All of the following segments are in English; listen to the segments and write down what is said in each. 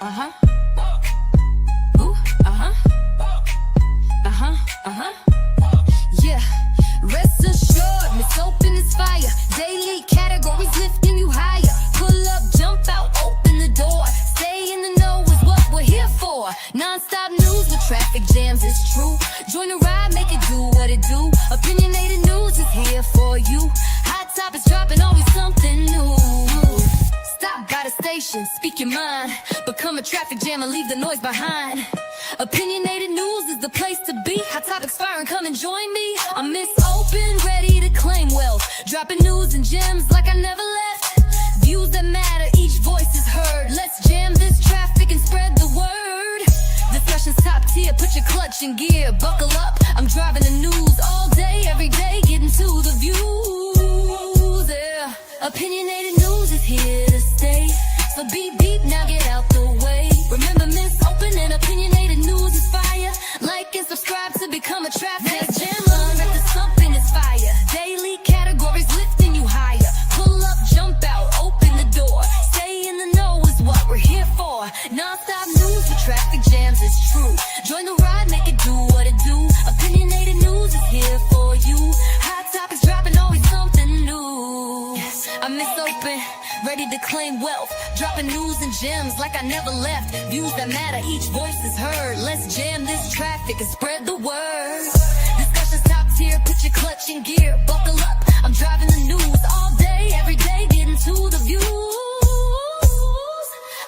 Uh-huh. Ooh, uh-huh. Uh-huh, uh-huh. Yeah, rest assured, Miss Open is fire. Daily categories lifting you higher. Pull up, jump out, open the door. Stay in the know is what we're here for. Non-stop news with traffic jams, it's true. Join the ride, make it do what it do. Opinionated news is here for you. Hot topics dropping, always something new. Stop by the station, speak your mind. Become a traffic jam and leave the noise behind. Opinionated news is the place to be. Hot topics firing, come and join me. I'm Miss Open, ready to claim wealth. Dropping news and gems like I never left. Views that matter, each voice is heard. Let's jam this traffic and spread the word. Discussion's top tier, put your clutch in gear. Buckle up, I'm driving the news all day, every day, getting to the views. Yeah. Opinionated news is here to stay. So beep beep, now get out the way. Remember Miss Open and opinionated news is fire. Like and subscribe to become a traffic jammer. Rep something is fire. Daily categories lifting you higher. Pull up, jump out, open the door. Stay in the know is what we're here for. Non-stop news with traffic jams is true. Join the ride, make it do what it do. Opinionated news is here for you. Hot topics dropping, always something new. I'm Miss Open, ready to claim wealth. Dropping news and gems like I never left. Views that matter, each voice is heard. Let's jam this traffic and spread the word. Discussion's top tier, put your clutch in gear. Buckle up, I'm driving the news all day, every day, getting to the views.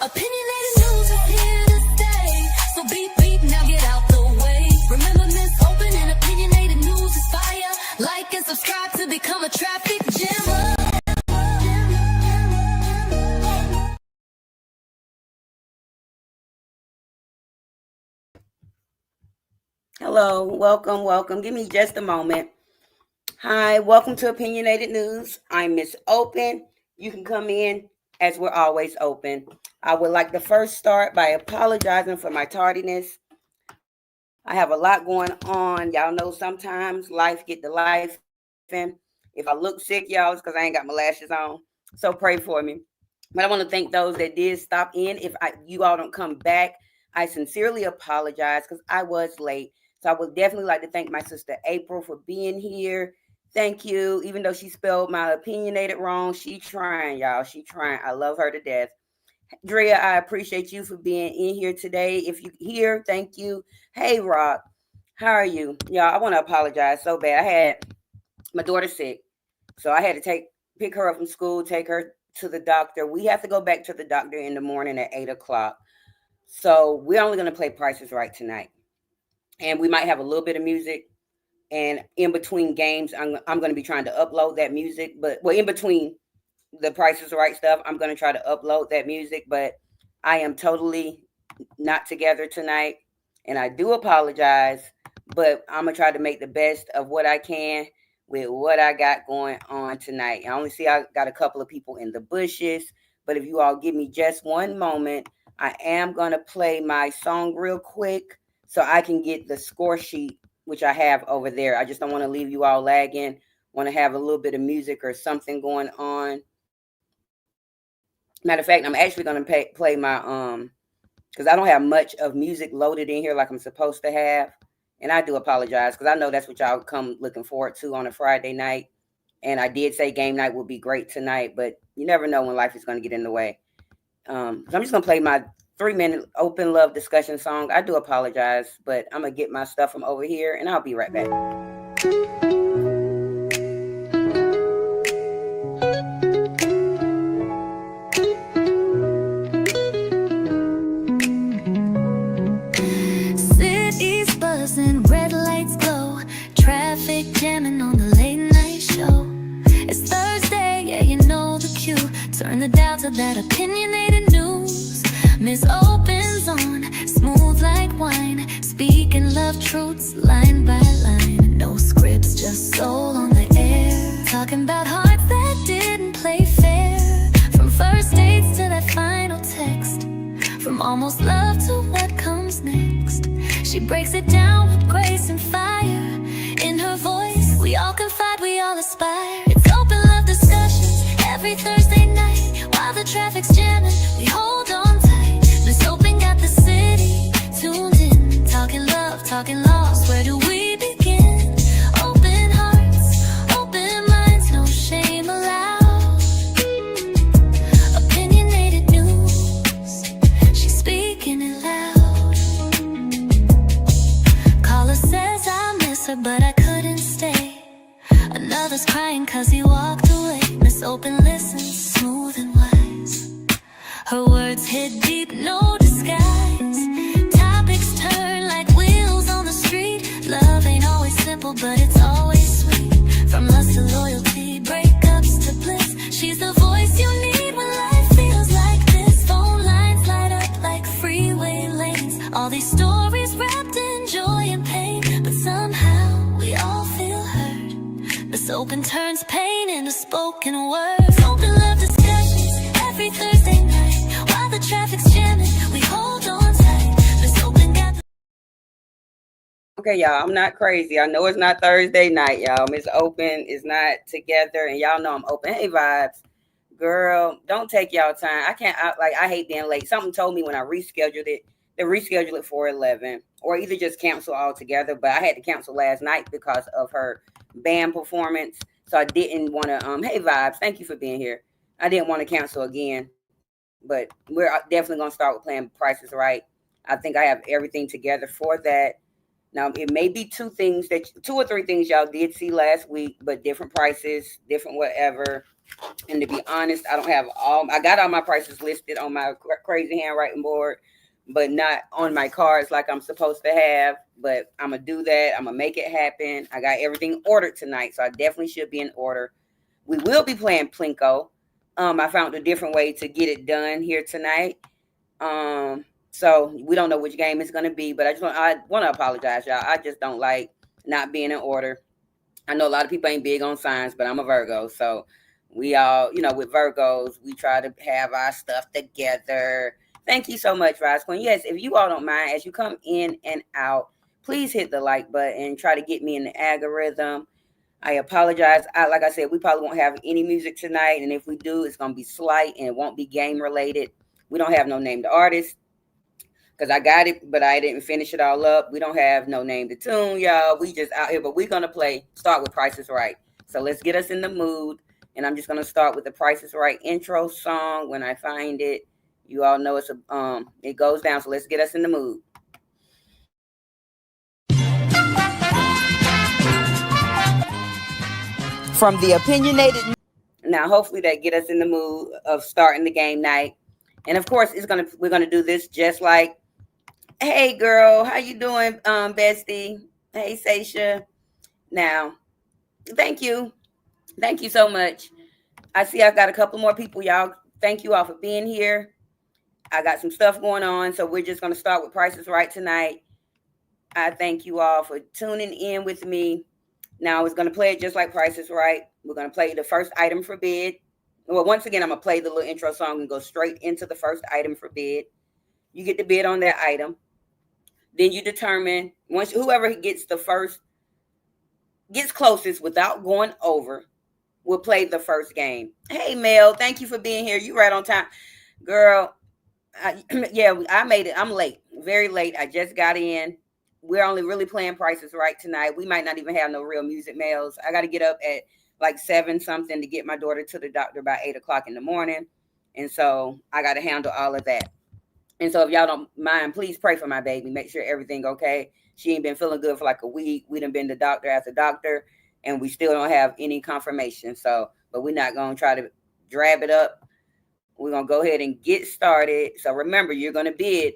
Opinionated news is here to stay. So beep beep, now get out the way. Remember Miss Open and opinionated news is fire. Like and subscribe to become a traffic jammer. Hello, welcome. Give me just a moment. Hi, welcome to Opinionated News. I'm Miss Open. You can come in as we're always open. I would like to first start by apologizing for my tardiness. I have a lot going on. Y'all know sometimes life get to life. And if I look sick, y'all, it's because I ain't got my lashes on. So pray for me. But I want to thank those that did stop in. If you all don't come back, I sincerely apologize because I was late. So I would definitely like to thank my sister April for being here. Thank you. Even though she spelled my opinionated wrong, she trying, y'all. She trying. I love her to death. Drea, I appreciate you for being in here today. If you're here, thank you. Hey, Rock, how are you? Y'all, I want to apologize so bad. I had my daughter sick, so I had to pick her up from school, take her to the doctor. We have to go back to the doctor in the morning at 8 o'clock. So we're only going to play Price is Right tonight. And we might have a little bit of music. And in between games, I'm going to be trying to upload that music. But in between the Price is Right stuff, I'm going to try to upload that music. But I am totally not together tonight. And I do apologize. But I'm going to try to make the best of what I can with what I got going on tonight. I only see I got a couple of people in the bushes. But if you all give me just one moment, I am going to play my song real quick so I can get the score sheet, which I have over there. I just don't want to leave you all lagging. Want to have a little bit of music or something going on. Matter of fact, I'm actually going to play my, because I don't have much of music loaded in here like I'm supposed to have. And I do apologize because I know that's what y'all come looking forward to on a Friday night. And I did say game night would be great tonight, but you never know when life is going to get in the way. So I'm just going to play my 3-minute open love discussion song. I do apologize, but I'm going to get my stuff from over here and I'll be right back. Cities buzzing, red lights glow, traffic jamming on the late night show. It's Thursday, yeah, you know the cue. Turn the dial to that opinionated news. Miss Open's on, smooth like wine, speaking love truths line by line. No scripts, just soul on the air, talking about hearts that didn't play fair. From first dates to that final text, from almost love to what comes next. She breaks it down with grace and fire. In her voice, we all confide, we all aspire. It's open love discussions every Thursday night. While the traffic's jamming, we hold on tight. Miss Her words hit deep, no disguise. Topics turn like wheels on the street. Love ain't always simple, but it's always sweet. From lust to loyalty, breakups to bliss, she's the voice you need when life feels like this. Phone lines light up like freeway lanes. All these stories wrapped in joy and pain, but somehow we all feel hurt. Miss Open turns pain into spoken words. Open love discussions every Thursday night. While the traffic's jamming, we hold on tight. Miss Open got the... Okay, y'all, I'm not crazy. I know it's not Thursday night, y'all. Miss Open is not together, and y'all know I'm open. Hey, Vibes. Girl, don't take y'all time. I hate being late. Something told me when I rescheduled it, to reschedule it for 11, or either just cancel altogether. But I had to cancel last night because of her band performance. So I didn't want to, hey, Vibes, thank you for being here. I didn't want to cancel again, but we're definitely going to start with playing Price is Right. I think I have everything together for that. Now, it may be two or three things y'all did see last week, but different prices, different whatever. And to be honest, I got all my prices listed on my crazy handwriting board, but not on my cards like I'm supposed to have. But I'm going to do that. I'm going to make it happen. I got everything ordered tonight, so I definitely should be in order. We will be playing Plinko. I found a different way to get it done here tonight. So we don't know which game it's going to be, but I want to apologize, y'all. I just don't like not being in order. I know a lot of people ain't big on signs, but I'm a Virgo. So we all, with Virgos, we try to have our stuff together. Thank you so much, Rise Queen. Yes, if you all don't mind, as you come in and out, please hit the like button and try to get me in the algorithm. I apologize. Like I said, we probably won't have any music tonight. And if we do, it's going to be slight and it won't be game related. We don't have no named artist because I got it, but I didn't finish it all up. We don't have no name to tune, y'all. We just out here, but we're going to start with Price is Right. So let's get us in the mood. And I'm just going to start with the Price is Right intro song. When I find it, you all know it goes down. So let's get us in the mood. From the opinionated. Now, hopefully that get us in the mood of starting the game night. And of course, we're gonna do this just like, hey girl, how you doing, bestie? Hey, Sasha. Now, thank you so much. I see I've got a couple more people, y'all. Thank you all for being here. I got some stuff going on, so we're just gonna start with Price is Right tonight. I thank you all for tuning in with me. Now, I was going to play it just like Price is Right. We're going to play the first item for bid. Well, once again, I'm going to play the little intro song and go straight into the first item for bid. You get to bid on that item. Then you determine, whoever gets closest without going over, will play the first game. Hey, Mel, thank you for being here. You right on time. Girl, I made it. I'm late, very late. I just got in. We're only really playing Price is Right tonight. We might not even have no real music mails. I got to get up at like 7 something to get my daughter to the doctor by 8 o'clock in the morning. And so I got to handle all of that. And so if y'all don't mind, please pray for my baby. Make sure everything okay. She ain't been feeling good for like a week. We done been to doctor after doctor, and we still don't have any confirmation. So, but we're not going to try to drab it up. We're going to go ahead and get started. So remember, you're going to bid.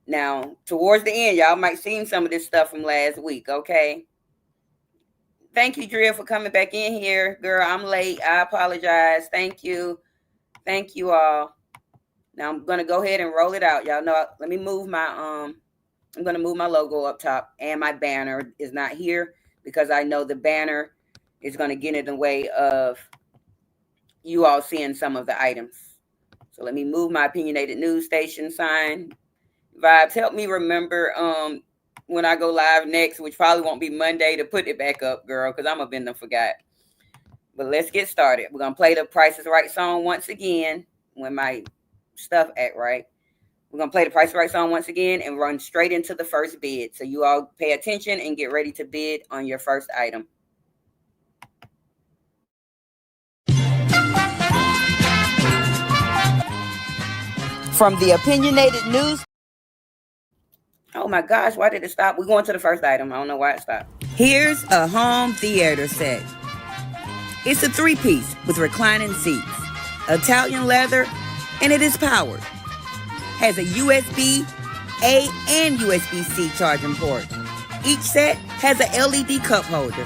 Now, towards the end, y'all might seen some of this stuff from last week, okay? Thank you, Drill, for coming back in here. Girl, I'm late. I apologize. Thank you. Thank you all. Now, I'm going to go ahead and roll it out. Y'all know, let me move my, I'm going to move my logo up top, and my banner is not here because I know the banner is going to get in the way of you all seeing some of the items. So let me move my opinionated news station sign. Vibes, help me remember when I go live next, which probably won't be Monday, to put it back up, girl, because I'm a been done forgot. But let's get started. We're going to play the Price is Right song once again when my stuff act right. We're going to play the Price is Right song once again and run straight into the first bid. So you all pay attention and get ready to bid on your first item. From the opinionated news. Oh my gosh, why did it stop? We're going to the first item. I don't know why it stopped. Here's a home theater set. It's a 3-piece with reclining seats, Italian leather, and it is powered. Has a USB A and USB-C charging port. Each set has an LED cup holder,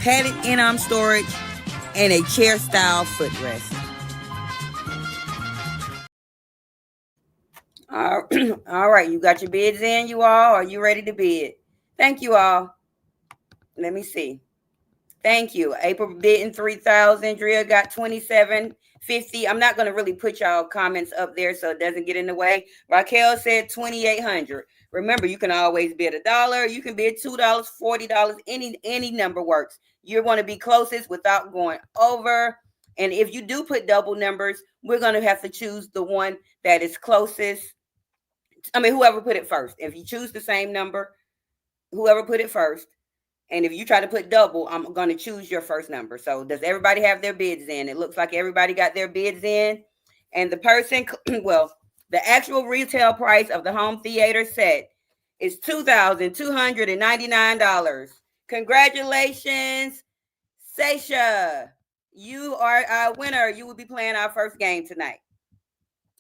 padded in-arm storage, and a chair-style footrest. All right, you got your bids in, you all? Are you ready to bid? Thank you all. Let me see. Thank you. April bidding 3,000. Drea got 27.50. I'm not going to really put y'all comments up there so it doesn't get in the way. Raquel said 2,800. Remember, you can always bid $1. You can bid $2, $40. Any number works. You're going to be closest without going over. And if you do put double numbers, we're going to have to choose the one that is closest. I mean, whoever put it first. If you choose the same number, whoever put it first. And if you try to put double, I'm going to choose your first number. So does everybody have their bids in? It looks like everybody got their bids in. And the person, well, the actual retail price of the home theater set is $2,299. Congratulations, Seisha. You are our winner. You will be playing our first game tonight.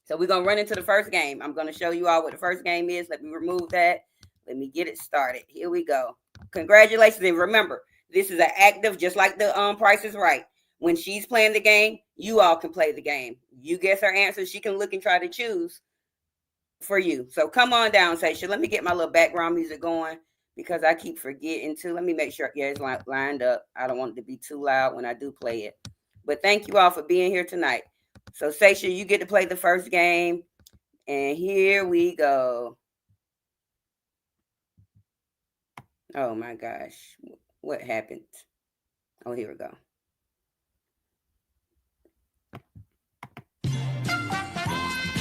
So we're going to run into the first game. I'm going to show you all what the first game is. Let me remove that. Let me get it started. Here we go. Congratulations. And remember, this is an active, just like the Price is Right. When she's playing the game, you all can play the game. You guess her answer. She can look and try to choose for you. So come on down, Seisha. Let me get my little background music going because I keep forgetting to. Let me make sure, yeah, it's lined up. I don't want it to be too loud when I do play it. But thank you all for being here tonight. So Seisha, you get to play the first game. And here we go. Oh my gosh. What happened? Oh, here we go.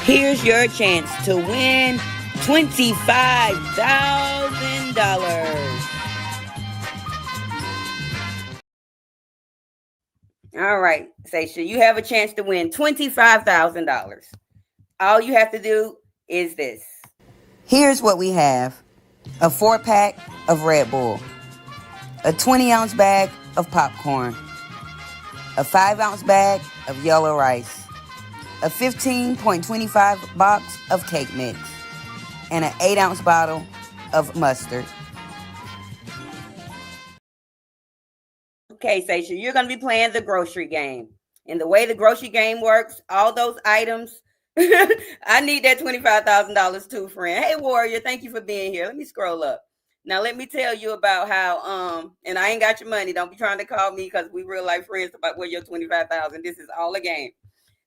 Here's your chance to win $25,000. All right, Seisha, you have a chance to win $25,000. All you have to do is this. Here's what we have. A 4-pack of Red Bull, a 20-ounce bag of popcorn, a 5-ounce bag of yellow rice, a 15.25 box of cake mix, and an 8-ounce bottle of mustard. Okay, Seisha, you're going to be playing the grocery game. And the way the grocery game works, all those items, I need that $25,000 too, friend. Hey, Warrior, thank you for being here. Let me scroll up. Now, let me tell you about how, and I ain't got your money. Don't be trying to call me because we real life friends about where your $25,000. This is all a game.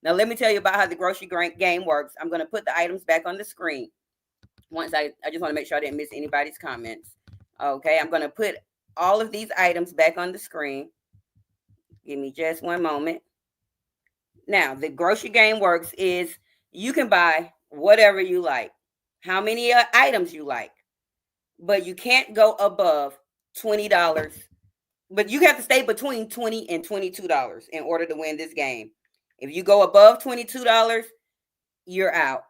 Now, let me tell you about how the grocery game works. I'm going to put the items back on the screen. Once I just want to make sure I didn't miss anybody's comments. Okay, I'm going to put all of these items back on the screen. Give me just one moment. Now, the grocery game works is you can buy whatever you like, how many items you like, but you can't go above $20. But you have to stay between $20 and $22 in order to win this game. If you go above $22, you're out.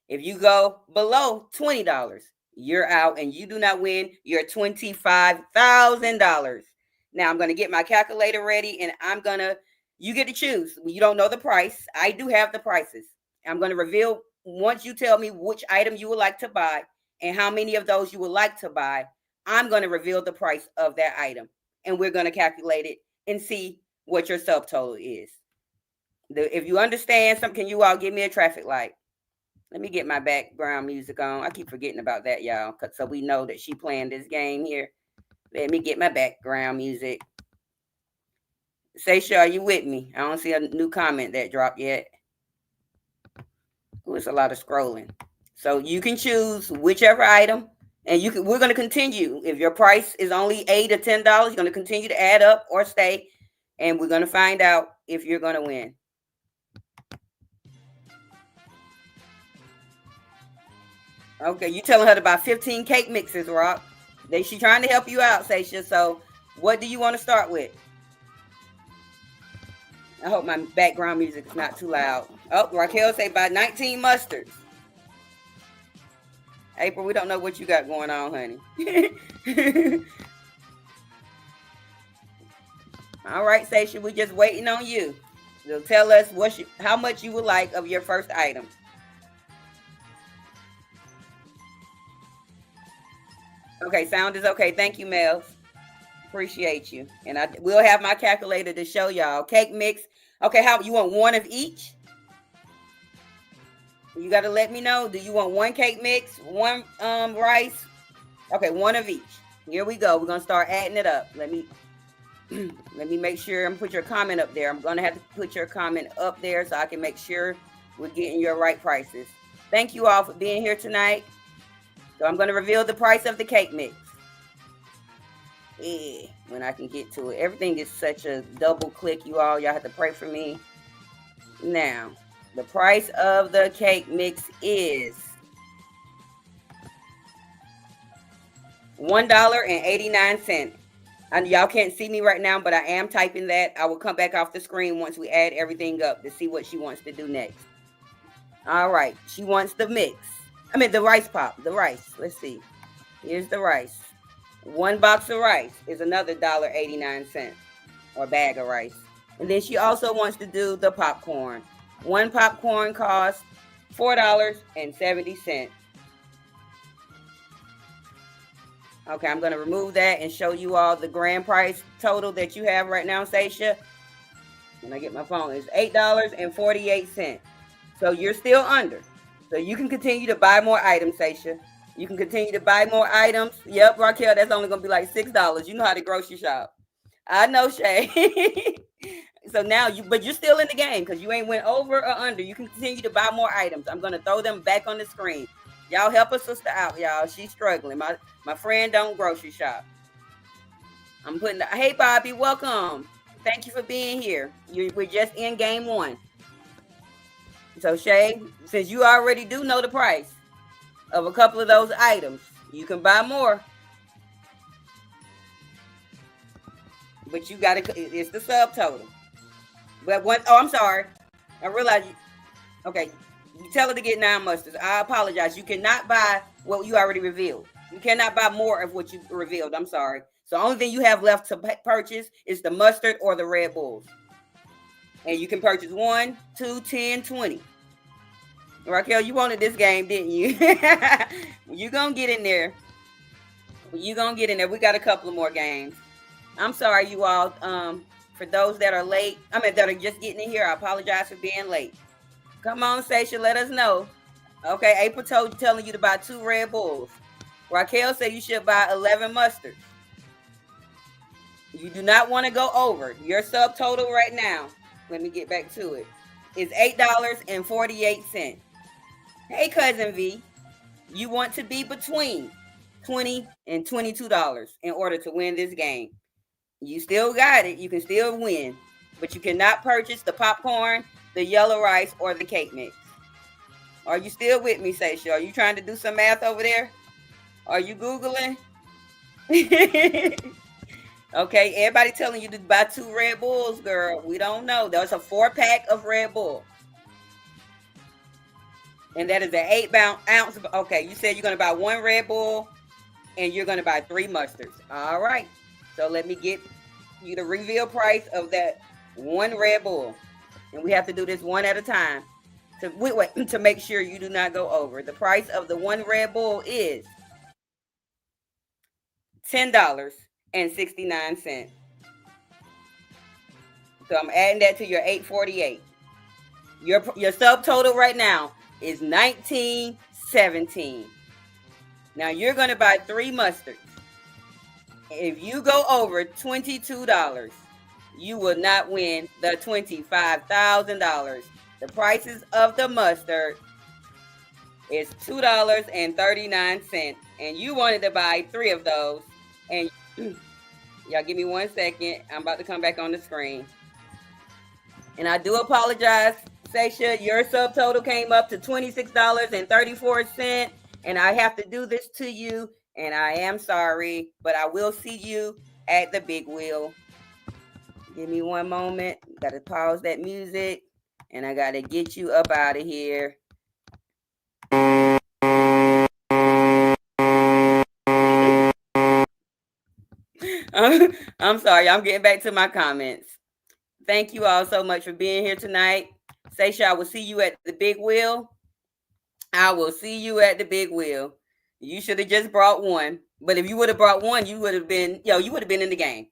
If you go below $20, you're out and you do not win your $25,000. Now I'm going to get my calculator ready and you get to choose. You don't know the price. I do have the prices. I'm going to reveal once you tell me which item you would like to buy and how many of those you would like to buy. I'm going to reveal the price of that item and we're going to calculate it and see what your subtotal is. If you understand something, can you all give me a traffic light? Let me get my background music on. I keep forgetting about that, y'all, so we know that she playing this game here. Let me get my background music. Seisha, are you with me? I don't see a new comment that dropped yet. It's a lot of scrolling. So you can choose whichever item, and we're going to continue. If your price is only $8 or $10, you're going to continue to add up or stay, and we're going to find out if you're going to win. Okay, you telling her to buy 15 cake mixes, Rock. She trying to help you out, Seisha. So what do you want to start with? I hope my background music is not too loud. Oh, Raquel say buy 19 mustards. April, we don't know what you got going on, honey. All right, Seisha, we're just waiting on you. So tell us how much you would like of your first item. Okay, sound is okay. Thank you, Mel. Appreciate you. And I will have my calculator to show y'all. Cake mix. Okay, how you want one of each? You got to let me know. Do you want one cake mix, one rice? Okay, one of each. Here we go. We're gonna start adding it up. Let me make sure I'm put your comment up there. I'm gonna have to put your comment up there so I can make sure we're getting your right prices. Thank you all for being here tonight. So I'm gonna reveal the price of the cake mix. Yeah, when I can get to it. Everything is such a double click, you all. Y'all have to pray for me. Now, the price of the cake mix is $1.89. And y'all can't see me right now, but I am typing that. I will come back off the screen once we add everything up to see what she wants to do next. All right. She wants the mix. I mean, the rice pop. The rice. Let's see. Here's the rice. One box of rice is another $1.89 or bag of rice. And then she also wants to do the popcorn. One popcorn costs $4.70. Okay, I'm going to remove that and show you all the grand price total that you have right now, Sasha. When I get my phone, it's $8.48. So you're still under. So you can continue to buy more items, Sasha. You can continue to buy more items. Yep, Raquel, that's only going to be like $6. You know how to grocery shop. I know, Shay. So now but you're still in the game because you ain't went over or under. You can continue to buy more items. I'm going to throw them back on the screen. Y'all help a sister out, y'all. She's struggling. My friend don't grocery shop. I'm putting hey, Bobby, welcome. Thank you for being here. We're just in game 1. So, Shay, since you already do know the price of a couple of those items, you can buy more. But you got to, it's the subtotal. But I'm sorry. I realize okay. You tell her to get 9 mustards. I apologize. You cannot buy what you already revealed. You cannot buy more of what you revealed. I'm sorry. So the only thing you have left to purchase is the mustard or the Red Bulls. And you can purchase 1, 2, 10, 20. Raquel, you wanted this game, didn't you? You're going to get in there. You're going to get in there. We got a couple of more games. I'm sorry, you all. For those that are late, that are just getting in here, I apologize for being late. Come on, Sasha, let us know. Okay, April telling you to buy 2 Red Bulls. Raquel said you should buy 11 mustards. You do not want to go over. Your subtotal right now, let me get back to it, is $8.48. Hey, Cousin V, you want to be between $20 and $22 in order to win this game. You still got it. You can still win. But you cannot purchase the popcorn, the yellow rice, or the cake mix. Are you still with me, Sasha? Are you trying to do some math over there? Are you Googling? Okay, everybody telling you to buy 2 Red Bulls, girl. We don't know. There's a 4-pack of Red Bull. And that is an 8-ounce. Okay, you said you're going to buy 1 Red Bull and you're going to buy 3 mustards. All right. So let me get you the reveal price of that 1 Red Bull. And we have to do this one at a time to make sure you do not go over. The price of the 1 Red Bull is $10.69. So I'm adding that to your $8.48. Your subtotal right now is $19.17. Now you're going to buy 3 mustards. If you go over $22, you will not win the $25,000. The prices of the mustard is $2.39, and you wanted to buy 3 of those. And y'all give me 1 second. I'm about to come back on the screen. And I do apologize, Sasha. Your subtotal came up to $26.34, and I have to do this to you. And I am sorry, but I will see you at the big wheel. Give me 1 moment. Got to pause that music. And I got to get you up out of here. I'm sorry. I'm getting back to my comments. Thank you all so much for being here tonight. Seisha, I will see you at the big wheel. I will see you at the big wheel. You should have just brought one. But if you would have brought one, you would have been, you would have been in the game.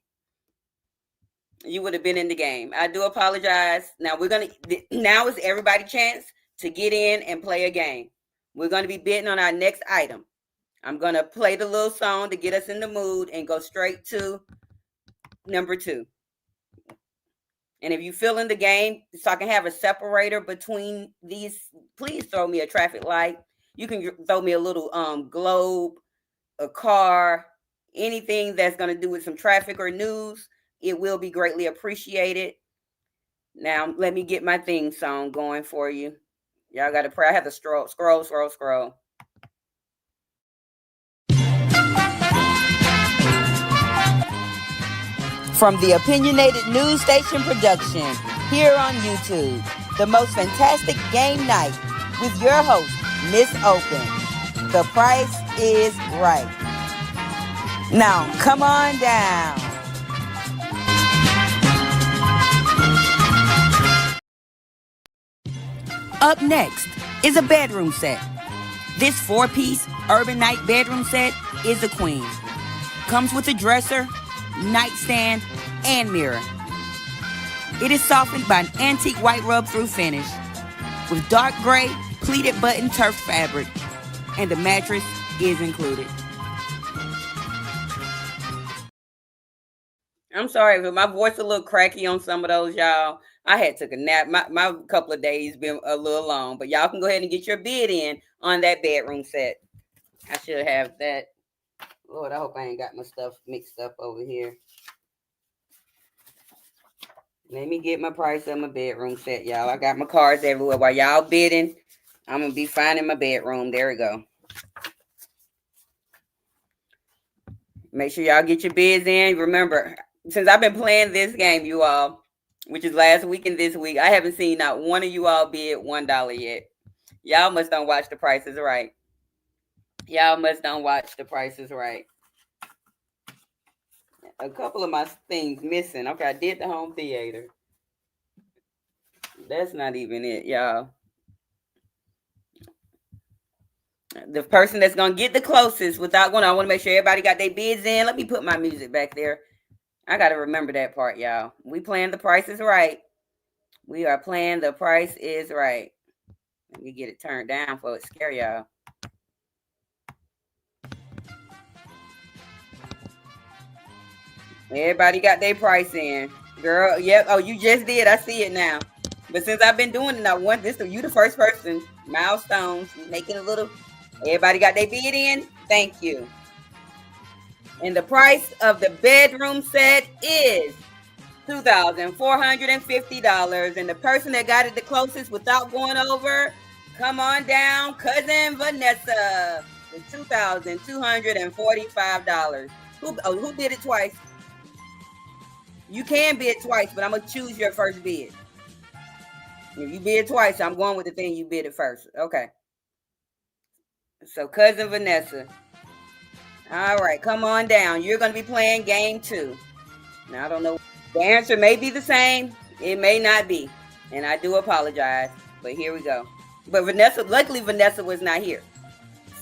You would have been in the game. I do apologize. Now is everybody chance to get in and play a game. We're going to be bidding on our next item. I'm going to play the little song to get us in the mood and go straight to number 2. And if you fill in the game, so I can have a separator between these, please throw me a traffic light. You can throw me a little globe, a car, anything that's going to do with some traffic or news. It will be greatly appreciated. Now, let me get my theme song going for you. Y'all got to pray. I have to scroll. From the Opinionated News Station production, here on YouTube, the most fantastic game night with your host, Miss Open. The price is right. Now, come on down. Up next is a bedroom set. This 4-piece Urban Night bedroom set is a queen. Comes with a dresser, nightstand, and mirror. It is softened by an antique white rub-through finish with dark gray pleated button turf fabric, and the mattress is included. I'm sorry, but my voice a little cracky on some of those, y'all. I had took a nap. My couple of days been a little long, but y'all can go ahead and get your bid in on that bedroom set. I should have that. Lord, I hope I ain't got my stuff mixed up over here. Let me get my price of my bedroom set, y'all. I got my cards everywhere. While y'all bidding, I'm going to be finding my bedroom. There we go. Make sure y'all get your bids in. Remember, since I've been playing this game, you all, which is last week and this week, I haven't seen not one of you all bid $1 yet. Y'all must don't watch The Price is Right. Y'all must don't watch The Price is Right. A couple of my things missing. Okay, I did the home theater. That's not even it, y'all. The person that's going to get the closest without going, I want to make sure everybody got their bids in. Let me put my music back there. I got to remember that part, y'all. We playing The Price is Right. We are playing The Price is Right. Let me get it turned down for it scare y'all. Everybody got their price in. Girl, yep. Oh, you just did. I see it now. But since I've been doing it, I want this to you the first person. Milestones. Making a little. Everybody got their bid in? Thank you. And the price of the bedroom set is $2,450. And the person that got it the closest without going over, come on down, Cousin Vanessa, with $2,245. Who did it twice? You can bid twice, but I'm going to choose your first bid. If you bid twice, I'm going with the thing you bid it first. Okay. So, Cousin Vanessa. All right, come on down. You're going to be playing game 2. Now, I don't know. The answer may be the same. It may not be. And I do apologize. But here we go. But luckily Vanessa was not here.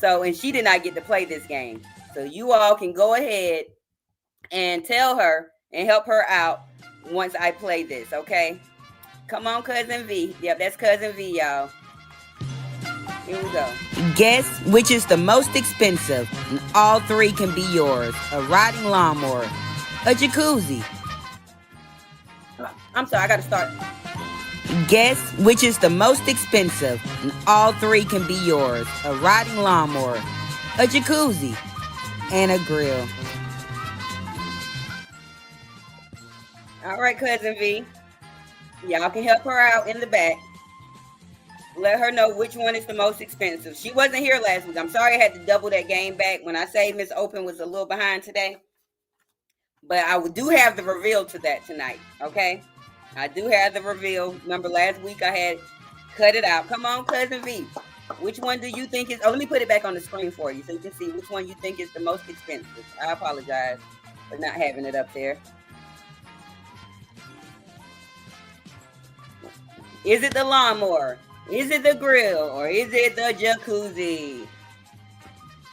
And she did not get to play this game. So you all can go ahead and tell her and help her out once I play this, okay? Come on, Cousin V. Yep, that's Cousin V, y'all. Here we go. Guess which is the most expensive, and all 3 can be yours. A riding lawnmower, a jacuzzi. I'm sorry, I got to start. Guess which is the most expensive, and all 3 can be yours. A riding lawnmower, a jacuzzi, and a grill. All right, Cousin V. Y'all can help her out in the back. Let her know which one is the most expensive. She wasn't here last week. I'm sorry I had to double that game back. When I say Miss Open was a little behind today. But I do have the reveal to that tonight, okay? I do have the reveal. Remember last week I had cut it out. Come on, Cousin V. Which one do you think is... Oh, let me put it back on the screen for you so you can see which one you think is the most expensive. I apologize for not having it up there. Is it the lawnmower? Is it the grill? Or is it the jacuzzi?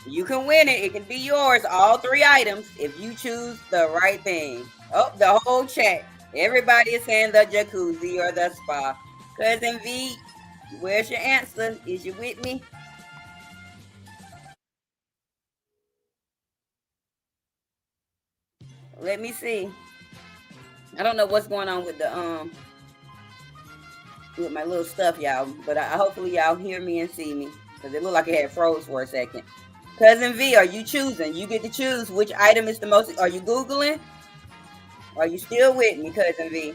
You can win it. It can be yours. All three items if you choose the right thing. Oh, the whole chat. Everybody is saying the jacuzzi or the spa. Cousin V, where's your answer? Is you with me? Let me see. I don't know what's going on with the with my little stuff, y'all. But hopefully y'all hear me and see me, because it looked like it had froze for a second. Cousin V, are you choosing? You get to choose which item is the most. Are you Googling? Are you still with me, Cousin V?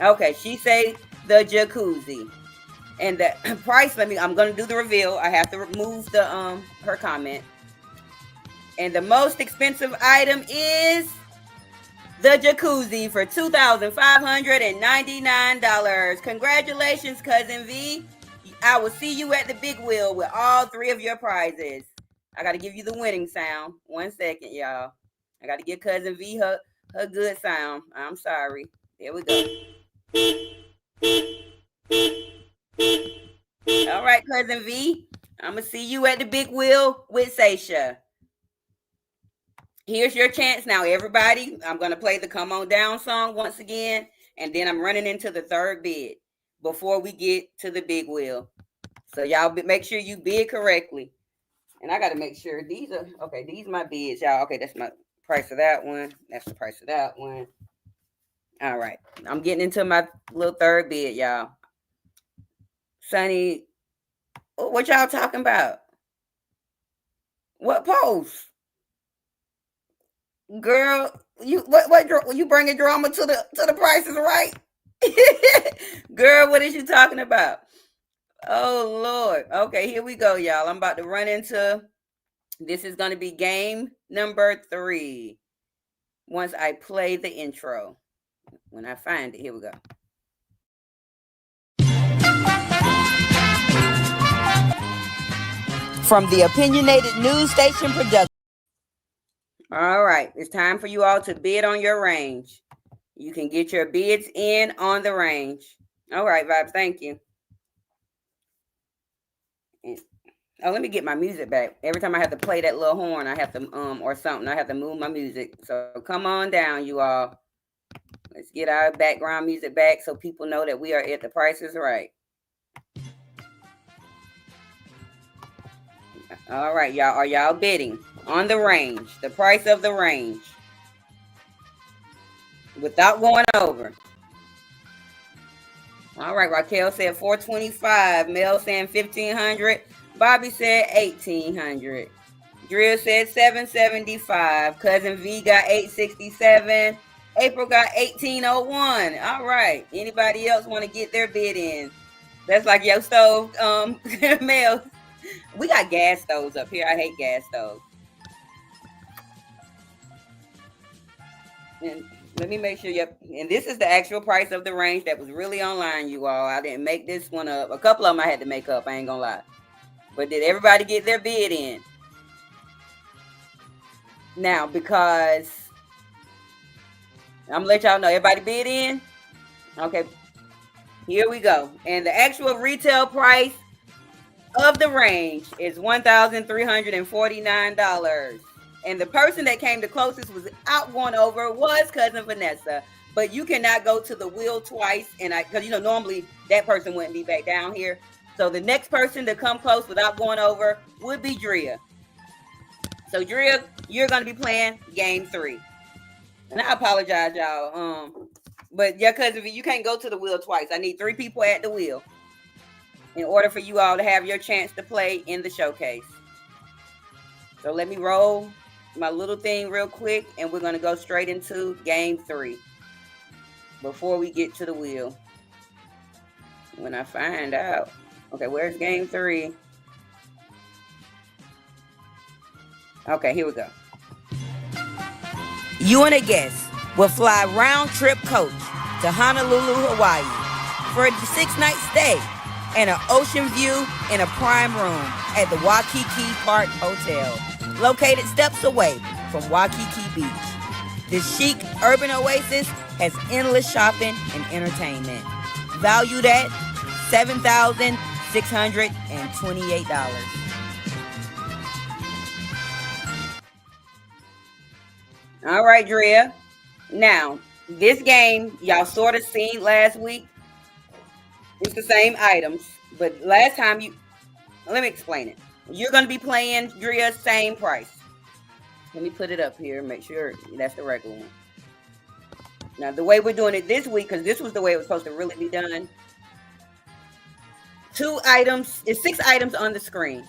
Okay, she say the jacuzzi. And the price, I'm gonna do the reveal. I have to remove the her comment. And the most expensive item is the jacuzzi for $2,599. Congratulations, Cousin V. I will see you at the big wheel with all three of your prizes. I got to give you the winning sound. 1 second, y'all. I got to give Cousin V her good sound. I'm sorry. There we go. All right, Cousin V. I'm going to see you at the big wheel with Seisha. Here's your chance now, everybody. I'm going to play the Come On Down song once again, and then I'm running into the third bid before we get to the big wheel. So y'all make sure you bid correctly. And I got to make sure these are, okay, these are my bids, y'all. Okay, that's my price of that one. That's the price of that one. All right. I'm getting into my little third bid, y'all. Sonny, what y'all talking about? What post? Girl, you you bringing drama to the prices, right? Girl, what is you talking about? Oh Lord. Okay, here we go, y'all. I'm about to run into, this is going to be game number 3 once I play the intro. When I find it, here we go. From the Opinionated News Station production. All right, it's time for you all to bid on your range. You can get your bids in on the range. All right, Vibes, thank you. Oh, let me get my music back. Every time I have to play that little horn, I have to, or something, I have to move my music. So come on down, you all. Let's get our background music back so people know that we are at the Price is Right. All right, y'all. Are y'all bidding on the range? The price of the range. Without going over. All right, Raquel said $425. Mel saying $1,500. Bobby said $1,800. Drill said $775. Cousin V got $867. April got $1,801. All right. Anybody else want to get their bid in? That's like your stove, Mel. We got gas stoves up here. I hate gas stoves. And let me make sure. Yep. And this is the actual price of the range that was really online, you all. I didn't make this one up. A couple of them I had to make up. I ain't gonna lie. But did everybody get their bid in? Now, because I'm gonna let y'all know. Everybody bid in? Okay. Here we go. And the actual retail price of the range is $1,349. And the person that came the closest was out going over was Cousin Vanessa. But you cannot go to the wheel twice, and because normally that person wouldn't be back down here. So the next person to come close without going over would be Drea. So Drea, you're gonna be playing game 3. And I apologize, y'all. But yeah, Cousin V, you can't go to the wheel twice. I need 3 people at the wheel in order for you all to have your chance to play in the showcase. So let me roll my little thing real quick, and we're going to go straight into game 3 before we get to the wheel. When I find out. Okay, where's game 3? Okay, here we go. You and a guest will fly round-trip coach to Honolulu, Hawaii for a 6-night stay and an ocean view in a prime room at the Waikiki Park Hotel, located steps away from Waikiki Beach. This chic urban oasis has endless shopping and entertainment. valued at $7,628. All right, Drea. Now, this game y'all sort of seen last week. It's the same items, but last time let me explain it. You're going to be playing Drea same price. Let me put it up here. Make sure that's the regular one. Now, the way we're doing it this week, because this was the way it was supposed to really be done. 2 items, it's 6 items on the screen.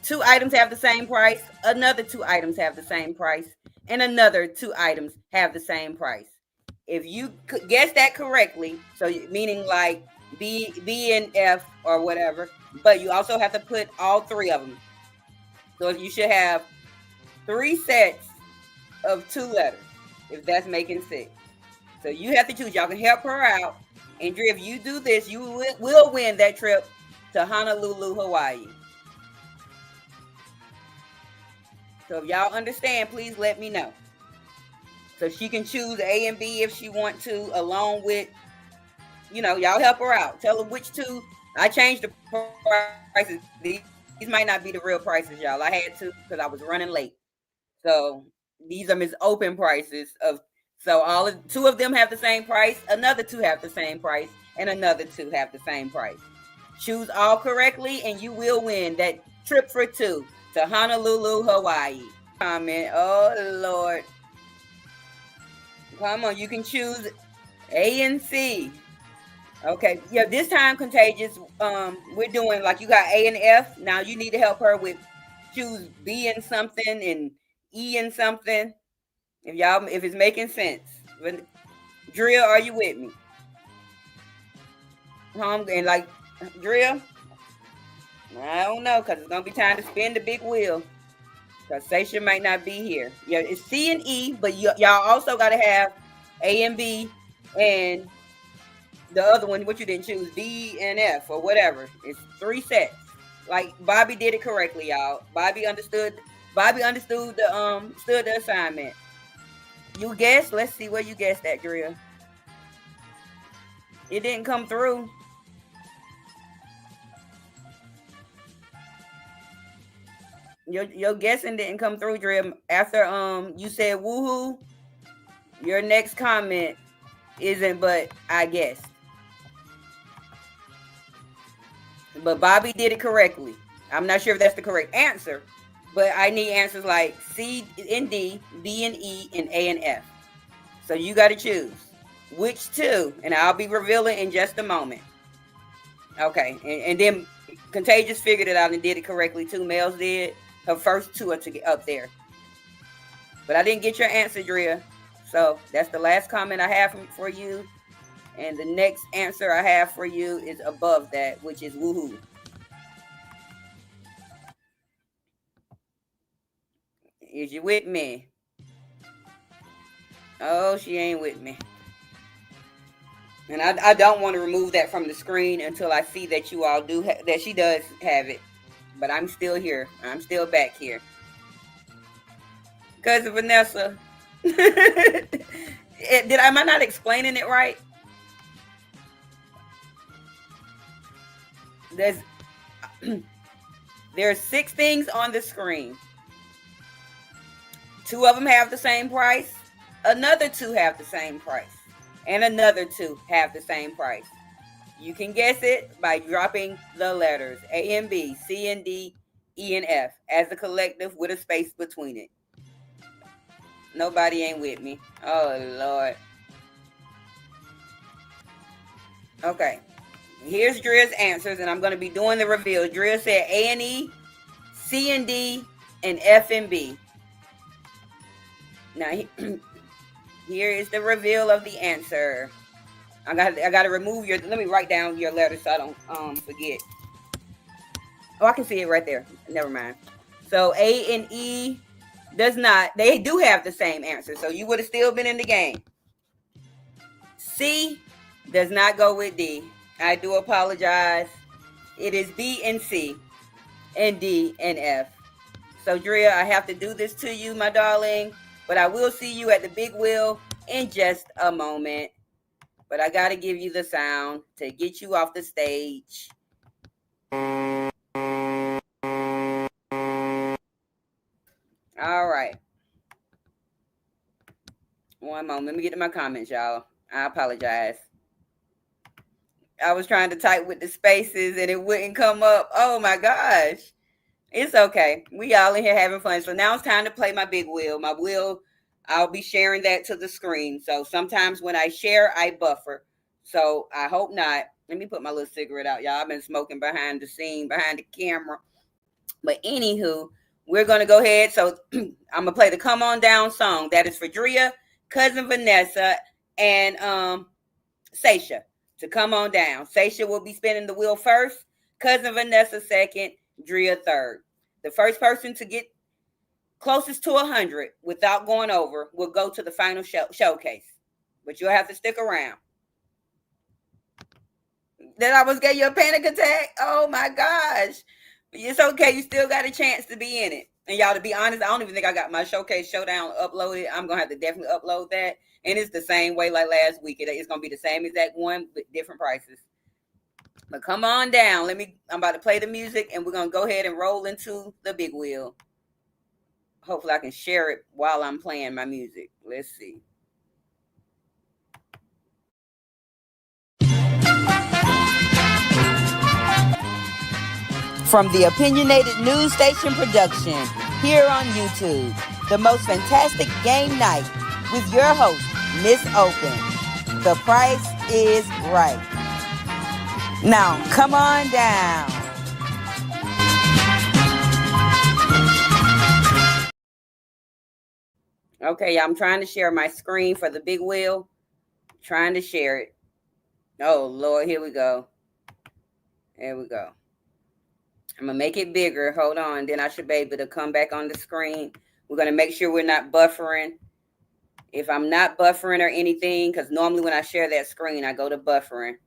2 items have the same price. Another 2 items have the same price. And another 2 items have the same price. If you could guess that correctly, so meaning like B and F or whatever, but you also have to put all 3 of them. So you should have 3 sets of 2 letters, if that's making sense. So you have to choose. Y'all can help her out. And if you do this, you will win that trip to Honolulu, Hawaii. So if y'all understand, please let me know. So she can choose A and B if she want to, along with, y'all help her out. Tell her which 2. I changed the prices. These might not be the real prices, y'all. I had to because I was running late. So these are Miss Open prices so 2 of them have the same price, another 2 have the same price, and another 2 have the same price. Choose all correctly, and you will win that trip for 2 to Honolulu, Hawaii. Comment. Oh Lord. Come on, you can choose A and C. Okay, yeah, this time Contagious, we're doing like you got A and F. Now you need to help her with choose B and something and E and something. If it's making sense. Drea, are you with me? And like Drea, I don't know, because it's gonna be time to spin the big wheel. Because Sasha might not be here. Yeah, it's C and E, but y'all also gotta have A and B and the other one, what you didn't choose, D and F or whatever. It's 3 sets. Like Bobby did it correctly, y'all. Bobby understood the assignment. You guessed? Let's see where you guessed that, Drea. It didn't come through. Your guessing didn't come through, Drea. After you said woohoo, your next comment isn't but I guessed. But Bobby did it correctly. I'm not sure if that's the correct answer, but I need answers like C and D, B and E, and A and F. So you got to choose which 2, and I'll be revealing in just a moment. Okay, and then Contagious figured it out and did it correctly too. Mels did. Her first 2 are to get up there. But I didn't get your answer, Drea. So that's the last comment I have for you. And the next answer I have for you is above that, which is woohoo. Is you with me? Oh, she ain't with me. And I don't want to remove that from the screen until I see that you all do that she does have it. But I'm still here. I'm still back here. Cousin Vanessa. Am I not explaining it right? There's 6 things on the screen. 2 of them have the same price. Another 2 have the same price. And another 2 have the same price. You can guess it by dropping the letters A and B, C and D, E and F as a collective with a space between it. Nobody ain't with me. Oh, Lord. Okay. Here's Drea's answers, and I'm going to be doing the reveal. Drea said A and E, C and D, and F and B. Now, here is the reveal of the answer. I got to remove let me write down your letters so I don't forget. Oh, I can see it right there. Never mind. So A and E they do have the same answer. So you would have still been in the game. C does not go with D. I do apologize. It is B and C and D and F. So Drea, I have to do this to you, my darling, but I will see you at the big wheel in just a moment. but I got to give you the sound to get you off the stage. All right. One moment. Let me get to my comments, y'all. I apologize. I was trying to type with the spaces and it wouldn't come up. Oh my gosh. It's okay. We all in here having fun. So now it's time to play my big wheel. My wheel, I'll be sharing that to the screen. So sometimes when I share, I buffer. So I hope not. Let me put my little cigarette out, y'all. I've been smoking behind the scene, behind the camera. But anywho, we're going to go ahead. So I'm going to play the Come On Down song. That is for Drea, Cousin Vanessa, and Seisha to come on down. Seisha will be spinning the wheel first, Cousin Vanessa second, Drea third. The first person to get closest to 100 without going over will go to the final showcase. But you'll have to stick around. Then I almost gave you a panic attack. Oh my gosh. It's okay. You still got a chance to be in it. And y'all, to be honest, I don't even think I got my Showcase Showdown uploaded. I'm going to have to definitely upload that. And it's the same way like last week. It's going to be the same exact one, but different prices. But come on down. I'm about to play the music, and we're going to go ahead and roll into the big wheel. Hopefully I can share it while I'm playing my music. Let's see. From the Opinionated News Station production, here on YouTube, the most fantastic game night with your host, Miss Open. The price is right. Now, come on down. Okay, I'm trying to share my screen for the big wheel. Trying to share it. Oh, Lord, here we go. There we go. I'm going to make it bigger. Hold on. Then I should be able to come back on the screen. We're going to make sure we're not buffering. If I'm not buffering or anything, because normally when I share that screen, I go to buffering.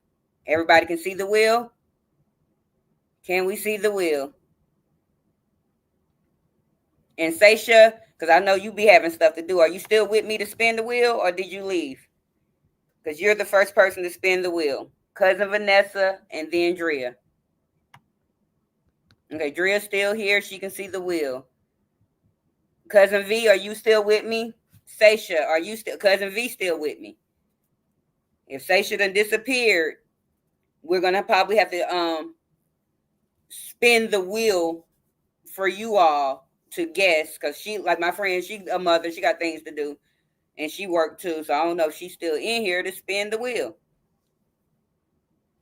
Everybody can see the wheel? Can we see the wheel? And Seisha, because I know you be having stuff to do. Are you still with me to spin the wheel, or did you leave? Because you're the first person to spin the wheel. Cousin Vanessa and then Drea. Okay, Drea's still here. She can see the wheel. Cousin V, are you still with me? Seisha, are you still? Cousin V still with me? If Seisha done disappeared, we're gonna probably have to spin the wheel for you all to guess, because she, like my friend, she a mother, she got things to do, and she worked too. So I don't know if she's still in here to spin the wheel,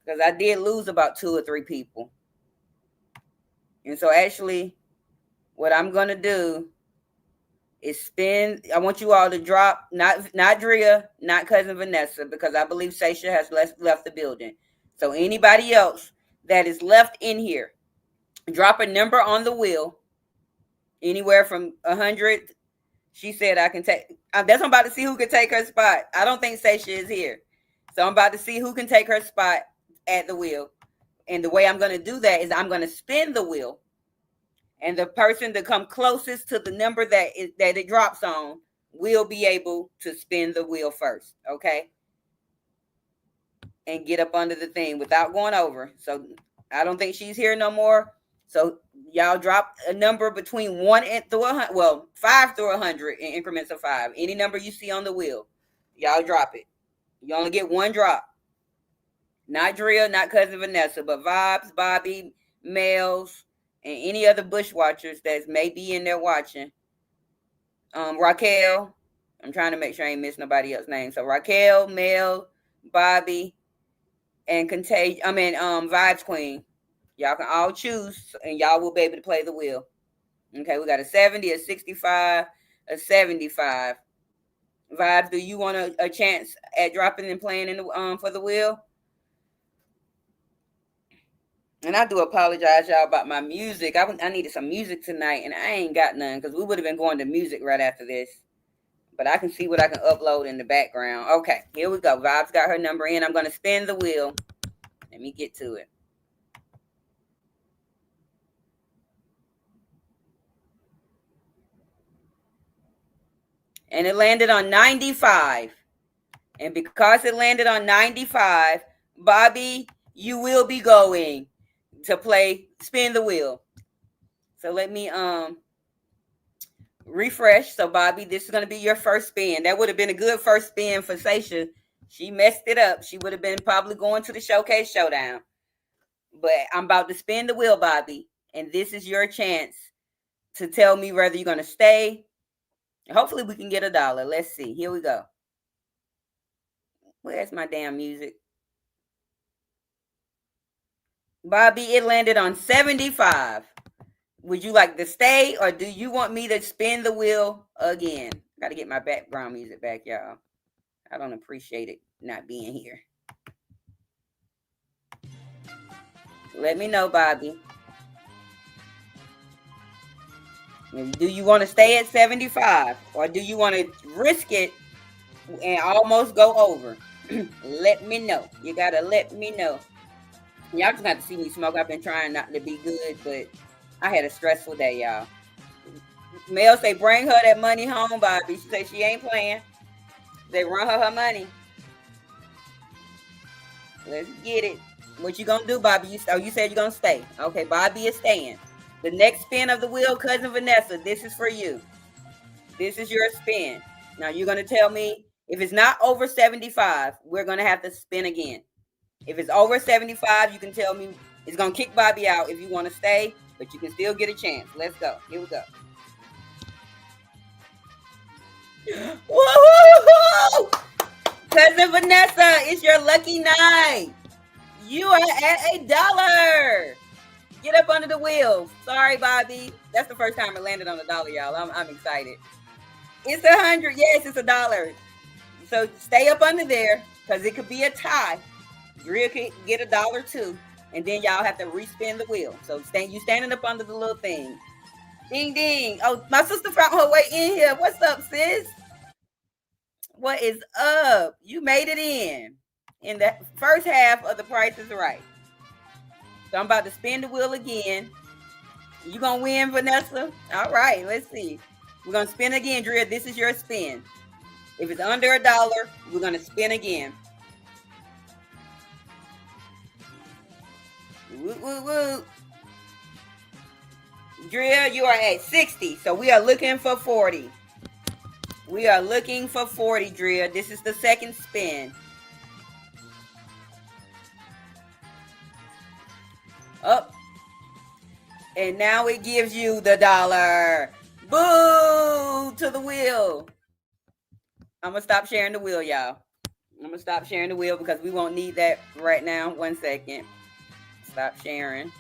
because I did lose about 2 or 3 people. And so actually, what I'm gonna do is spin. I want you all to drop, not Drea, not Cousin Vanessa, because I believe Seisha has left the building. So anybody else that is left in here, drop a number on the wheel, anywhere from 100. She said I can take. That's what I'm about to see who can take her spot. I don't think Seisha is here, so I'm about to see who can take her spot at the wheel. And the way I'm going to do that is I'm going to spin the wheel. And the person that come closest to the number that it drops on will be able to spin the wheel first, okay? And get up under the thing without going over. So I don't think she's here no more. So y'all drop a number between 1 and through 100. Well, 5 through 100 in increments of 5. Any number you see on the wheel, y'all drop it. You only get one drop. Not Drea, not Cousin Vanessa, but Vibes, Bobby, Mels, and any other bush watchers that may be in there watching. Raquel, I'm trying to make sure I ain't miss nobody else's name. So Raquel, Mel, Bobby, and Vibes Queen. Y'all can all choose, and y'all will be able to play the wheel. Okay, we got a 70, a 65, a 75. Vibes, do you want a chance at dropping and playing in the for the wheel? And I do apologize, y'all, about my music. I needed some music tonight, and I ain't got none, because we would have been going to music right after this. But I can see what I can upload in the background. Okay, here we go. Vibes got her number in. I'm going to spin the wheel. Let me get to it. And it landed on 95. And because it landed on 95, Bobby, you will be going to play spin the wheel. So let me refresh. So Bobby, this is going to be your first spin. That would have been a good first spin for Sasha. She messed it up. She would have been probably going to the showcase showdown. But I'm about to spin the wheel, Bobby, and this is your chance to tell me whether you're going to stay. Hopefully we can get $1. Let's see. Here we go. Where's my damn music? Bobby, it landed on 75. Would you like to stay, or do you want me to spin the wheel again? Got to get my background music back, y'all. I don't appreciate it not being here. Let me know, Bobby. Do you want to stay at 75, or do you want to risk it and almost go over? Let me know. You got to let me know. Y'all just got to see me smoke. I've been trying not to be good, but I had a stressful day, y'all. Mel say, bring her that money home, Bobby. She say she ain't playing. They run her money. Let's get it. What you gonna do, Bobby? You said you're gonna stay. Okay, Bobby is staying. The next spin of the wheel, cousin Vanessa, this is for you. This is your spin. Now you're gonna tell me if it's not over 75, we're gonna have to spin again. If it's over 75, you can tell me it's gonna kick Bobby out if you want to stay, but you can still get a chance. Let's go. Here we go. Woo-hoo-hoo! Cousin Vanessa, it's your lucky night. You are at $1. Get up under the wheel. Sorry, Bobby. That's the first time it landed on $1, y'all. I'm excited. It's 100. Yes, it's $1. So stay up under there because it could be a tie. Drea could get $1 too, and then y'all have to respin the wheel. So you standing up under the little thing. Ding ding. Oh, my sister found her way in here. What's up, sis? What is up? You made it in the first half of The Price is Right. So I'm about to spin the wheel again. You gonna win, Vanessa? All right, let's see. We're gonna spin again, Drea. This is your spin. If it's under $1, we're gonna spin again. Woo, woo, woo. Drea, you are at 60. So we are looking for 40. We are looking for 40, Drea. This is the second spin. Up. And now it gives you the $1. Boo to the wheel. I'm going to stop sharing the wheel, y'all. I'm going to stop sharing the wheel because we won't need that right now. 1 second. Stop sharing.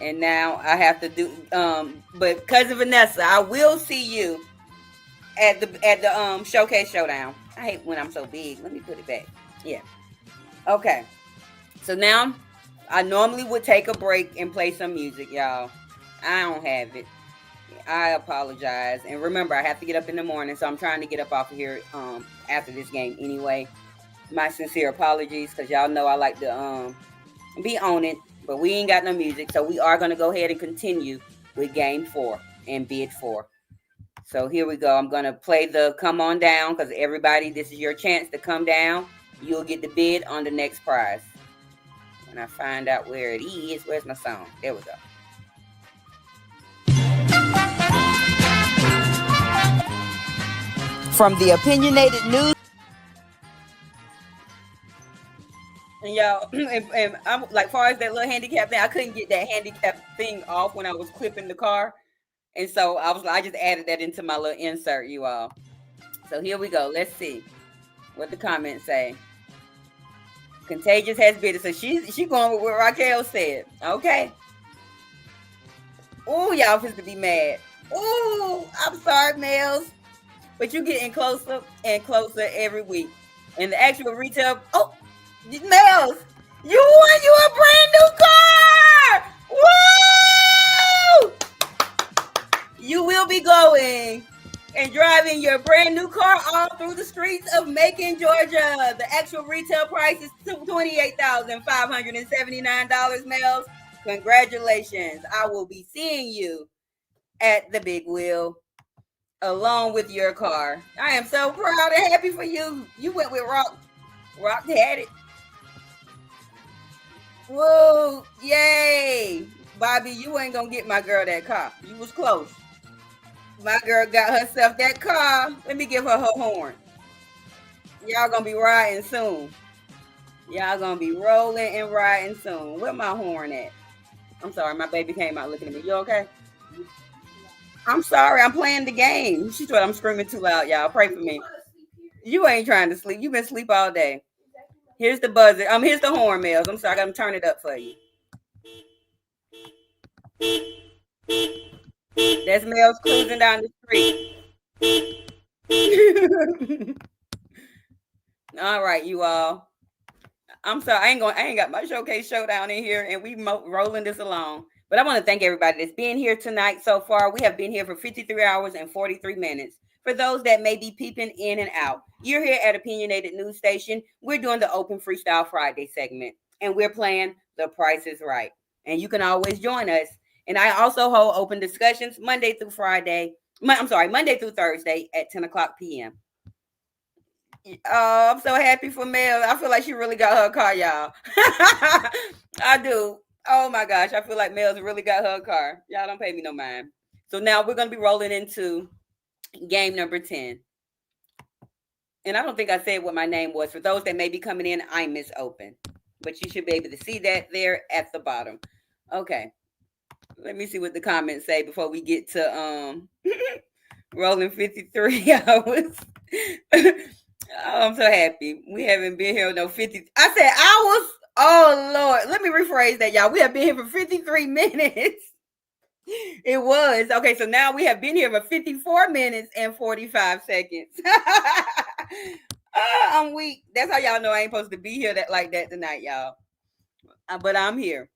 And now I have to do but cousin Vanessa, I will see you at the showcase showdown. I hate when I'm so big. Let me put it back. Yeah. Okay. So now I normally would take a break and play some music, y'all. I don't have it. I apologize. And remember, I have to get up in the morning, so I'm trying to get up off of here after this game anyway. My sincere apologies, because y'all know I like to be on it, but we ain't got no music, so we are going to go ahead and continue with game 4 and bid 4. So here we go. I'm going to play the come on down, because everybody, this is your chance to come down. You'll get the bid on the next prize. When I find out where it is, where's my song? There we go. From the Opinionated News. And y'all, and I'm like, far as that little handicap thing, I couldn't get that handicap thing off when I was clipping the car. And so I just added that into my little insert, you all. So here we go. Let's see what the comments say. Contagious has bid. So she going with what Raquel said. Okay. Ooh, y'all supposed to be mad. Ooh, I'm sorry, Mels. But you're getting closer and closer every week. And the actual retail, oh, Mels, you won you a brand new car! Woo! You will be going and driving your brand new car all through the streets of Macon, Georgia. The actual retail price is $28,579, Mels. Congratulations. I will be seeing you at the big wheel. along with your car. I am so proud and happy for you. You went with Rock. Rock had it. Whoa, yay. Bobby, you ain't gonna get my girl that car. You was close. My girl got herself that car. Let me give her horn. Y'all gonna be riding soon. Y'all gonna be rolling and riding soon. Where my horn at? I'm sorry, my baby came out looking at me. You okay? I'm sorry, I'm playing the game. She thought I'm screaming too loud, y'all. Pray for me. You ain't trying to sleep. You've been asleep all day. Here's the buzzer. Here's the horn, Mills. I'm sorry, I gotta turn it up for you. That's Mills cruising down the street. All right, you all. I'm sorry, I ain't got my showcase showdown in here, and we rolling this along. But I want to thank everybody that's been here tonight so far. We have been here for 53 hours and 43 minutes. For those that may be peeping in and out, you're here at Opinionated News Station. We're doing the Open Freestyle Friday segment, and we're playing The Price is Right. And you can always join us. And I also hold open discussions Monday through Thursday at 10 o'clock p.m. Oh, I'm so happy for Mel. I feel like she really got her car, y'all. I do. Oh my gosh, I feel like Mel's really got her car. Y'all don't pay me no mind. So now we're going to be rolling into game number 10. And I don't think I said what my name was. For those that may be coming in, I'm Miss Open. But you should be able to see that there at the bottom. Okay. Let me see what the comments say before we get to rolling 53 hours. Oh, I'm so happy. We haven't been here no 50. I said hours. Oh Lord. Let me rephrase that, y'all. We have been here for 53 minutes. It was. Okay, so now we have been here for 54 minutes and 45 seconds. I'm weak. That's how y'all know I ain't supposed to be here like that tonight, y'all. But I'm here.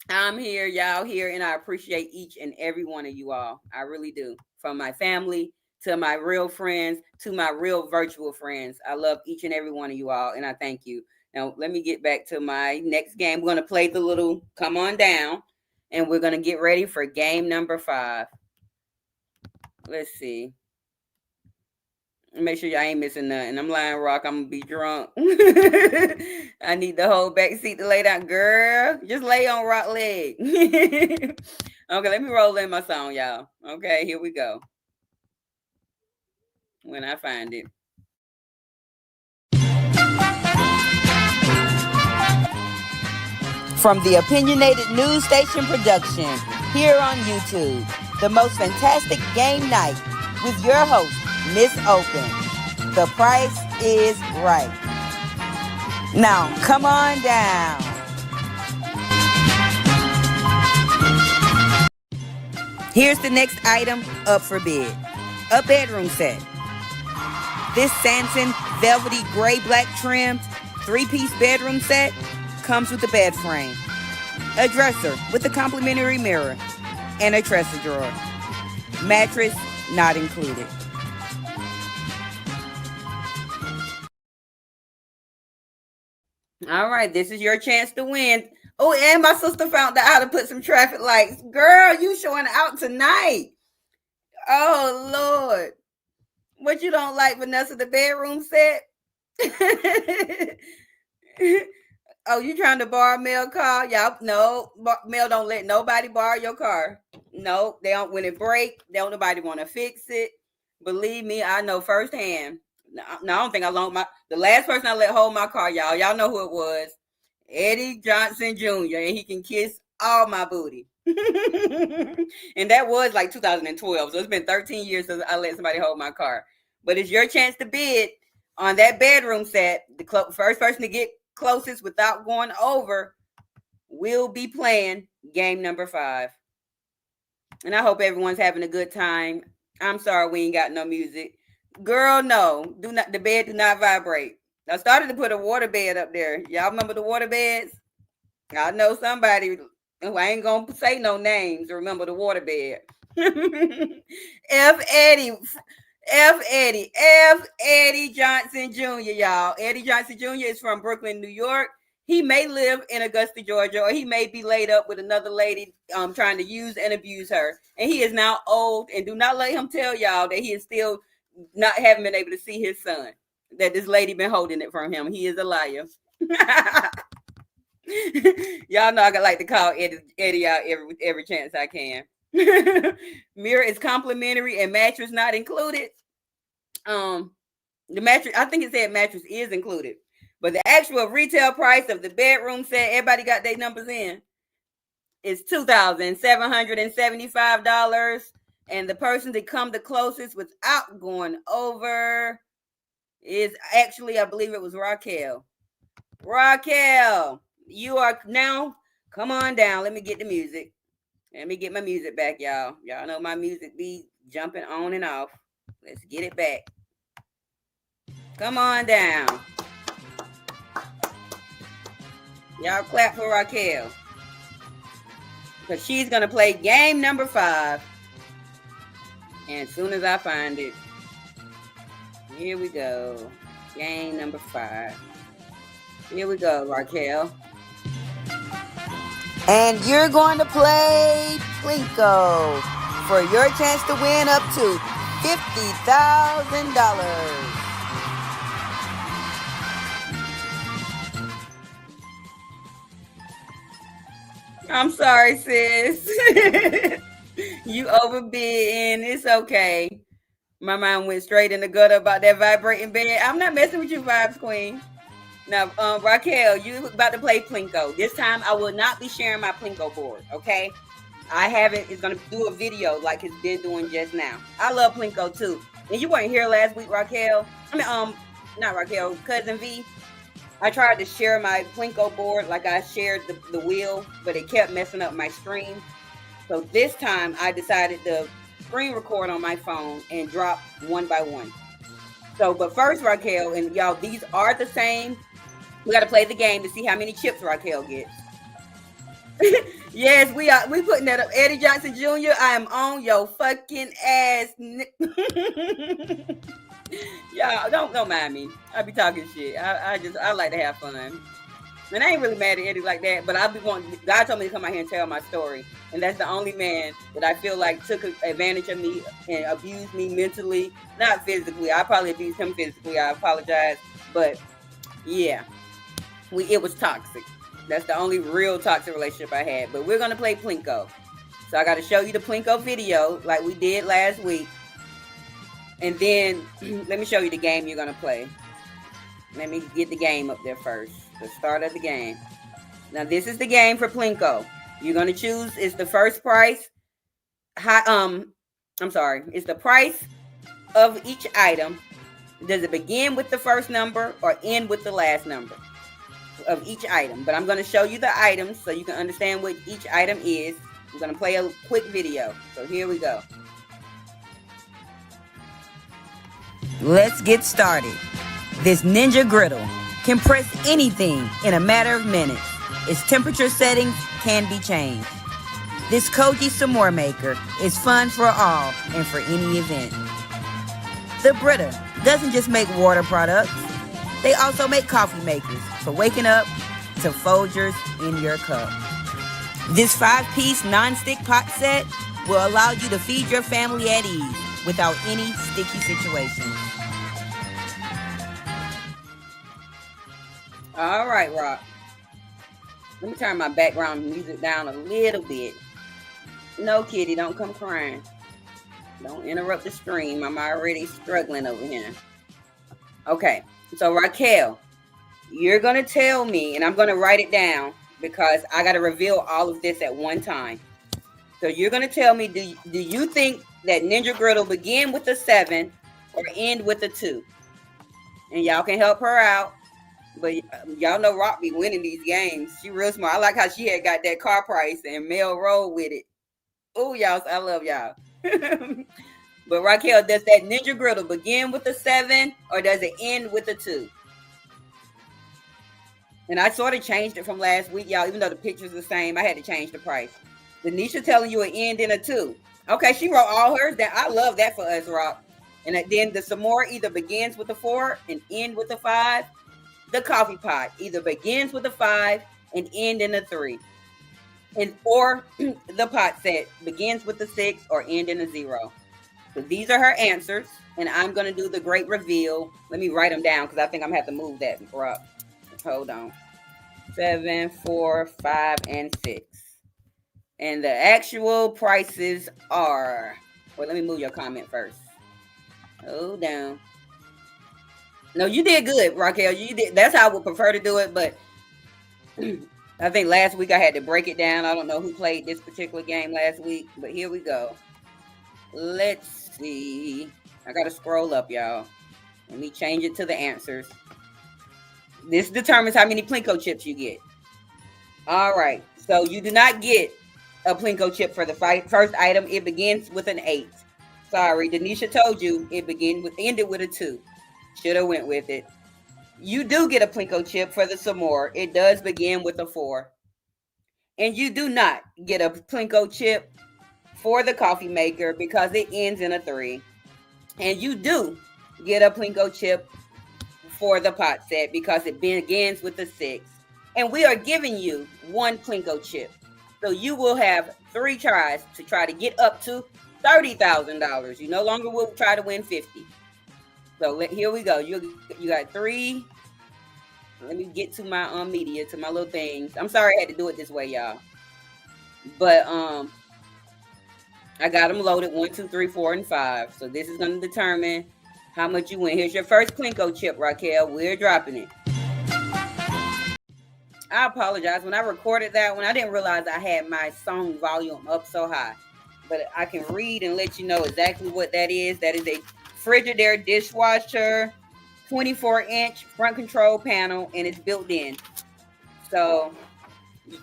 I'm here, y'all here, and I appreciate each and every one of you all. I really do. From my family to my real friends to my real virtual friends. I love each and every one of you all, and I thank you. Now, let me get back to my next game. We're going to play the little come on down, and we're going to get ready for game number 5. Let's see. Make sure y'all ain't missing nothing. I'm lying, Rock. I'm going to be drunk. I need the whole back seat to lay down. Girl, just lay on Rock leg. Okay, let me roll in my song, y'all. Okay, here we go. When I find it. From the Opinionated News Station production, here on YouTube, the most fantastic game night with your host, Miss Open. The price is right. Now, come on down. Here's the next item up for bid. A bedroom set. This Sanson velvety gray black trimmed 3-piece bedroom set comes with a bed frame, a dresser with a complimentary mirror, and a dresser drawer. Mattress not included. All right, this is your chance to win. Oh, and my sister found out how to put some traffic lights. Girl, you showing out tonight. Oh, Lord. What, you don't like, Vanessa, the bedroom set? Oh, you trying to borrow Mel car? Y'all, no, Mel don't let nobody borrow your car. No, they don't. When it break, they don't nobody want to fix it. Believe me, I know firsthand. No, I don't think I loaned the last person I let hold my car, y'all. Y'all know who it was. Eddie Johnson Jr. And he can kiss all my booty. And that was like 2012. So it's been 13 years since I let somebody hold my car. But it's your chance to bid on that bedroom set. The first person to get closest without going over will be playing game number 5. And I hope everyone's having a good time. I'm sorry we ain't got no music. Girl, no. The bed do not vibrate. I started to put a water bed up there. Y'all remember the water beds? I know somebody who I ain't gonna say no names. Remember the water bed. F. Eddie Johnson Jr., y'all. Eddie Johnson Jr. is from Brooklyn, New York. He may live in Augusta, Georgia, or he may be laid up with another lady trying to use and abuse her. And he is now old, and do not let him tell y'all that he is still not haven't been able to see his son, that this lady been holding it from him. He is a liar. Y'all know I like to call Eddie out every chance I can. Mirror is complimentary and mattress not included. The mattress, I think it said mattress is included, but the actual retail price of the bedroom set, everybody got their numbers in, is $2,775. And the person that come the closest without going over is actually, I believe it was Raquel. Raquel, you are now, come on down. Let me get the music. Let me get my music back, y'all. Y'all know my music be jumping on and off. Let's get it back. Come on down. Y'all clap for Raquel, because she's going to play game number 5. And as soon as I find it, here we go. Game number 5. Here we go, Raquel. And you're going to play Plinko for your chance to win up to $50,000. I'm sorry, sis. You overbid, and it's okay. My mind went straight in the gutter about that vibrating bed. I'm not messing with you, Vibes Queen. Now, Raquel, you about to play Plinko. This time, I will not be sharing my Plinko board, okay? I have it. It's going to do a video like it's been doing just now. I love Plinko, too. And you weren't here last week, Raquel. Not Raquel, Cousin V. I tried to share my Plinko board like I shared the wheel, but it kept messing up my screen. So this time, I decided to screen record on my phone and drop one by one. So, but first, Raquel, and y'all, these are the same. We got to play the game to see how many chips Raquel gets. Yes, we putting that up. Eddie Johnson Jr., I am on your fucking ass. Y'all, don't mind me. I be talking shit. I like to have fun. And I ain't really mad at Eddie like that, but God told me to come out here and tell my story. And that's the only man that I feel like took advantage of me and abused me mentally, not physically. I probably abused him physically. I apologize. But yeah, it was toxic. That's the only real toxic relationship I had. But we're going to play Plinko. So I got to show you the Plinko video like we did last week. And then let me show you the game you're going to play. Let me get the game up there first. The start of the game. Now, this is the game for Plinko. You're going to choose, it's the first price. It's the price of each item. Does it begin with the first number or end with the last number of each item? But I'm going to show you the items so you can understand what each item is. I'm going to play a quick video. So here we go. Let's get started. This Ninja Griddle can press anything in a matter of minutes. Its temperature settings can be changed. This Koji S'more maker is fun for all and for any event. The Brita doesn't just make water products. They also make coffee makers for waking up to Folgers in your cup. This 5-piece non-stick pot set will allow you to feed your family at ease without any sticky situations. All right, Rock. Let me turn my background music down a little bit. No, kitty, don't come crying. Don't interrupt the stream. I'm already struggling over here. Okay, so Raquel, you're going to tell me, and I'm going to write it down because I got to reveal all of this at one time. So you're going to tell me, do you think that Ninja Griddle begin with a 7 or end with a 2? And y'all can help her out. But y'all know Rock be winning these games. She real smart. I like how she had got that car price and Mel rolled with it. Oh, y'all, I love y'all. But Raquel, does that Ninja Griddle begin with a 7 or does it end with a 2? And I sort of changed it from last week, y'all. Even though the picture's the same, I had to change the price. Denisha telling you an end in a 2. Okay, she wrote all hers down. I love that for us, Rock. And then the S'more either begins with a 4 and end with a 5. the coffee pot either begins with a 5 and end in a 3. Or the pot set begins with a 6 or end in a 0. So these are her answers, and I'm going to do the great reveal. Let me write them down because I think I'm going to have to move that up. Hold on. 7, 4, 5, and 6. And the actual prices are... Well, let me move your comment first. Hold down. No, you did good, Raquel. You did. That's how I would prefer to do it, but I think last week I had to break it down. I don't know who played this particular game last week, but here we go. Let's see. I got to scroll up, y'all. Let me change it to the answers. This determines how many Plinko chips you get. All right. So you do not get a Plinko chip for the first item. It begins with an 8. Sorry, Denisha told you it ended with a 2. Should have went with it. You do get a Plinko chip for the some more. It does begin with a 4. And you do not get a Plinko chip for the coffee maker because it ends in a 3. And you do get a Plinko chip for the pot set because it begins with a 6. And we are giving you 1 Plinko chip. So you will have 3 tries to try to get up to $30,000. You no longer will try to win 50. So here we go. You got 3. Let me get to my media, to my little things. I'm sorry I had to do it this way, y'all. But I got them loaded 1, 2, 3, 4, and 5. So this is going to determine how much you win. Here's your first Plinko chip, Raquel. We're dropping it. I apologize. When I recorded that one, I didn't realize I had my song volume up so high. But I can read and let you know exactly what that is. That is a Frigidaire dishwasher, 24-inch front control panel, and it's built in. So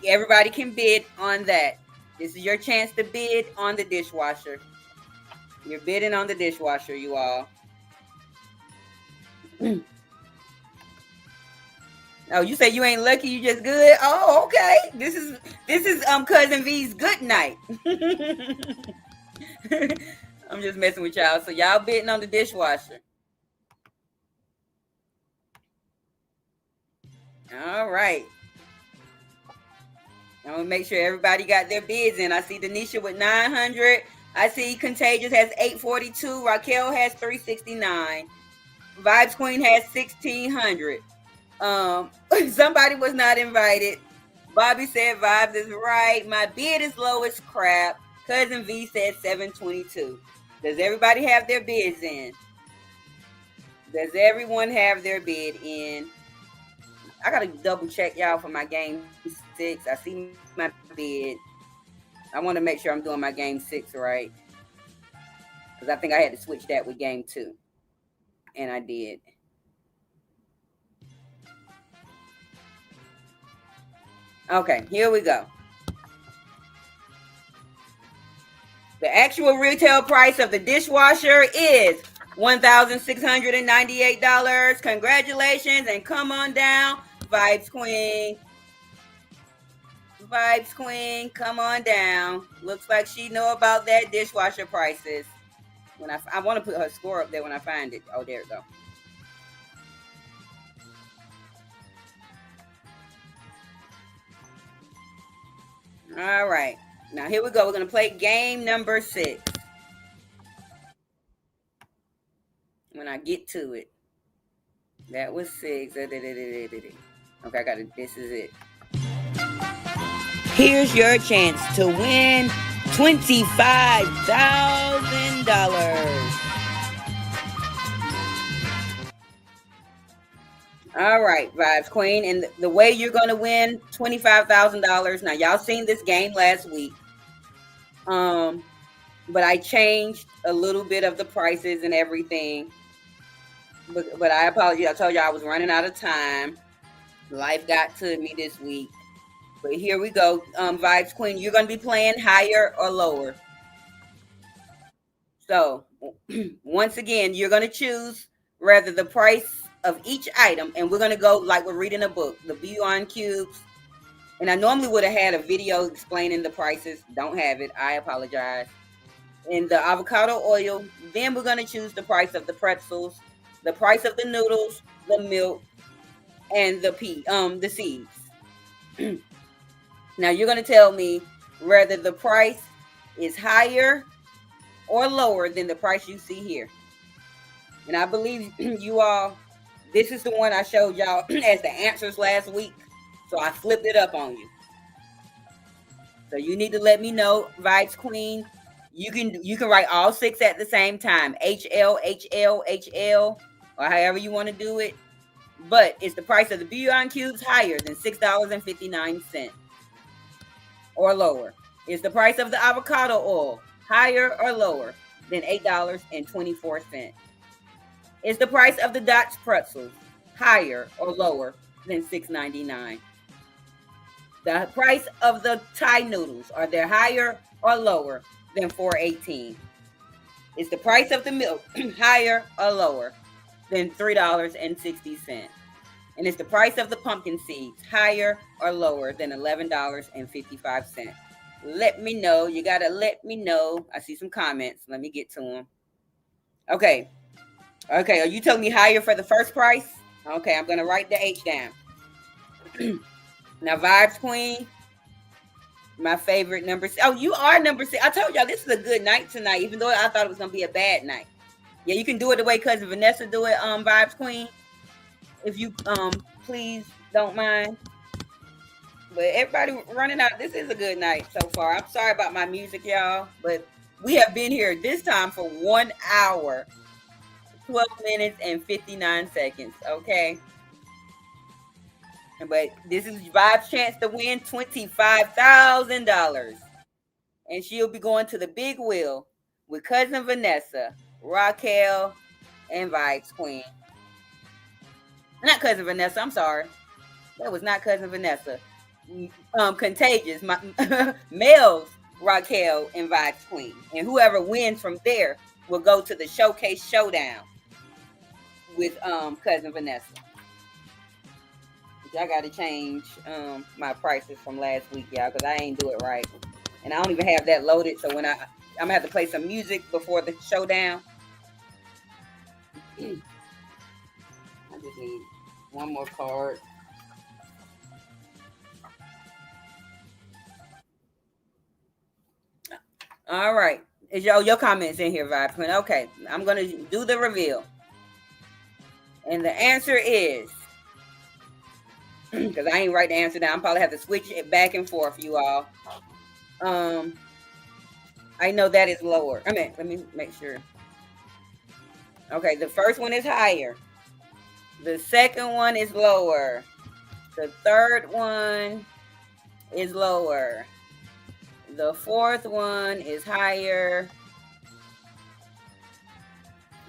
everybody can bid on that. This is your chance to bid on the dishwasher. You're bidding on the dishwasher, you all. Oh, you say you ain't lucky, you just good? Oh, okay. This is Cousin V's good night. I'm just messing with y'all. So y'all bidding on the dishwasher. All right. I'm gonna make sure everybody got their bids in. I see Denisha with 900. I see Contagious has 842. Raquel has 369. Vibes Queen has 1600. Somebody was not invited. Bobby said Vibes is right. My bid is low as crap. Cousin V said 722. Does everybody have their bids in? Does everyone have their bid in? I gotta double check y'all for my game 6. I see my bid. I want to make sure I'm doing my game 6 right, because I think I had to switch that with game 2, and I did. Okay, here we go. The actual retail price of the dishwasher is $1,698. Congratulations, and come on down, Vibes Queen. Vibes Queen, come on down. Looks like she know about that dishwasher prices. When I want to put her score up there when I find it. Oh, there it go. All right. Now here we go. We're going to play game number 6. When I get to it. That was 6. Okay, I got it. This is it. Here's your chance to win $25,000. All right, Vibes Queen. And the way you're going to win $25,000. Now, y'all seen this game last week. But I changed a little bit of the prices and everything. But I apologize. I told you I was running out of time. Life got to me this week. But here we go. Vibes Queen, you're going to be playing higher or lower. So, once again, you're going to choose rather the price of each item. And we're going to go like we're reading a book. The Beyond Cubes. And I normally would have had a video explaining the prices. Don't have it. I apologize. And the avocado oil. Then we're going to choose the price of the pretzels, the price of the noodles, the milk, and the seeds. Now you're going to tell me whether the price is higher or lower than the price you see here. And I believe you all, this is the one I showed y'all as the answers last week. So I flipped it up on you. So you need to let me know, Vibes Queen. You can write all 6 at the same time. HL, HL, HL, or however you want to do it. But is the price of the Bouillon cubes higher than $6.59? Or lower? Is the price of the avocado oil higher or lower than $8.24? Is the price of the Dutch pretzels higher or lower than $6.99? The price of the Thai noodles, are they higher or lower than $4.18? Is the price of the milk higher or lower than $3.60? And is the price of the pumpkin seeds higher or lower than $11.55? Let me know. You got to let me know. I see some comments. Let me get to them. Okay. Okay. Are you telling me higher for the first price? Okay. I'm going to write the H down. Now, Vibes Queen, my favorite number. Oh, you are number 6. I told y'all this is a good night tonight, even though I thought it was going to be a bad night. Yeah, you can do it the way Cousin Vanessa do it, Vibes Queen. If you please don't mind. But everybody running out. This is a good night so far. I'm sorry about my music, y'all, but we have been here this time for 1 hour, 12 minutes, and 59 seconds. Okay. But this is Vibe's chance to win $25,000. And she'll be going to the big wheel with Cousin Vanessa, Raquel, and Vibes Queen. Not Cousin Vanessa, I'm sorry. That was not Cousin Vanessa. Contagious, Males, Raquel, and Vibes Queen. And whoever wins from there will go to the Showcase Showdown with Cousin Vanessa. I got to change my prices from last week, y'all, because I ain't do it right. And I don't even have that loaded, so when I'm going to have to play some music before the showdown. I just need one more card. All right. Is your comments in here, Vibe Queen? Okay. I'm going to do the reveal. And the answer is, because I ain't write the answer down, I'm probably have to switch it back and forth, you all. I know that is lower. Let me make sure. Okay, the first one is higher. The second one is lower. The third one is lower. The fourth one is higher.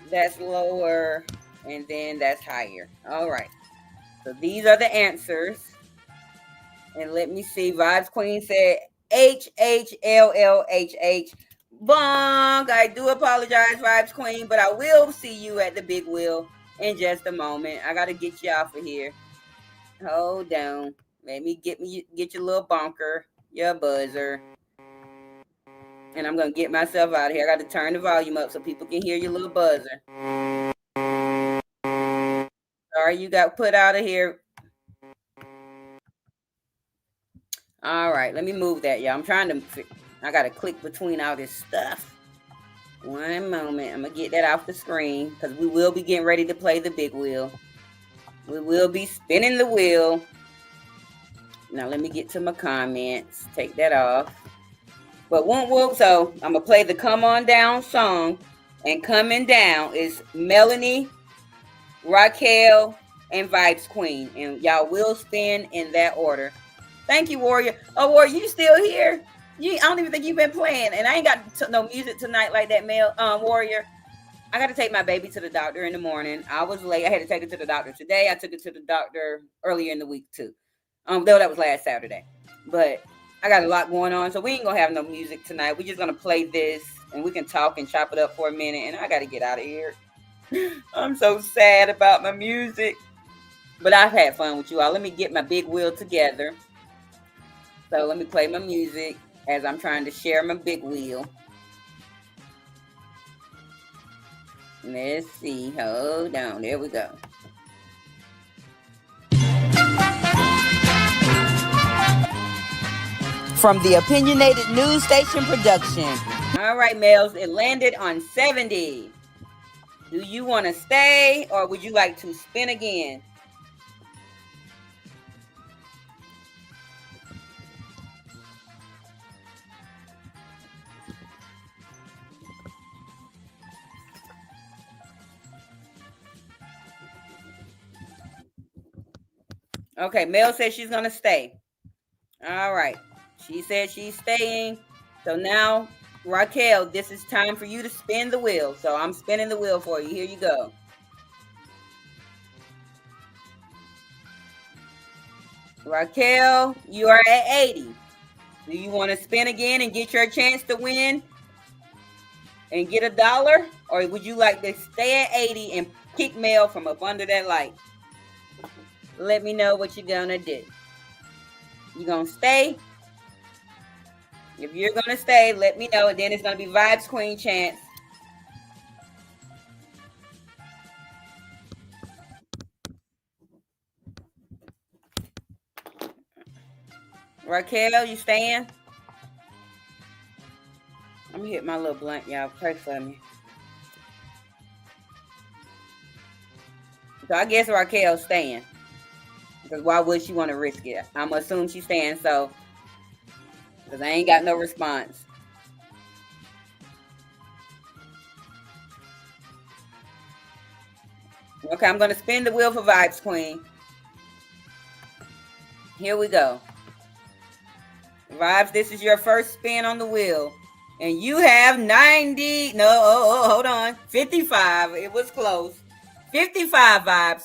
That's lower. And then that's higher. All right. So these are the answers. And let me see. Vibes Queen said HHLLHH. Bonk. I do apologize, Vibes Queen, but I will see you at the big wheel in just a moment. I got to get you off of here. Hold on. Let me get your little bonker, your buzzer. And I'm going to get myself out of here. I got to turn the volume up so people can hear your little buzzer. Sorry, you got put out of here. All right, let me move that, y'all. I got to click between all this stuff. One moment. I'm going to get that off the screen because we will be getting ready to play the big wheel. We will be spinning the wheel. Now, let me get to my comments. Take that off. But so I'm going to play the Come On Down song. And coming down is Melanie, Raquel, and Vibes Queen. And y'all will spin in that order. Thank you, Warrior. Oh, Warrior, you still here? I don't even think you've been playing. And I ain't got no music tonight like that, Warrior. I got to take my baby to the doctor in the morning. I was late. I had to take her to the doctor today. I took her to the doctor earlier in the week, too. Though that was last Saturday. But I got a lot going on, so we ain't going to have no music tonight. We're just going to play this, and we can talk and chop it up for a minute, and I got to get out of here. I'm so sad about my music. But I've had fun with you all. Let me get my big wheel together. So let me play my music as I'm trying to share my big wheel. Let's see. Hold on. There we go. from the Opinionated News Station production. All right, males, it landed on 70. Do you want to stay or would you like to spin again? Okay, Mel says she's going to stay. All right. She said she's staying. So now, Raquel, this is time for you to spin the wheel. So I'm spinning the wheel for you. Here you go. Raquel, you are at 80. Do you want to spin again and get your chance to win and get $1? Or would you like to stay at 80 and kick Mel from up under that light? Let me know what you're going to do. You going to stay? If you're going to stay, let me know. And then it's going to be Vibes Queen chance. Raquel, you staying? I'm going to hit my little blunt, y'all. Pray for me. So I guess Raquel's staying. Because why would she want to risk it? I'm going to assume she's staying, so. Because I ain't got no response. Okay, I'm going to spin the wheel for Vibes Queen. Here we go. Vibes, this is your first spin on the wheel. And you have 90. No, hold on. 55. It was close. 55 Vibes.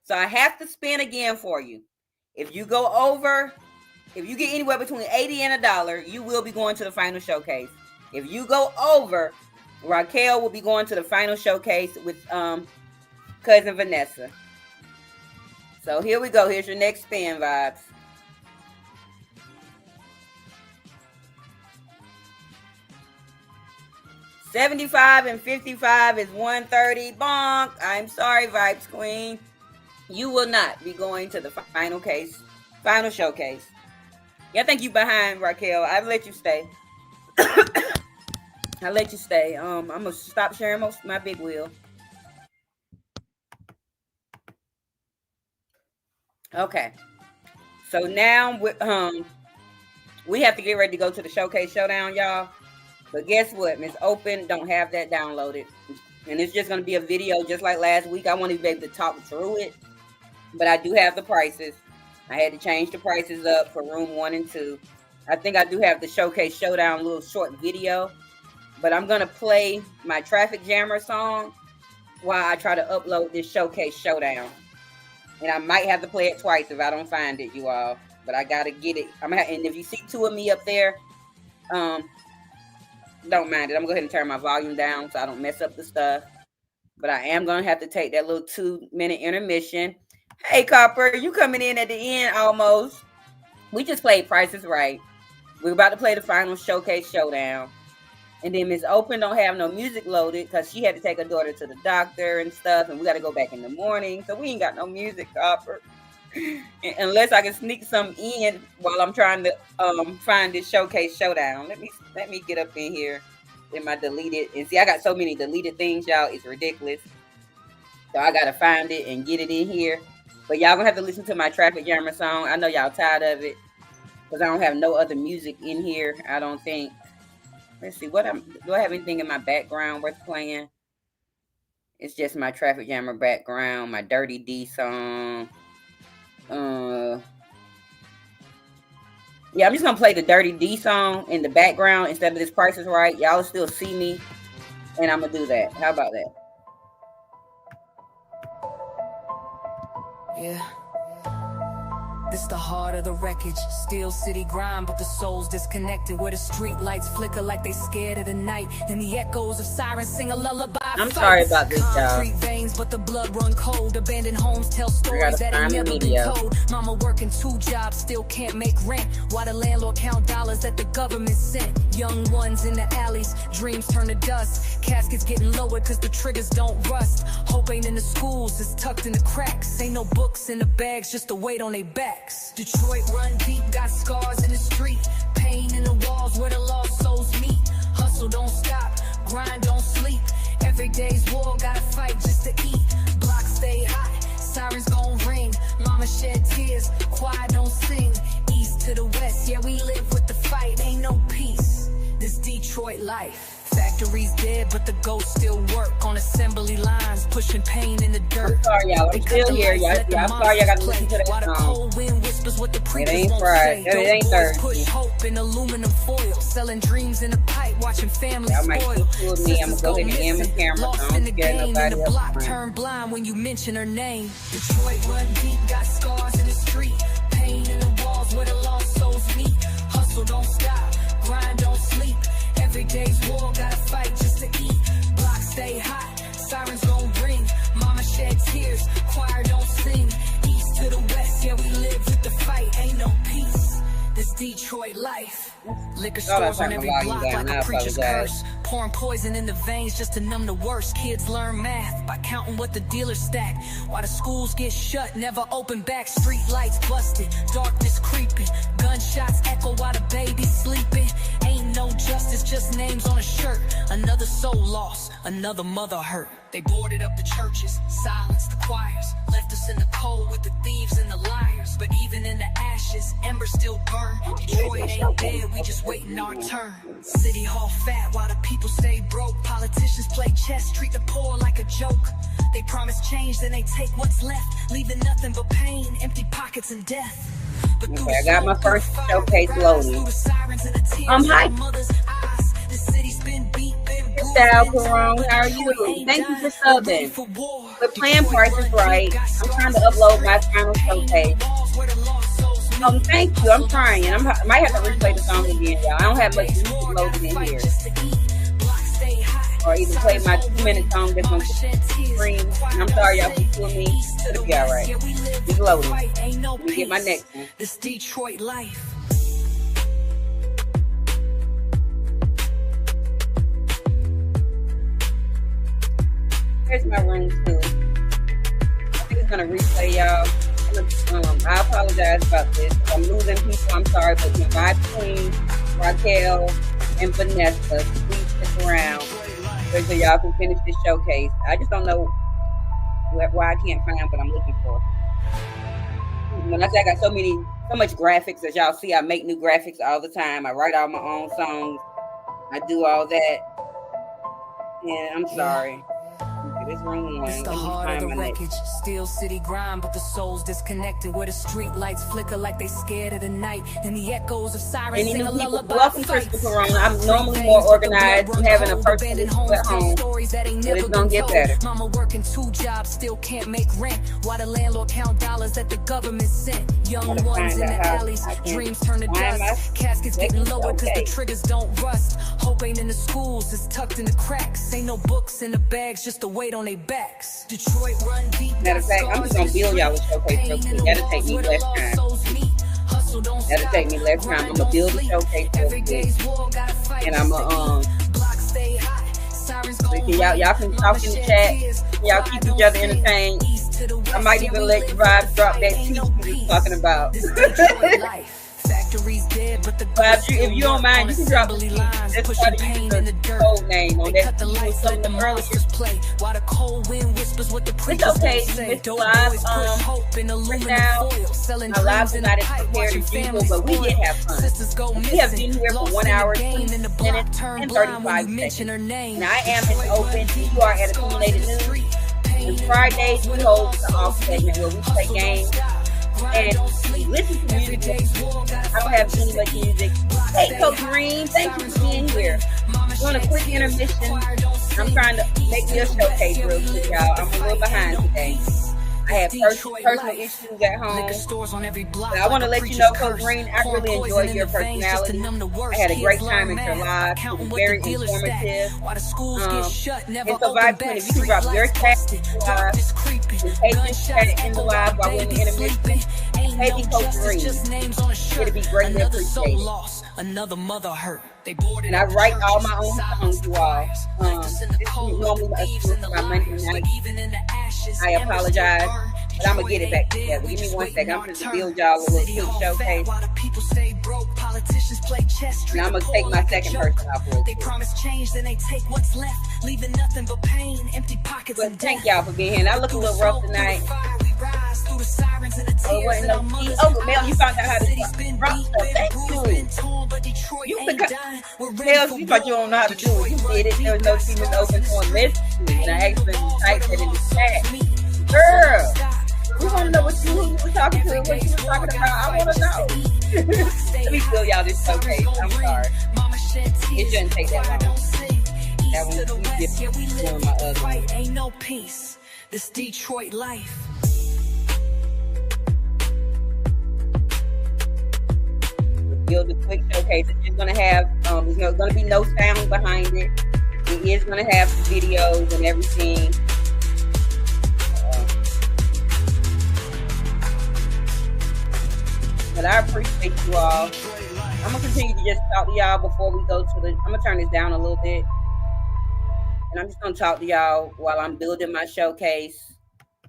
So I have to spin again for you. If you go over, if you get anywhere between 80 and $1, you will be going to the final showcase. If you go over, Raquel will be going to the final showcase with cousin Vanessa. So here we go. Here's your next spin, Vibes. $75 and $55 is $130. Bonk. I'm sorry, Vibes Queen. You will not be going to the final showcase. Yeah, I think you behind, Raquel. I'll let you stay. I'll let you stay. I'm gonna stop sharing my big wheel. Okay. So now we have to get ready to go to the showcase showdown, y'all. But guess what? Miss Open don't have that downloaded. And it's just gonna be a video just like last week. I want to be able to talk through it. But I do have the prices. I had to change the prices up for room 1 and 2. I think I do have the Showcase Showdown little short video. But I'm going to play my Traffic Jammer song while I try to upload this Showcase Showdown. And I might have to play it twice if I don't find it, you all. But I got to get it. And if you see two of me up there, don't mind it. I'm going to go ahead and turn my volume down so I don't mess up the stuff. But I am going to have to take that little 2-minute intermission. Hey, Copper, you coming in at the end almost. We just played Price is Right. We're about to play the final Showcase Showdown. And then Miss Open don't have no music loaded because she had to take her daughter to the doctor and stuff. And we got to go back in the morning. So we ain't got no music, Copper. Unless I can sneak some in while I'm trying to find this Showcase Showdown. Let me get up in here in my deleted. And see, I got so many deleted things, y'all. It's ridiculous. So I got to find it and get it in here. But y'all gonna have to listen to my Traffic Jammer song. I know y'all tired of it because I don't have no other music in here. I don't think. Let's see. Do I have anything in my background worth playing? It's just my Traffic Jammer background, my Dirty D song. Yeah, I'm just gonna play the Dirty D song in the background instead of this Price is Right. Y'all will still see me, and I'm gonna do that. How about that? Yeah. This the heart of the wreckage. Steel city grind, but the soul's disconnected. Where the street lights flicker like they scared of the night, and the echoes of sirens sing a lullaby. I'm sorry about this, y'all. Concrete veins, but the blood run cold. Abandoned homes tell stories that ain't never been told. Mama working 2 jobs, still can't make rent. While the landlord count dollars that the government sent. Young ones in the alleys, dreams turn to dust. Caskets getting lowered cause the triggers don't rust. Hope ain't in the schools, it's tucked in the cracks. Ain't no books in the bags, just the weight on their backs. Detroit run deep, got scars in the street. Pain Pain in the walls where the lost souls meet. Hustle don't stop, grind don't sleep. Every day's war, gotta fight just to eat. Blocks stay hot, sirens gon' ring. Mama shed tears, choir don't sing. East to the west, yeah, we live with the fight. Ain't no peace, this Detroit life. Factories dead, but the ghosts still work on assembly lines, pushing pain in the dirt. I'm sorry, y'all. I'm still here, y'all. I'm sorry, y'all got to listen to that song. It ain't Friday. It ain't Thursday. Push hope in aluminum foil, selling dreams in a pipe, watching families Y'all might spoil. keep with me. I'm gonna go ahead and end my camera. Lost I in don't the scare game, nobody and the else. block turned blind when you mention her name. Detroit run deep, got scars in the street. Pain in the walls where the lost souls meet. Hustle don't stop, grind don't sleep. Every day's war, gotta fight just to eat. Blocks stay hot, sirens gon' ring. Mama shed tears, choir don't sing. East to the west, yeah, we live with the fight. Ain't no peace, this Detroit life. Liquor stores on every block like a preacher's curse. Pouring poison in the veins just to numb the worst. Kids learn math by counting what the dealers stack. While the schools get shut, never open back. Street lights busted, darkness creeping. Gunshots echo while the baby's sleeping. Ain't no justice, just names on a shirt. Another soul lost, another mother hurt. They boarded up the churches, silenced the choirs. Left us in the cold with the thieves and the liars. But even in the ashes, embers still burn. Detroit ain't dead, we just waiting our turn. City Hall fat while the people stay broke. Politicians play chess, treat the poor like a joke. They promise change, then they take what's left, leaving nothing but pain, empty pockets and death. But Okay, I got my first showcase loading. I'm hyped. Freestyle, Perone, how are you? Thank you for subbing. We're playing Price is Right. I'm trying to upload my final showcase. Thank you. I'm trying. I might have to replay the song again, y'all. I don't have much music loaded in here. Or even play my 2-minute song that's on the screen. And I'm sorry, y'all, for doing me. It'll be all right. It's loading. Let me get my next one. This Detroit life. Here's my room too. I think it's gonna replay, y'all. I apologize about this. I'm losing people. I'm sorry, but my vibe queen, Raquel, and Vanessa, please stick around so y'all can finish this showcase. I just don't know why I can't find what I'm looking for. When I say I got so much graphics, as y'all see, I make new graphics all the time. I write all my own songs. I do all that. And I'm sorry. This room one. It's the heart of the wreckage. Steel city grind, but the soul's disconnected. Where the street lights flicker like they scared of the night, and the echoes of sirens Any sing new a people? lullaby. Welcome, Christopher Corona. I'm normally more organized and having a person at home, but it's gonna get better. Mama working 2 jobs, still can't make rent. While the landlord count dollars that the government sent. Young ones in the alleys, dreams turn to dust. Caskets getting lower because the triggers don't rust. Hope ain't in the schools, it's tucked in the cracks. Ain't no books in the bags, just the weight on their backs. Detroit run deep. Matter of fact, I'm just gonna build y'all a showcase real quick. That'll take me less time. That'll take me less time. I'm gonna build a showcase real quick, and I'm gonna y'all can talk in the chat. Y'all keep each other entertained. I might even let you Vibes drop that tea she was talking about. Factories dead, but the if you don't mind, you can drop the tea. Just try to use the code name on that. Some of them earlier. While the cold wind whispers what the preachers okay. say. It's live. Right now, my lives are not as prepared as usual, but we did have fun. We have been here for 1 hour, 20 minutes, and 35 seconds. And I am Miss Open. You are at Accumulated News. And Fridays we hold the off segment where we play games and listen to music. I don't have any much music. Hey, Coach Green, thank you for being here. Doing a quick intermission. I'm trying to make me a showcase real quick, y'all. I'm a little behind today. I have personal issues at home. But I want to let you know, Coach Green, I really enjoyed your personality. I had a great time at your live. It was very informative. And so, Vibe Queen, if you can drop your chat in the live, just take this chat in the live while we're in the intermission. Hey, Coach Green. It'll be greatly appreciated. Another mother hurt. And I write all my own songs, you all. This is normally my Monday night. I apologize. But I'm gonna get Detroit it ain't back dead, together. we Give me just 1 second. waiting I'm our going to turn. build y'all a little City quick Hall fat showcase. while the people stay broke. Politicians play chess, treat And I'm the gonna take poor my like a second joke. person off real They quick. promise change, then they take what's left, leaving nothing but pain, empty pockets But and thank death. y'all for being here. And I look a Through the little rough smoke, through the tonight. fire, we rise. Through the sirens and the Oh, it tears wasn't in no our tea. mothers' Oh, but Mel, you eyes. found out how to City's been drop beat, stuff. been Thank bruised, you. been torn, but Detroit You ain't forgot. dying. We're ready Mel, for you thought you war. don't know how to do it. Detroit You blood did it. There deep, was no got team is scars in open the for a street. mystery. And Pain I in the actually walls where typed the that in the lost chat. souls meet. Hustle don't Girl, stop, we want to grind know don't who sleep. you was talking to Every and what you day's was war, talking gotta about. I fight want to just to know. eat. Block stay Let me fill hot, y'all this sirens showcase. gon' I'm ring. sorry. Mama shed It tears, shouldn't take that choir long. don't sing. That East one, to the we just west, yeah, we live doing for my the other one. fight. Ain't no peace. This Detroit life. Build a quick showcase. It's just gonna have there's gonna be no sound behind it. It is gonna have the videos and everything. But I appreciate you all. I'm gonna continue to just talk to y'all before we go to the. I'm gonna turn this down a little bit, and I'm just gonna talk to y'all while I'm building my showcase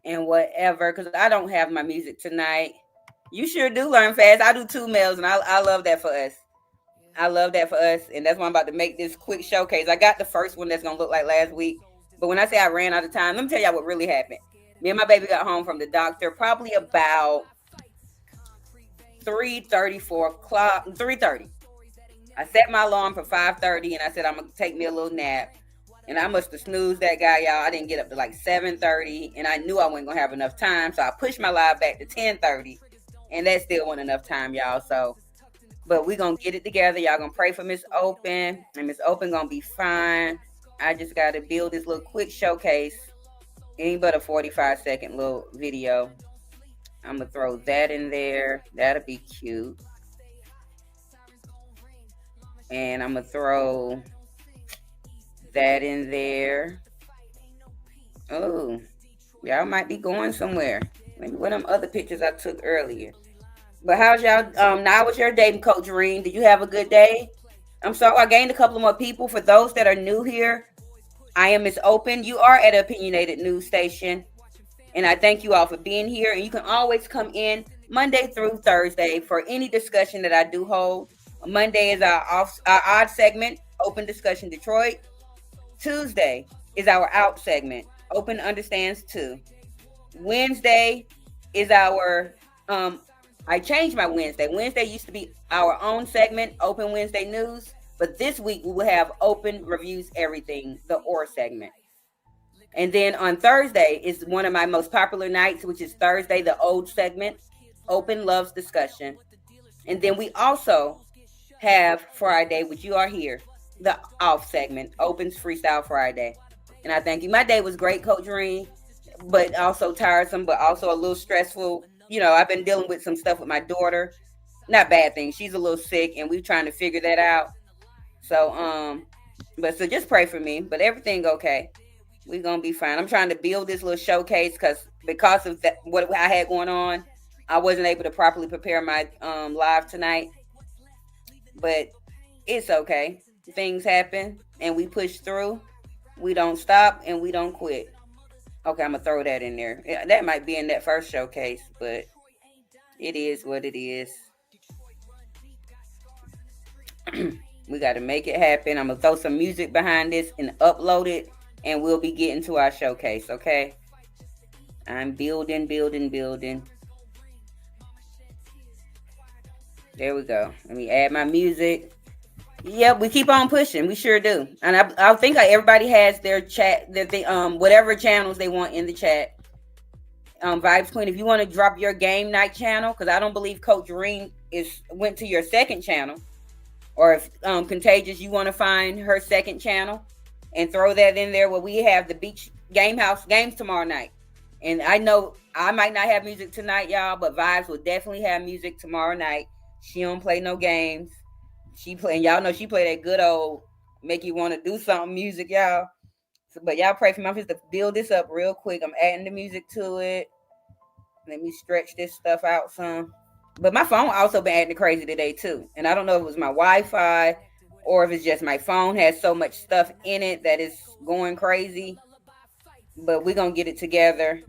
and whatever. Cause I don't have my music tonight. You sure do learn fast. I do 2 mails, and I love that for us. I love that for us, and that's why I'm about to make this quick showcase. I got the first one that's gonna look like last week, but when I say I ran out of time, let me tell y'all what really happened. Me and my baby got home from the doctor probably about 3:30, 4 o'clock, 3:30. I set my alarm for 5:30, and I said I'm gonna take me a little nap. And I must have snoozed that guy, y'all. I didn't get up to like 7:30, and I knew I wasn't gonna have enough time, so I pushed my live back to 10:30, and that still wasn't enough time, y'all. So but we gonna get it together. Y'all gonna pray for Miss Open, and Miss Open gonna be fine. I just gotta build this little quick showcase. Ain't but a 45-second little video. I'm gonna throw that in there. That'll be cute. And I'm gonna throw that in there. Oh, y'all might be going somewhere. Maybe one of them other pictures I took earlier. But how's y'all? Now was your day, Coach Reen? Did you have a good day? I'm sorry, I gained a couple more people. For those that are new here, I am Miss Open. You are at an opinionated news station, and I thank you all for being here. And you can always come in Monday through Thursday for any discussion that I do hold. Monday is our odd segment, Open Discussion Detroit. Tuesday is our out segment, Open Understands Too. Wednesday is our I changed my Wednesday. Wednesday used to be our own segment, Open Wednesday News, but this week we will have Open Reviews Everything, the OR segment. And then on Thursday is one of my most popular nights, which is Thursday, the old segment, Open Loves Discussion. And then we also have Friday, which you are here, the off segment, Opens Freestyle Friday. And I thank you. My day was great, Coach Reen, but also tiresome, but also a little stressful. You know, I've been dealing with some stuff with my daughter. Not bad things. She's a little sick, and we're trying to figure that out. So, but so just pray for me. But everything okay. We're gonna be fine. I'm trying to build this little showcase because of that what I had going on. I wasn't able to properly prepare my live tonight, but it's okay. Things happen, and we push through. We don't stop, and we don't quit. Okay, I'm gonna throw that in there. Yeah, that might be in that first showcase, but it is what it is. We got to make it happen. I'm gonna throw some music behind this and upload it, and we'll be getting to our showcase. Okay, I'm building, building, building. There we go. Let me add my music. Yep, we keep on pushing. We sure do. And I think everybody has their chat, that they whatever channels they want in the chat. Vibes Queen, if you want to drop your game night channel, because I don't believe Coach Reen went to your second channel, or if Contagious, you want to find her second channel and throw that in there. Where we have the beach game house games tomorrow night, and I know I might not have music tonight, y'all, but Vibes will definitely have music tomorrow night. She don't play no games. She playing, y'all know she play that good old make you want to do something music, y'all. So, but y'all pray for me. I'm just to build this up real quick. I'm adding the music to it. Let me stretch this stuff out some. But my phone also been acting crazy today too. And I don't know if it was my Wi-Fi or if it's just my phone has so much stuff in it that it's going crazy. But we're gonna get it together.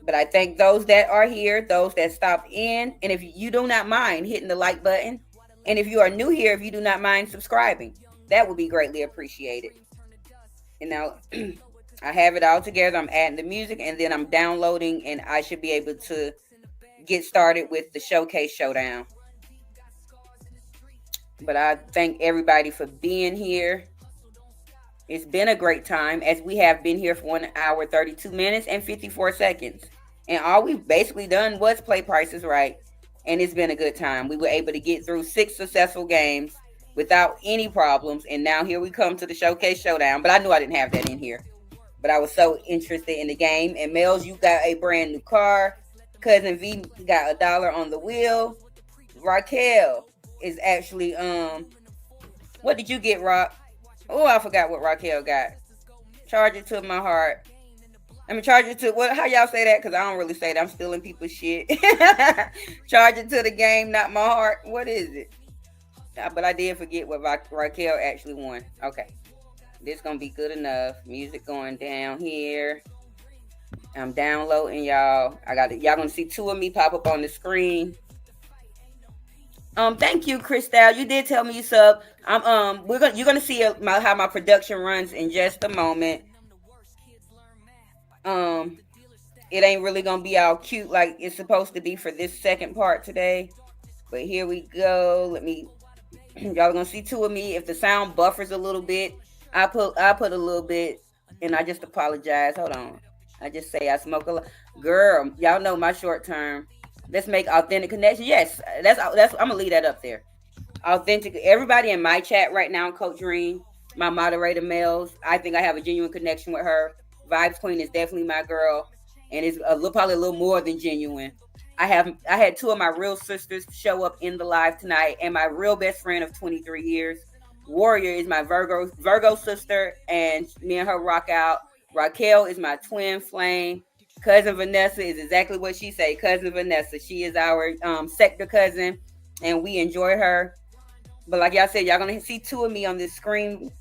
But I thank those that are here, those that stopped in. And if you do not mind hitting the like button, and if you are new here, if you do not mind subscribing, that would be greatly appreciated. And now I have it all together. I'm adding the music and then I'm downloading, and I should be able to get started with the showcase showdown. But I thank everybody for being here. It's been a great time, as we have been here for 1 hour, 32 minutes, and 54 seconds. And all we've basically done was play Price is Right. And it's been a good time. We were able to get through 6 successful games without any problems. And now here we come to the showcase showdown. But I knew I didn't have that in here. But I was so interested in the game. And Mel's, you got a brand new car. Cousin V got $1 on the wheel. Raquel is actually, what did you get, Rock? Oh, I forgot what Raquel got. Charge it to my heart. I mean, charge it to, what? How y'all say that? Because I don't really say that. I'm stealing people's shit. Charge it to the game, not my heart. What is it? But I did forget what Raquel actually won. Okay. This going to be good enough. Music going down here. I'm downloading, y'all. Y'all going to see 2 of me pop up on the screen. Thank you, Freestyle. You did tell me you sub. You're gonna see how my production runs in just a moment. It ain't really gonna be all cute like it's supposed to be for this second part today. But here we go. Y'all are gonna see 2 of me. If the sound buffers a little bit, I put a little bit, and I just apologize. Hold on. I just say I smoke a lot. Girl, y'all know my short term. Let's make authentic connection. Yes, that's I'm gonna leave that up there. Authentic. Everybody in my chat right now, Coach Reen, my moderator Mel's. I think I have a genuine connection with her. Vibes Queen is definitely my girl, and it's probably a little more than genuine. I had 2 of my real sisters show up in the live tonight, and my real best friend of 23 years, Warrior, is my Virgo sister, and me and her rock out. Raquel is my twin flame. Cousin Vanessa is exactly what she say. Cousin Vanessa. She is our sector cousin, and we enjoy her. But like y'all said, y'all gonna see 2 of me on this screen.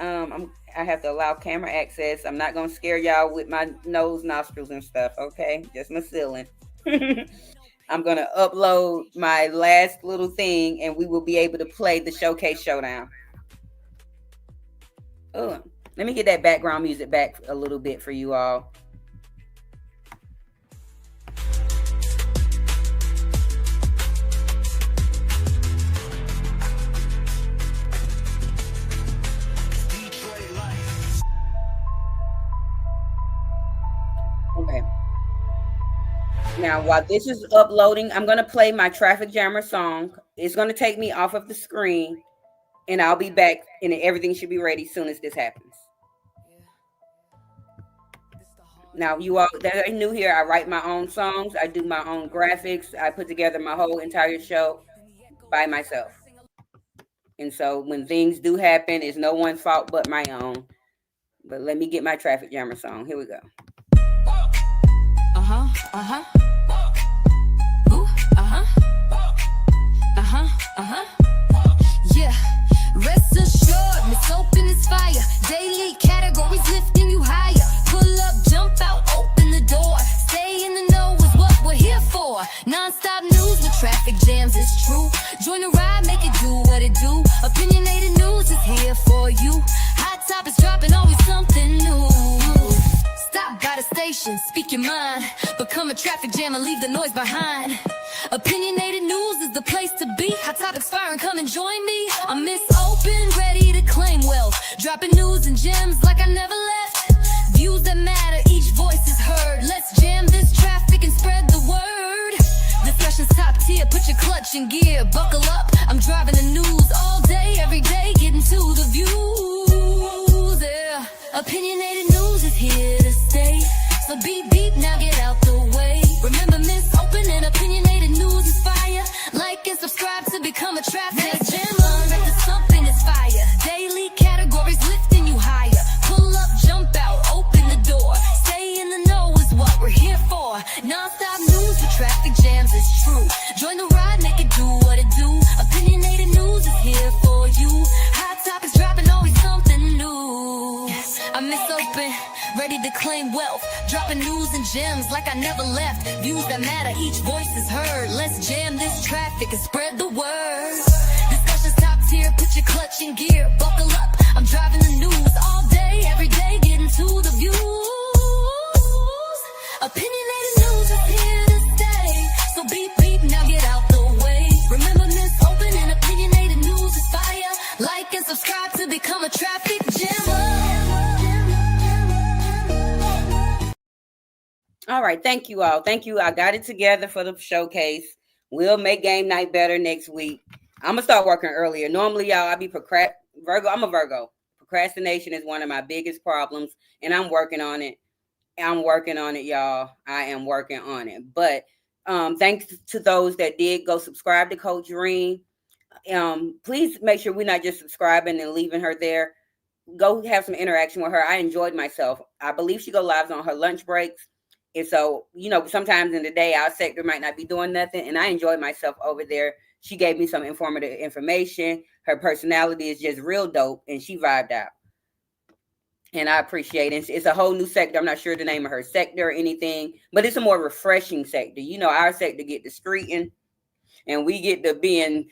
I have to allow camera access. I'm not gonna scare y'all with my nose, nostrils, and stuff. Okay, just my ceiling. I'm gonna upload my last little thing, and we will be able to play the showcase showdown. Oh, let me get that background music back a little bit for you all. Okay. Now, while this is uploading, I'm going to play my Traffic Jammer song. It's going to take me off of the screen, and I'll be back, and everything should be ready as soon as this happens. Now, you all that are new here, I write my own songs. I do my own graphics. I put together my whole entire show by myself. And so when things do happen, it's no one's fault but my own. But let me get my Traffic Jammer song. Here we go. Yeah, rest assured, Miss Open is fire. Daily categories lifting you higher. Pull up, jump out, open the door. Stay in the know is what we're here for. Non-stop news with traffic jams, it's true. Join the ride, make it do what it do. Opinionated news is here for you. Hot topics dropping, always something new. Stop by the station, speak your mind. Become a traffic jam and leave the noise behind. Opinionated news is the place to be. Hot topics firing, come and join me. I'm Miss Open, ready to claim wealth. Dropping news and gems like I never left. Views that matter, each voice is heard. Let's jam this traffic and spread the word. Discussion's top tier, put your clutch in gear. Buckle up, I'm driving the news all day, every day, getting to the views. Yeah. Opinionated news is here to stay. So beep beep, now get out the way. Remember Miss Open and opinionated news is fire. Like and subscribe to become a traffic jammer. The something is fire. Daily categories lifting you higher. Pull up, jump out, open the door. Stay in the know is what we're here for. Non-stop news with traffic jams is true. Join the ride, make it do what it do. Opinionated news is here for you. Hot topics dropping, always something new. I'm Miss Open, ready to claim wealth. Dropping news and gems like I never left. Views that matter, each voice is heard. Let's jam this traffic and spread the word. Discussions top tier, put your clutch in gear. Buckle up, I'm driving the news all day, every day, getting to the views. Opinionated news is here to stay. So beep beep, now get out the way. Remember Miss Open and opinionated news is fire. Like and subscribe to become a traffic jammer. All right, thank you all. Thank you. I got it together for the showcase. We'll make game night better next week. I'm gonna start working earlier. Normally, y'all, I be Virgo. I'm a Virgo. Procrastination is one of my biggest problems, and I'm working on it. I'm working on it, y'all. I am working on it. But thanks to those that did go subscribe to Coach Reen. Please make sure we're not just subscribing and leaving her there. Go have some interaction with her. I enjoyed myself. I believe she go lives on her lunch breaks. And so, sometimes in the day, our sector might not be doing nothing. And I enjoyed myself over there. She gave me some informative information. Her personality is just real dope. And she vibed out. And I appreciate it. It's a whole new sector. I'm not sure the name of her sector or anything, but it's a more refreshing sector. Our sector get the streeting and we get to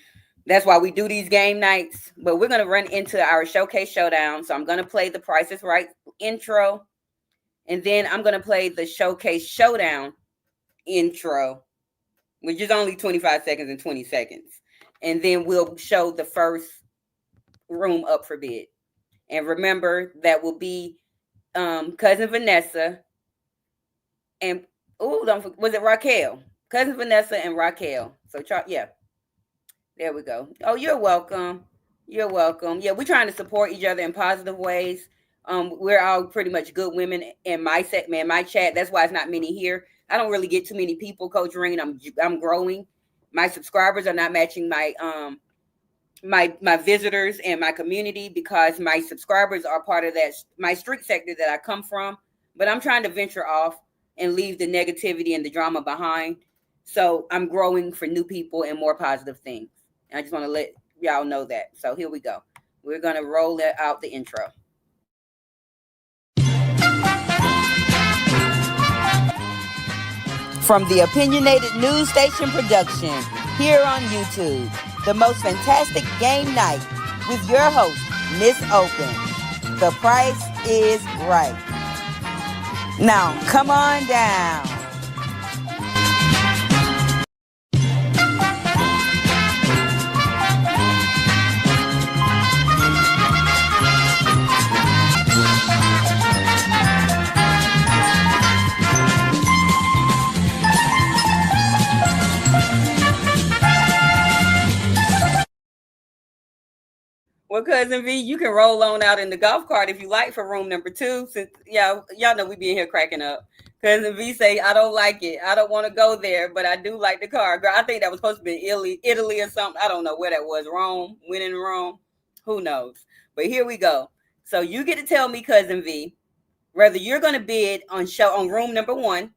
that's why we do these game nights. But we're going to run into our showcase showdown. So I'm going to play the Price is Right intro. And then I'm going to play the showcase showdown intro, which is only 25 seconds and 20 seconds. And then we'll show the first room up for bid. And remember, that will be Cousin Vanessa and, was it Raquel? Cousin Vanessa and Raquel. So, yeah, there we go. Oh, you're welcome. You're welcome. Yeah, we're trying to support each other in positive ways. We're all pretty much good women in my chat. That's why it's not many here. I don't really get too many people, Coach Reen. I'm growing. My subscribers are not matching my my visitors and my community because my subscribers are part of my street sector that I come from. But I'm trying to venture off and leave the negativity and the drama behind. So I'm growing for new people and more positive things. And I just want to let y'all know that. So here we go. We're going to roll out the intro. From the Opinionated News Station production here on YouTube, the most fantastic game night with your host, Miss Open. The Price is Right. Now, come on down. Well, Cousin V, you can roll on out in the golf cart if you like for room number 2. Since y'all know we be in here cracking up. Cousin V say, I don't like it. I don't want to go there, but I do like the car. Girl, I think that was supposed to be Italy or something. I don't know where that was. Rome, when in Rome. Who knows? But here we go. So you get to tell me, Cousin V, whether you're going to bid on room number 1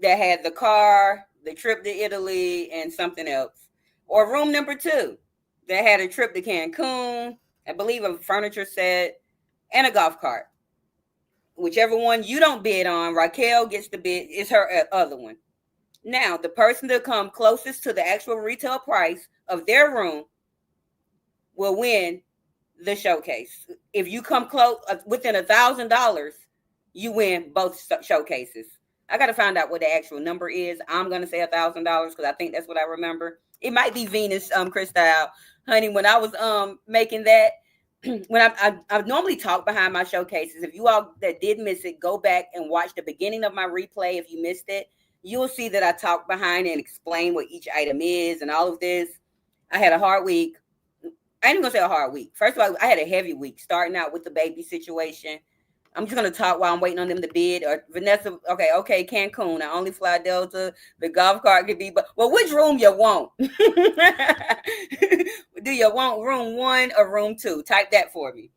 that had the car, the trip to Italy, and something else, or room number 2 that had a trip to Cancun, I believe a furniture set, and a golf cart. Whichever one you don't bid on, Raquel gets the bid. It's her other one. Now, the person that come closest to the actual retail price of their room will win the showcase. If you come close within $1,000, you win both showcases. I got to find out what the actual number is. I'm going to say $1,000 because I think that's what I remember. It might be Venus Freestyle. Honey, when I was making that, when I normally talk behind my showcases. If you all that did miss it, go back and watch the beginning of my replay. If you missed it, you'll see that I talk behind and explain what each item is and all of this. I had a hard week. I ain't even gonna say a hard week. First of all, I had a heavy week starting out with the baby situation. I'm just going to talk while I'm waiting on them to bid. Or Vanessa, okay, Cancun. I only fly Delta. The golf cart could be, but which room you want? Do you want room 1 or room 2? Type that for me.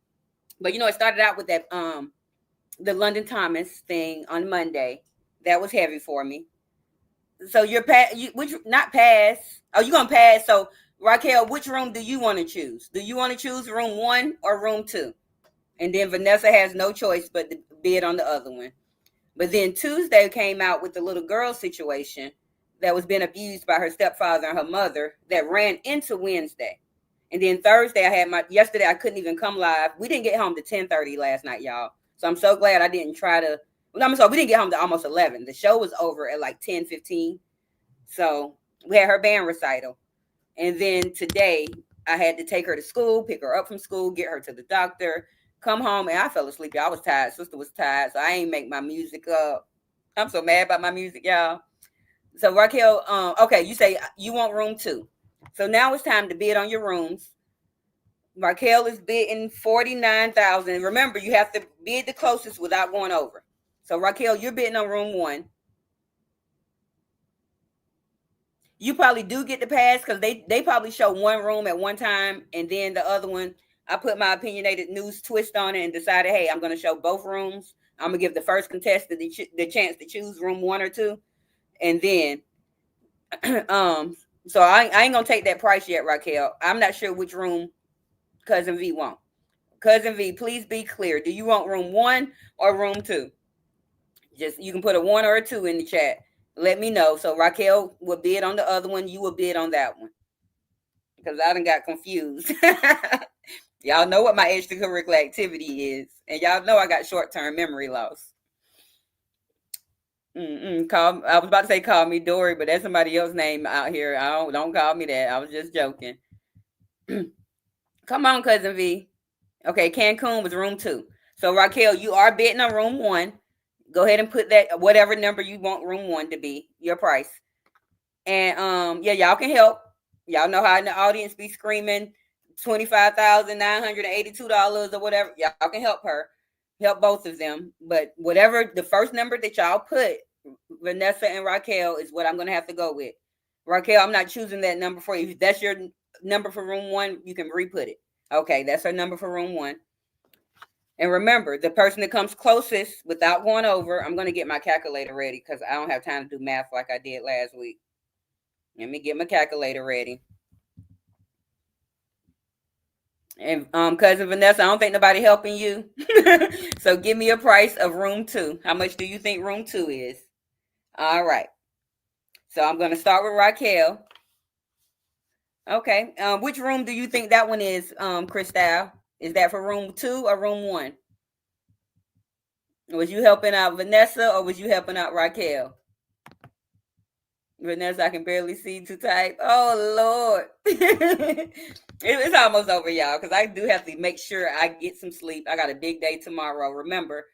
But it started out with that the London Thomas thing on Monday. That was heavy for me. So you're not pass. Oh, you're gonna pass. So Raquel, which room do you want to choose? Do you want to choose room 1 or room 2? And then Vanessa has no choice but to bid on the other one. But then Tuesday came out with the little girl situation that was being abused by her stepfather and her mother that ran into Wednesday. And then Thursday, yesterday I couldn't even come live. We didn't get home to 10:30 last night, y'all. So I'm so glad I didn't try to. I'm sorry, we didn't get home to almost 11. The show was over at like 10:15. So we had her band recital. And then today I had to take her to school, pick her up from school, get her to the doctor, come home, and I fell asleep. I was tired. Sister was tired, so I ain't make my music up. I'm so mad about my music, y'all. So Raquel, okay, you say you want room 2. So now it's time to bid on your rooms. Raquel is bidding 49,000. Remember, you have to bid the closest without going over. So Raquel, you're bidding on room 1. You probably do get the pass because they probably show one room at one time, and then the other one, I put my opinionated news twist on it and decided, hey, I'm going to show both rooms. I'm going to give the first contestant the chance to choose room 1 or 2. And then, so I ain't going to take that price yet, Raquel. I'm not sure which room Cousin V want. Cousin V, please be clear. Do you want room 1 or room 2? Just, you can put a 1 or a 2 in the chat. Let me know. So Raquel will bid on the other one. You will bid on that one. Because I done got confused. Y'all know what my extracurricular activity is. And y'all know I got short-term memory loss. I was about to say call me Dory, but that's somebody else's name out here. Don't call me that. I was just joking. Come on, Cousin V. Okay, Cancun was room 2. So Raquel, you are bidding on room 1. Go ahead and put that whatever number you want room 1 to be, your price. And yeah, y'all can help. Y'all know how in the audience be screaming $25,982 or whatever. Y'all can help her. Help both of them. But whatever the first number that y'all put, Vanessa and Raquel, is what I'm gonna have to go with. Raquel, I'm not choosing that number for you. If that's your number for room 1, you can re-put it. Okay, that's her number for room 1. And remember, the person that comes closest without going over, I'm going to get my calculator ready because I don't have time to do math like I did last week. Let me get my calculator ready. And Cousin Vanessa, I don't think nobody helping you. So give me a price of room 2. How much do you think room 2 is? All right. So I'm going to start with Raquel. Okay. Which room do you think that one is, Crystal? Is that for room 2 or room 1? Was you helping out Vanessa or was you helping out Raquel? Vanessa, I can barely see to type. Oh, Lord. It's almost over, y'all, because I do have to make sure I get some sleep. I got a big day tomorrow. Remember,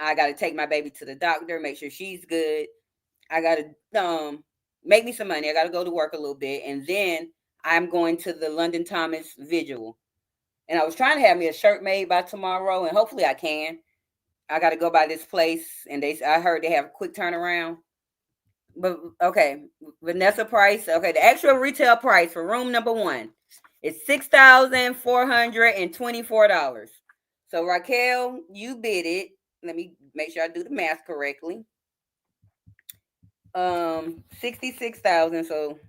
I got to take my baby to the doctor, make sure she's good. I got to make me some money. I got to go to work a little bit. And then I'm going to the London Thomas Vigil. And I was trying to have me a shirt made by tomorrow, and hopefully I can. I got to go by this place, and I heard they have a quick turnaround. But okay, Vanessa price. Okay, the actual retail price for room number 1 is $6,424. So Raquel, you bid it. Let me make sure I do the math correctly. 66,000. So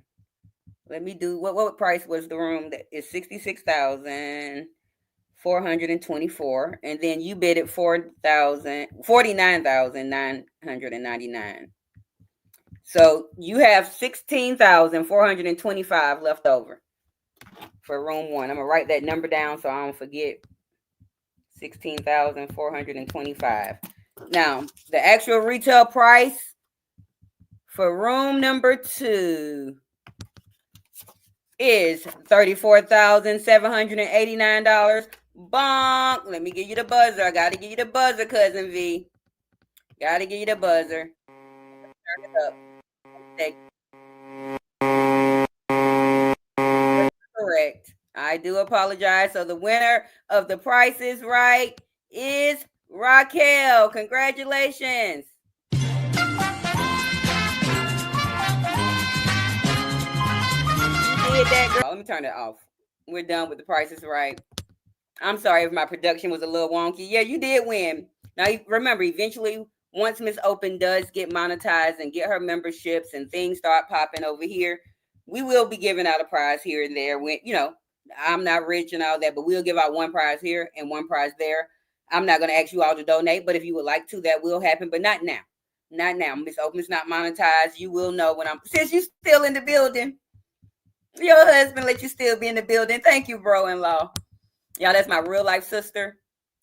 let me do what price was the room that is 66,424, and then you bid it 49,999. So you have 16,425 left over for room 1. I'm gonna write that number down so I don't forget. 16,425. Now the actual retail price for room number 2 is $34,789. Bonk. Let me give you the buzzer. I gotta give you the buzzer, Cousin V. Gotta give you the buzzer. Turn it up. Correct. I do apologize. So the winner of The Price is Right is Raquel. Congratulations. You did that, girl. Let me turn it off. We're done with The Price is Right. I'm sorry if my production was a little wonky. Yeah, you did win. Now, remember, eventually, once Miss Open does get monetized and get her memberships and things start popping over here, we will be giving out a prize here and there. When, I'm not rich and all that, but we'll give out one prize here and one prize there. I'm not going to ask you all to donate, but if you would like to, that will happen, but not now. Not now. Miss Open's not monetized. You will know when since you still in the building. Your husband let you still be in the building. Thank you, bro-in-law. Y'all, that's my real life sister.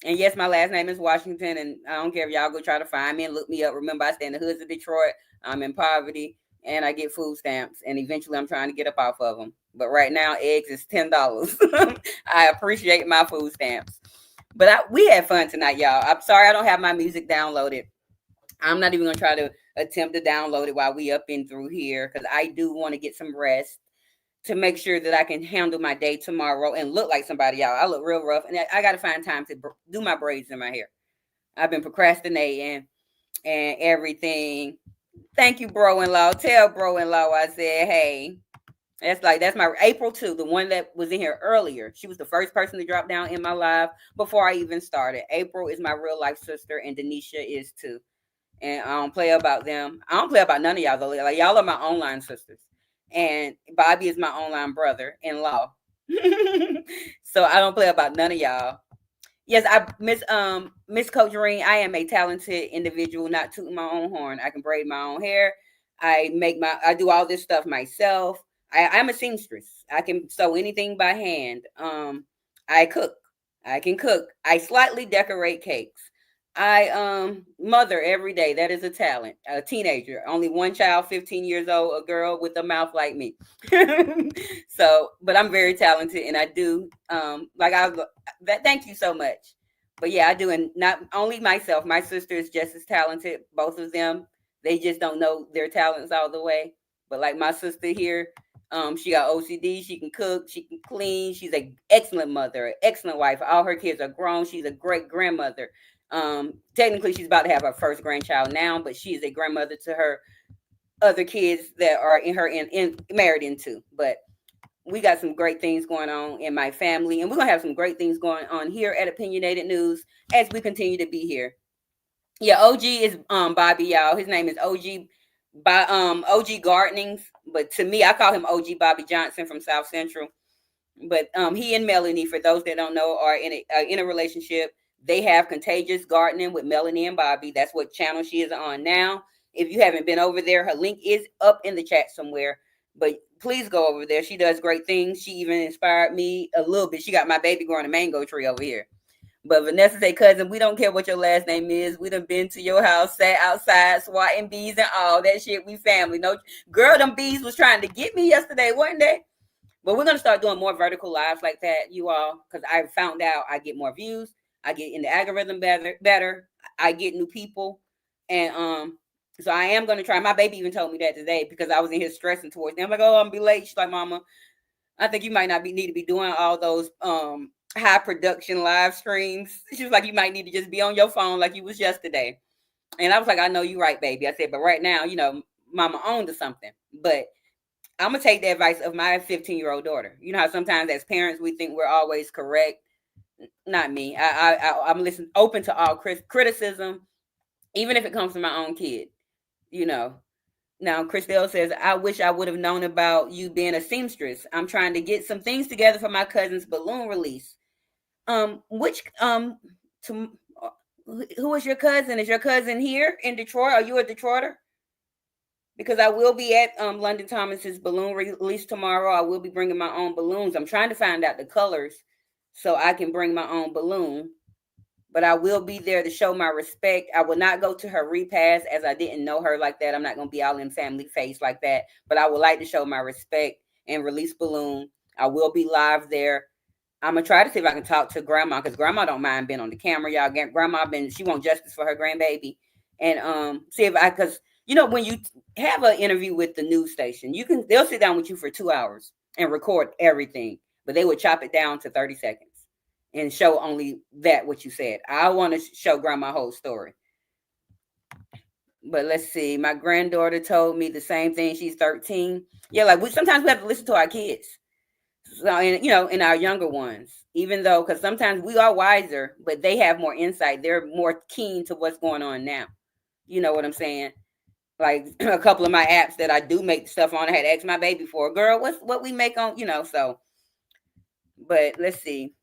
And yes, my last name is Washington. And I don't care if y'all go try to find me and look me up. Remember, I stay in the hoods of Detroit. I'm in poverty and I get food stamps. And eventually I'm trying to get up off of them. But right now, eggs is $10. I appreciate my food stamps. But we had fun tonight, y'all. I'm sorry I don't have my music downloaded. I'm not even going to try to attempt to download it while we up and through here because I do want to get some rest to make sure that I can handle my day tomorrow and look like somebody, y'all. I look real rough, and I got to find time to do my braids in my hair. I've been procrastinating and everything. Thank you, bro-in-law. Tell bro-in-law I said, hey. That's my April too, the one that was in here earlier. She was the first person to drop down in my live before I even started. April is my real life sister, and Denisha is too. And I don't play about them. I don't play about none of y'all though. Like y'all are my online sisters. And Bobby is my online brother-in-law. So I don't play about none of y'all. Yes, I Miss Coach Reen, I am a talented individual, not tooting my own horn. I can braid my own hair. I do all this stuff myself. I'm a seamstress. I can sew anything by hand. I cook. I can cook. I slightly decorate cakes. I mother every day. That is a talent. A teenager, only one child, 15 years old, a girl with a mouth like me. So, but I'm very talented, and I do thank you so much. But yeah, I do, and not only myself. My sister is just as talented. Both of them, they just don't know their talents all the way. But like my sister here, she got OCD. She can cook. She can clean. She's an excellent mother, an excellent wife. All her kids are grown. She's a great grandmother. Technically, she's about to have her first grandchild now, but she's a grandmother to her other kids that are in married into. But we got some great things going on in my family, and we're gonna have some great things going on here at Opinionated News as we continue to be here. Yeah, OG is Bobby, y'all. His name is OG by OG Gardenings, but to me, I call him OG Bobby Johnson from South Central. But he and Melanie, for those that don't know, are in a relationship. They have Contagious Gardening with Melanie and Bobby. That's what channel she is on now. If you haven't been over there, her link is up in the chat somewhere. But please go over there. She does great things. She even inspired me a little bit. She got my baby growing a mango tree over here. But Vanessa say, cousin, we don't care what your last name is. We done been to your house, sat outside, swatting bees and all that shit. We family. No, girl, them bees was trying to get me yesterday, weren't they? But we're going to start doing more vertical lives like that, you all, because I found out I get more views. I get in the algorithm better. I get new people. And so I am going to try. My baby even told me that today because I was in here stressing towards them. I'm like, oh, I'm going to be late. She's like, Mama, I think you might not need to be doing all those high production live streams. She was like, you might need to just be on your phone like you was yesterday. And I was like, I know you're right, baby. I said, but right now, Mama owned to something. But I'm going to take the advice of my 15-year-old daughter. You know how sometimes as parents, we think we're always correct. Not me. I'm open to all criticism, even if it comes from my own kid. Now Christelle says, I wish I would have known about you being a seamstress. I'm trying to get some things together for my cousin's balloon release. Who is your cousin? Is your cousin here in Detroit? Are you a Detroiter? Because I will be at London Thomas's balloon release tomorrow. I will be bringing my own balloons. I'm trying to find out the colors so I can bring my own balloon. But I will be there to show my respect. I will not go to her repast as I didn't know her like that. I'm not going to be all in family face like that. But I would like to show my respect and release balloon. I will be live there. I'm going to try to see if I can talk to Grandma because Grandma don't mind being on the camera, y'all. Grandma she wants justice for her grandbaby. And see if because when you have an interview with the news station, they'll sit down with you for 2 hours and record everything. But they would chop it down to 30 seconds and show only what you said. I want to show Grandma whole story. But let's see. My granddaughter told me the same thing. She's 13. Yeah, like sometimes we have to listen to our kids. So, and our younger ones, even though, because sometimes we are wiser, but they have more insight. They're more keen to what's going on now. You know what I'm saying? Like a couple of my apps that I do make stuff on, I had asked my baby for, girl, what we make on, so. But let's see.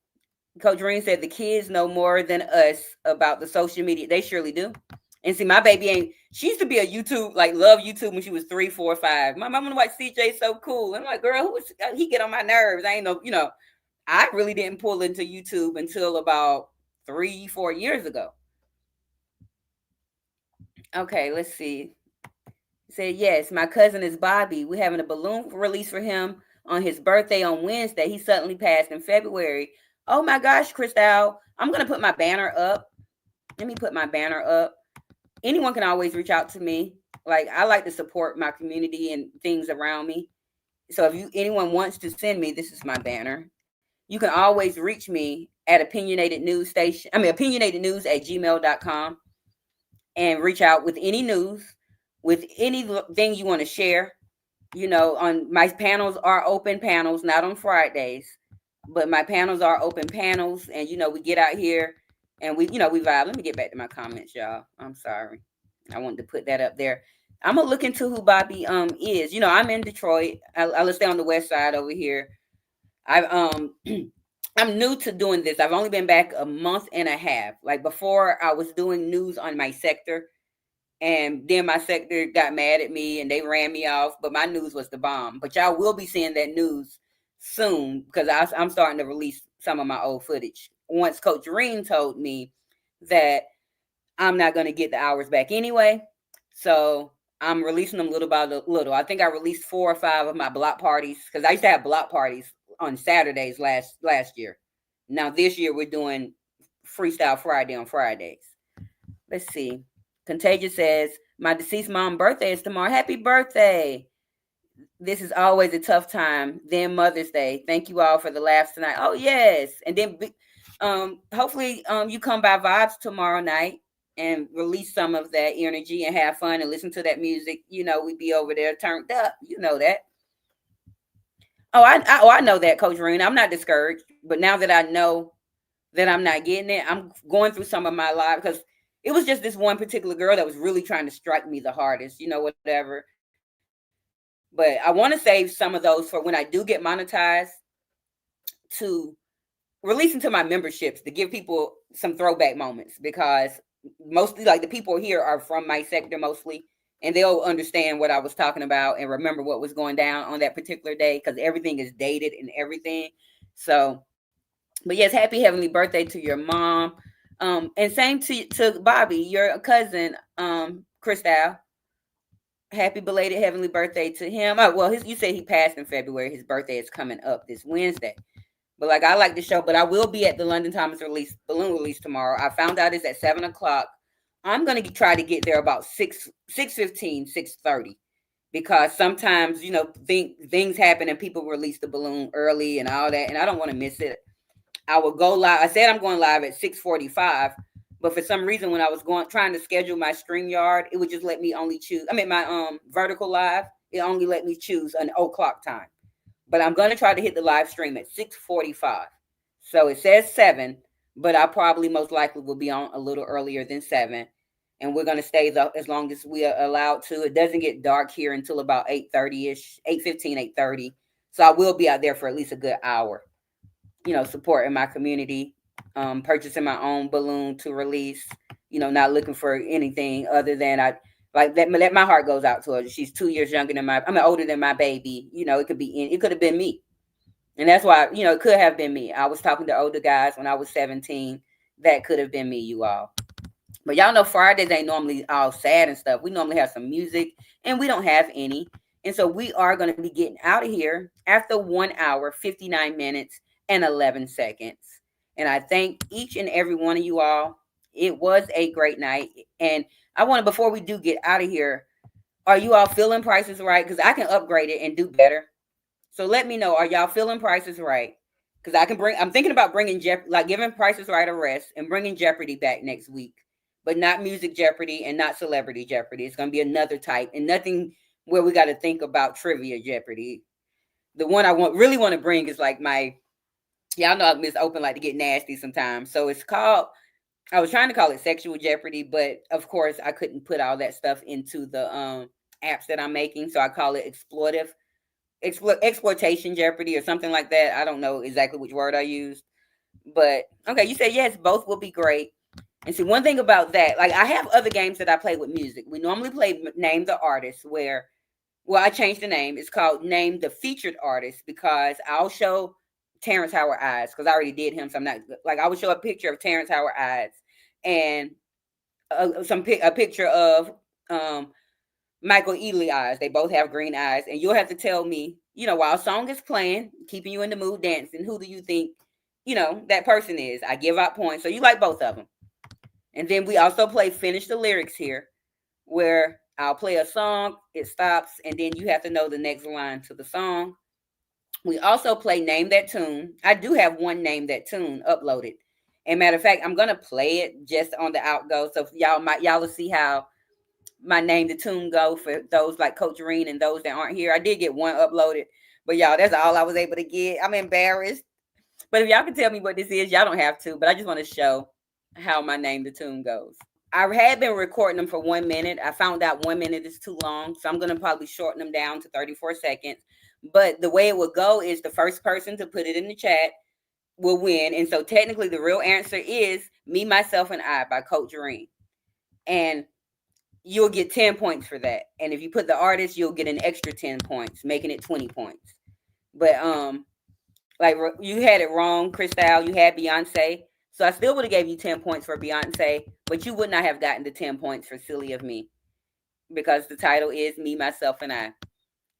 Coach Green said the kids know more than us about the social media. They surely do. And see, my baby ain't. She used to be a YouTube, like love YouTube when she was 3, 4, 5. My mom would watch CJ so cool. I'm like, girl, who is he? Get on my nerves. I ain't know, I really didn't pull into YouTube until about 3, 4 years ago. Okay, let's see. Said yes, my cousin is Bobby. We're having a balloon release for him on his birthday on Wednesday. He suddenly passed in February. Oh my gosh, Crystal. I'm gonna put my banner up. Let me put my banner up. Anyone can always reach out to me. Like I like to support my community and things around me. So if anyone wants to send me, this is my banner. You can always reach me at opinionated news at gmail.com and reach out with any news, with anything you want to share. On my panels are open panels, not on Fridays, but my panels are open panels. And, we get out here and we vibe. Let me get back to my comments, y'all. I'm sorry. I wanted to put that up there. I'm gonna look into who Bobby is. I'm in Detroit. I'll stay on the west side over here. I'm new to doing this. I've only been back a month and a half. Like before, I was doing news on my sector, and then my sector got mad at me and they ran me off. But my news was the bomb. But y'all will be seeing that news soon because I'm starting to release some of my old footage. Once Coach Reem told me that I'm not going to get the hours back anyway, so I'm releasing them little by little. I think I released 4 or 5 of my block parties because I used to have block parties on Saturdays last year. Now this year we're doing Freestyle Friday on Fridays. Let's see. Contagious says, my deceased mom's birthday is tomorrow. Happy birthday. This is always a tough time. Then Mother's Day. Thank you all for the laughs tonight. Oh, yes. And then hopefully you come by Vibes tomorrow night and release some of that energy and have fun and listen to that music. We be over there turned up. You know that. I know that, Coach Reen. I'm not discouraged. But now that I know that I'm not getting it, I'm going through some of my life because it was just this one particular girl that was really trying to strike me the hardest, whatever. But I want to save some of those for when I do get monetized to release into my memberships to give people some throwback moments because mostly like the people here are from my sector mostly and they'll understand what I was talking about and remember what was going down on that particular day because everything is dated and everything. So, but yes, happy heavenly birthday to your mom. And same to Bobby, your cousin, Crystal. Happy belated heavenly birthday to him. Oh, well, you said he passed in February. His birthday is coming up this Wednesday. But like I like the show, but I will be at the London Thomas balloon release tomorrow. I found out it's at 7:00. I'm gonna try to get there about 6:15, 6:30. Because sometimes, things happen and people release the balloon early and all that, and I don't want to miss it. I will go live. I said I'm going live at 6:45, but for some reason when I was trying to schedule my StreamYard, it would just let me only choose. I mean my vertical live, it only let me choose an o'clock time. But I'm gonna try to hit the live stream at 6:45. So it says 7, but I probably most likely will be on a little earlier than 7. And we're gonna stay as long as we are allowed to. It doesn't get dark here until about 8:30ish, 8:15, 8:30. So I will be out there for at least a good hour. Supporting my community, purchasing my own balloon to release, not looking for anything other than I like that my heart goes out to her. She's 2 years younger than older than my baby. It could have been me. And that's why, it could have been me. I was talking to older guys when I was 17. That could have been me, you all. But y'all know Fridays ain't normally all sad and stuff. We normally have some music and we don't have any. And so we are going to be getting out of here after 1 hour, 59 minutes and 11 seconds. And I thank each and every one of you all. It was a great night. And I want to, before we do get out of here, are you all feeling prices right? Because I can upgrade it and do better. So let me know, are y'all feeling prices right? Because I'm thinking about bringing giving Prices Right a rest and bringing Jeopardy back next week. But not Music Jeopardy and not Celebrity Jeopardy. It's going to be another type and nothing where we got to think about Trivia Jeopardy. The one I really want to bring is like y'all know Miss Open like to get nasty sometimes. So I was trying to call it Sexual Jeopardy, but of course I couldn't put all that stuff into the apps that I'm making. So I call it exploitation Jeopardy or something like that. I don't know exactly which word I used. But okay, you said yes, both will be great. And see, one thing about that, like I have other games that I play with music. We normally play Name the Artist, where, well, I changed the name. It's called Name the Featured Artist because I'll show Terrence Howard eyes because I already did him. So I'm not like I would show a picture of Terrence Howard eyes and a picture of um, Michael Ealy eyes. They both have green eyes, and you'll have to tell me, while a song is playing, keeping you in the mood, dancing, who do you think, that person is? I give out points, so you like both of them. And then we also play Finish the Lyrics here, where I'll play a song, it stops, and then you have to know the next line to the song. We also play Name That Tune. I do have one Name That Tune uploaded. And matter of fact, I'm gonna play it just on the outgo, so y'all will see how my Name the Tune go for those like Coach Reen and those that aren't here. I did get one uploaded, but y'all, that's all I was able to get. I'm embarrassed. But if y'all can tell me what this is, y'all don't have to. But I just want to show how my Name the Tune goes. I had been recording them for 1 minute. I found out 1 minute is too long, so I'm gonna probably shorten them down to 34 seconds. But the way it would go is the first person to put it in the chat will win. And so technically the real answer is Me, Myself, and I by Coach Reen. And you'll get 10 points for that. And if you put the artist, you'll get an extra 10 points, making it 20 points. But like you had it wrong, Freestyle. You had Beyonce. So I still would have gave you 10 points for Beyonce, but you would not have gotten the 10 points for Silly of Me because the title is Me, Myself, and I.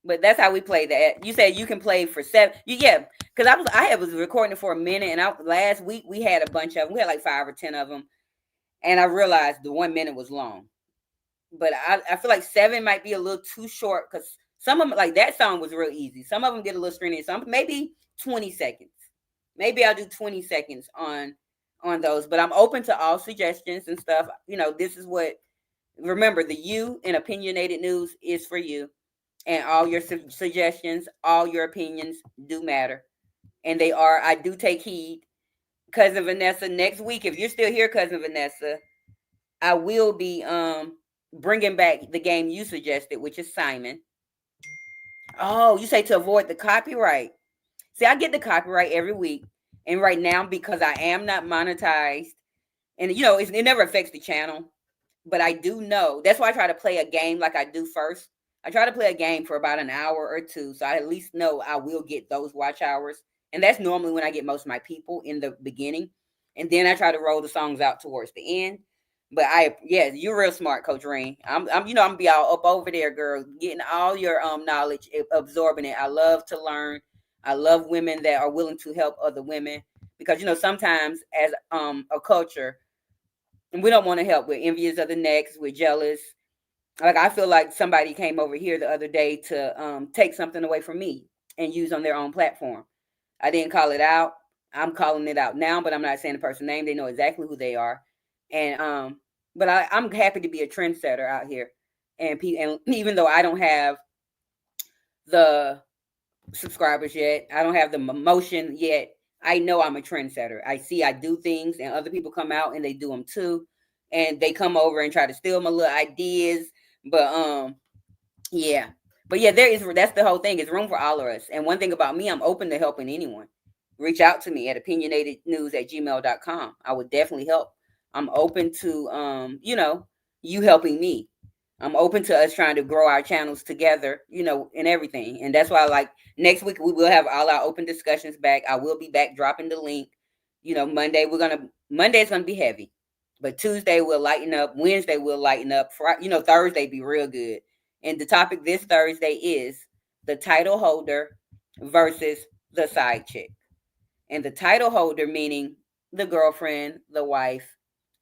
But that's how we play that. You said you can play for seven. Yeah, because I was recording it for a minute, and last week we had a bunch of them. We had like 5 or 10 of them, and I realized the 1 minute was long. But I feel like 7 might be a little too short because some of them, like that song was real easy. Some of them get a little stringy. Some maybe 20 seconds. Maybe I'll do 20 seconds on those. But I'm open to all suggestions and stuff. This is what. Remember, the you in opinionated news is for you, and all your suggestions, all your opinions do matter, and they are. I do take heed. Cousin Vanessa, next week, if you're still here, Cousin Vanessa, I will be bringing back the game you suggested, which is Simon. Oh, you say to avoid the copyright. See, I get the copyright every week, and right now because I am not monetized, and it never affects the channel, but I do know that's why I try to play a game like I do first. I try to play a game for about an hour or two, so I at least know I will get those watch hours, and that's normally when I get most of my people in the beginning, and then I try to roll the songs out towards the end. But you're real smart, Coach Rain. I'm gonna be all up over there, girl, getting all your knowledge, absorbing it. I love to learn. I love women that are willing to help other women because sometimes as a culture, we don't want to help. We're envious of the next. We're jealous. Like I feel like somebody came over here the other day to take something away from me and use on their own platform. I didn't call it out. I'm calling it out now, but I'm not saying the person's name. They know exactly who they are. And but I'm happy to be a trendsetter out here. And even though I don't have the subscribers yet, I don't have the motion yet, I know I'm a trendsetter. I do things and other people come out and they do them too. And they come over and try to steal my little ideas. But yeah. But yeah, that's the whole thing. It's room for all of us. And one thing about me, I'm open to helping anyone. Reach out to me at opinionatednews@gmail.com. I would definitely help. I'm open to you helping me. I'm open to us trying to grow our channels together, and everything. And that's why next week we will have all our open discussions back. I will be back dropping the link. Monday is gonna be heavy. But Tuesday we'll lighten up. Wednesday we'll lighten up. Thursday be real good. And the topic this Thursday is the title holder versus the side chick. And the title holder meaning the girlfriend, the wife,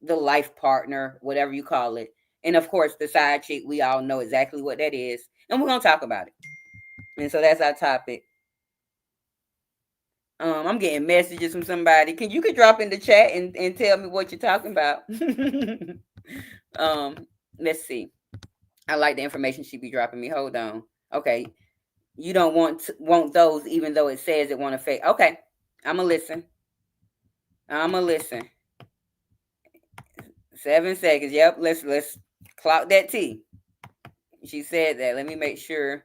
the life partner, whatever you call it. And of course, the side chick, we all know exactly what that is. And we're going to talk about it. And so that's our topic. I'm getting messages from somebody. You could drop in the chat and tell me what you're talking about. Let's see. I like the information she be dropping me. Hold on. Okay. You don't want those even though it says it won't affect. Okay. I'm going to listen. 7 seconds. Yep. Let's clock that T. She said that. Let me make sure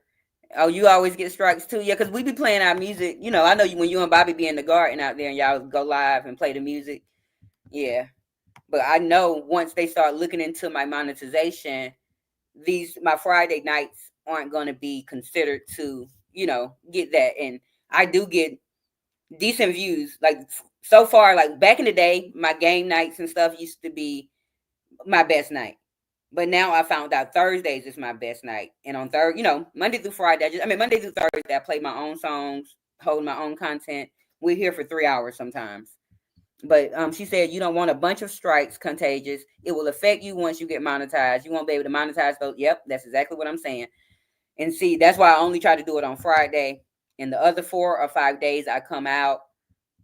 Oh, you always get strikes too? Yeah, because we be playing our music. I know you when you and Bobby be in the garden out there and y'all go live and play the music. Yeah. But I know once they start looking into my monetization, my Friday nights aren't going to be considered to, get that. And I do get decent views. Like so far, like back in the day, my game nights and stuff used to be my best night. But now I found out Thursdays is my best night. And on Monday through Friday, Monday through Thursday, I play my own songs, hold my own content. We're here for 3 hours sometimes. But she said you don't want a bunch of strikes, Contagious. It will affect you once you get monetized. You won't be able to monetize those. Yep, that's exactly what I'm saying. And see, that's why I only try to do it on Friday. And the other 4 or 5 days I come out,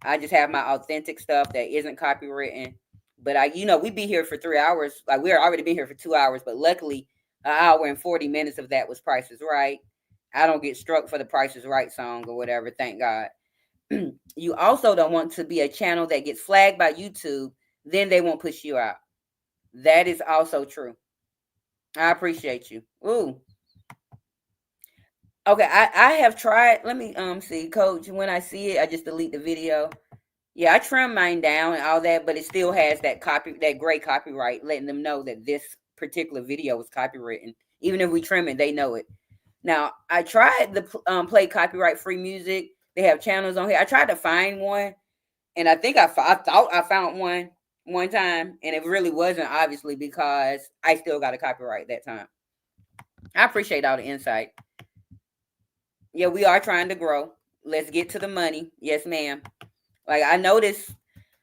I just have my authentic stuff that isn't copywritten. But we be here for 3 hours. Like we're already been here for 2 hours, but luckily, an hour and 40 minutes of that was Price is Right. I don't get struck for the Price is Right song or whatever. Thank God. You also don't want to be a channel that gets flagged by YouTube. Then they won't push you out. That is also true. I appreciate you. Ooh. Okay, I have tried. Let me see, Coach. When I see it, I just delete the video. Yeah, I trim mine down and all that, but it still has that gray copyright, letting them know that this particular video was copywritten. Even if we trim it, they know it. Now, I tried to play copyright free music. They have channels on here. I tried to find one, and I think I thought I found one time, and it really wasn't, obviously, because I still got a copyright that time. I appreciate all the insight. Yeah, we are trying to grow. Let's get to the money. Yes, ma'am. Like I noticed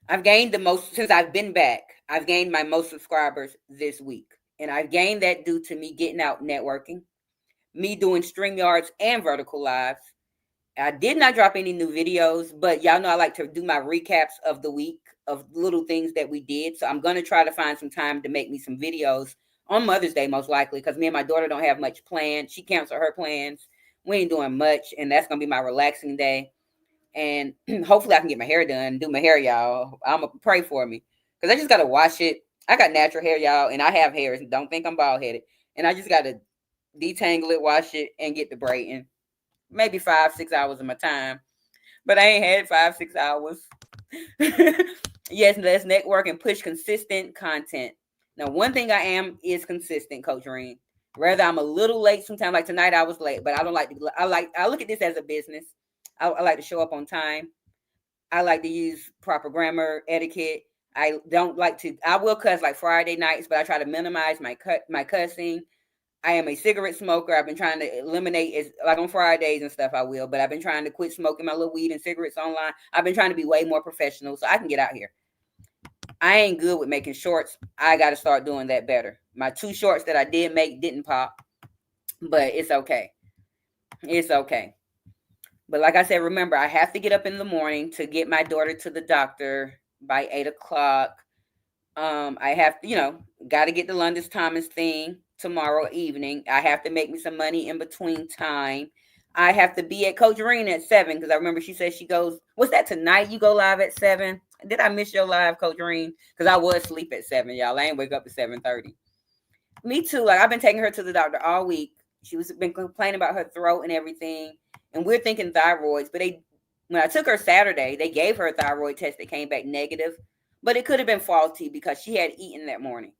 I've gained the most since I've been back. I've gained my most subscribers this week. And I've gained that due to me getting out networking, me doing StreamYards and vertical lives. I did not drop any new videos, but y'all know I like to do my recaps of the week of little things that we did. So I'm going to try to find some time to make me some videos on Mother's Day, most likely, because me and my daughter don't have much planned. She canceled her plans. We ain't doing much, and that's going to be my relaxing day. And hopefully I can get my hair done, do my hair, y'all. I'm going to pray for me because I just got to wash it. I got natural hair, y'all, and I have hairs. Don't think I'm bald-headed. And I just got to detangle it, wash it, and get the braiding. Maybe 5-6 hours of my time. But I ain't had 5-6 hours. Yes, let's network and push consistent content. Now, one thing I am is consistent, Coach Reen. Whether I'm a little late sometimes, like tonight I was late, but I don't like to, I look at this as a business. I like to show up on time. I like to use proper grammar, etiquette. I don't like to, I will cuss like Friday nights, but I try to minimize my cussing. I am a cigarette smoker. I've been trying to eliminate, like on Fridays and stuff I will, but I've been trying to quit smoking my little weed and cigarettes online. I've been trying to be way more professional so I can get out here. I ain't good with making shorts. I got to start doing that better. My 2 shorts that I did make didn't pop, but it's okay. It's okay. But like I said, remember, I have to get up in the morning to get my daughter to the doctor by 8 o'clock. I have to, got to get the London Thomas thing tomorrow evening. I have to make me some money in between time. I have to be at Coach Reen at 7 because I remember she said she goes, what's that tonight? You go live at 7? Did I miss your live, Coach Reen? Because I was asleep at 7, y'all. I ain't wake up at 7:30. Me too. Like I've been taking her to the doctor all week. She was been complaining about her throat and everything. And we're thinking thyroids. But when I took her Saturday, they gave her a thyroid test that came back negative. But it could have been faulty because she had eaten that morning.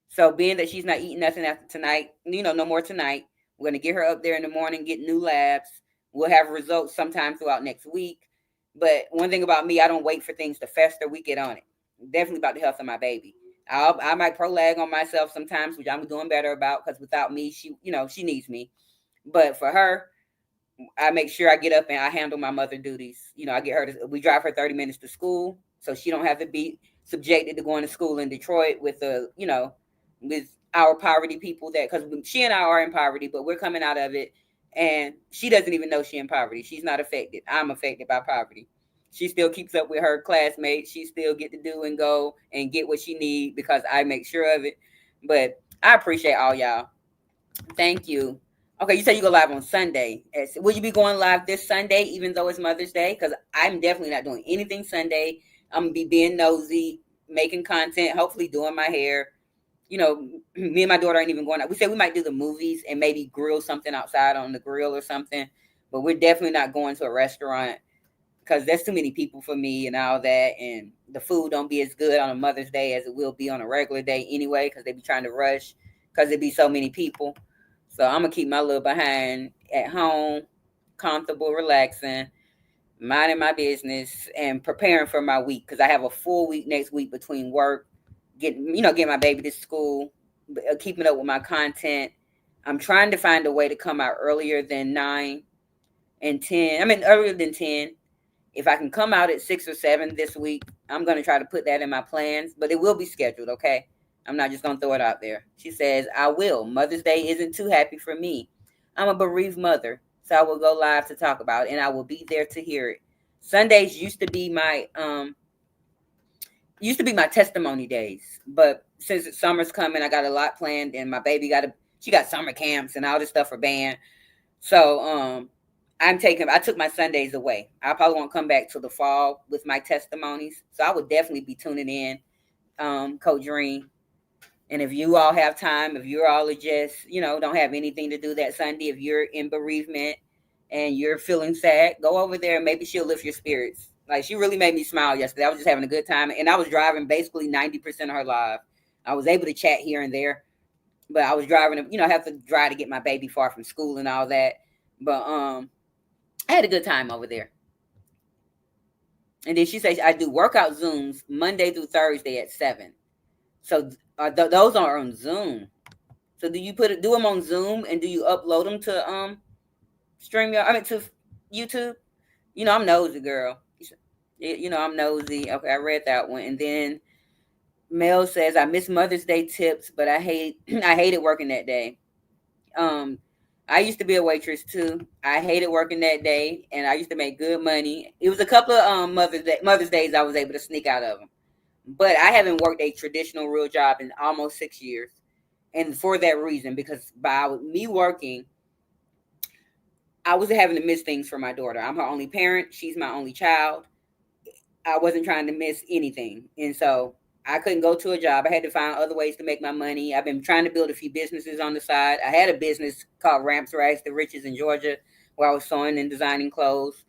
So being that she's not eating nothing after tonight, no more tonight. We're going to get her up there in the morning, get new labs. We'll have results sometime throughout next week. But one thing about me, I don't wait for things to fester. We get on it. Definitely about the health of my baby. I might prolag on myself sometimes, which I'm doing better about because without me, she needs me. But for her, I make sure I get up and I handle my mother duties. We drive her 30 minutes to school so she don't have to be subjected to going to school in Detroit with with our poverty people because she and I are in poverty, but we're coming out of it. And she doesn't even know she's in poverty. She's not affected. I'm affected by poverty. She still keeps up with her classmates. She still get to do and go and get what she need because I make sure of it. But I appreciate all y'all. Thank you. Okay, you said you go live on Sunday. Will you be going live this Sunday, even though it's Mother's Day? Because I'm definitely not doing anything Sunday. I'm going to be being nosy, making content, hopefully doing my hair. Me and my daughter ain't even going out. We said we might do the movies and maybe grill something outside on the grill or something, but we're definitely not going to a restaurant because there's too many people for me and all that, and the food don't be as good on a Mother's Day as it will be on a regular day anyway, because they be trying to rush because there be so many people. So I'm gonna keep my little behind at home, comfortable, relaxing, minding my business, and preparing for my week because I have a full week next week between work, getting my baby to school, keeping up with my content. I'm trying to find a way to come out earlier than 9 and 10. I mean, earlier than 10. If I can come out at 6 or 7 this week, I'm going to try to put that in my plans, but it will be scheduled, okay? I'm not just going to throw it out there. She says, I will. Mother's Day isn't too happy for me. I'm a bereaved mother, so I will go live to talk about it, and I will be there to hear it. Sundays used to be my testimony days, but since summer's coming, I got a lot planned, and my baby she got summer camps and all this stuff for band. So I took my Sundays away. I probably won't come back till the fall with my testimonies. So I would definitely be tuning in, Coach Dream. And if you all have time, if you're all just, don't have anything to do that Sunday, if you're in bereavement and you're feeling sad, go over there and maybe she'll lift your spirits. Like, she really made me smile yesterday. I was just having a good time. And I was driving basically 90% of her live. I was able to chat here and there, but I was driving, I have to drive to get my baby far from school and all that. But I had a good time over there. And then she says I do workout Zooms Monday through Thursday at 7. So those are on Zoom. So do you do them on Zoom and do you upload them to to YouTube? I'm nosy, girl. I'm nosy. Okay, I read that one. And then Mel says I miss Mother's Day tips, but I hated working that day. I used to be a waitress too. I hated working that day, and I used to make good money. It was a couple of Mother's Days I was able to sneak out of them, but I haven't worked a traditional real job in almost 6 years, and for that reason, because by me working, I was having to miss things for my daughter. I'm her only parent. She's my only child. I wasn't trying to miss anything, and so I couldn't go to a job. I had to find other ways to make my money. I've been trying to build a few businesses on the side. I had a business called Ramps Rags to Riches in Georgia, where I was sewing and designing clothes.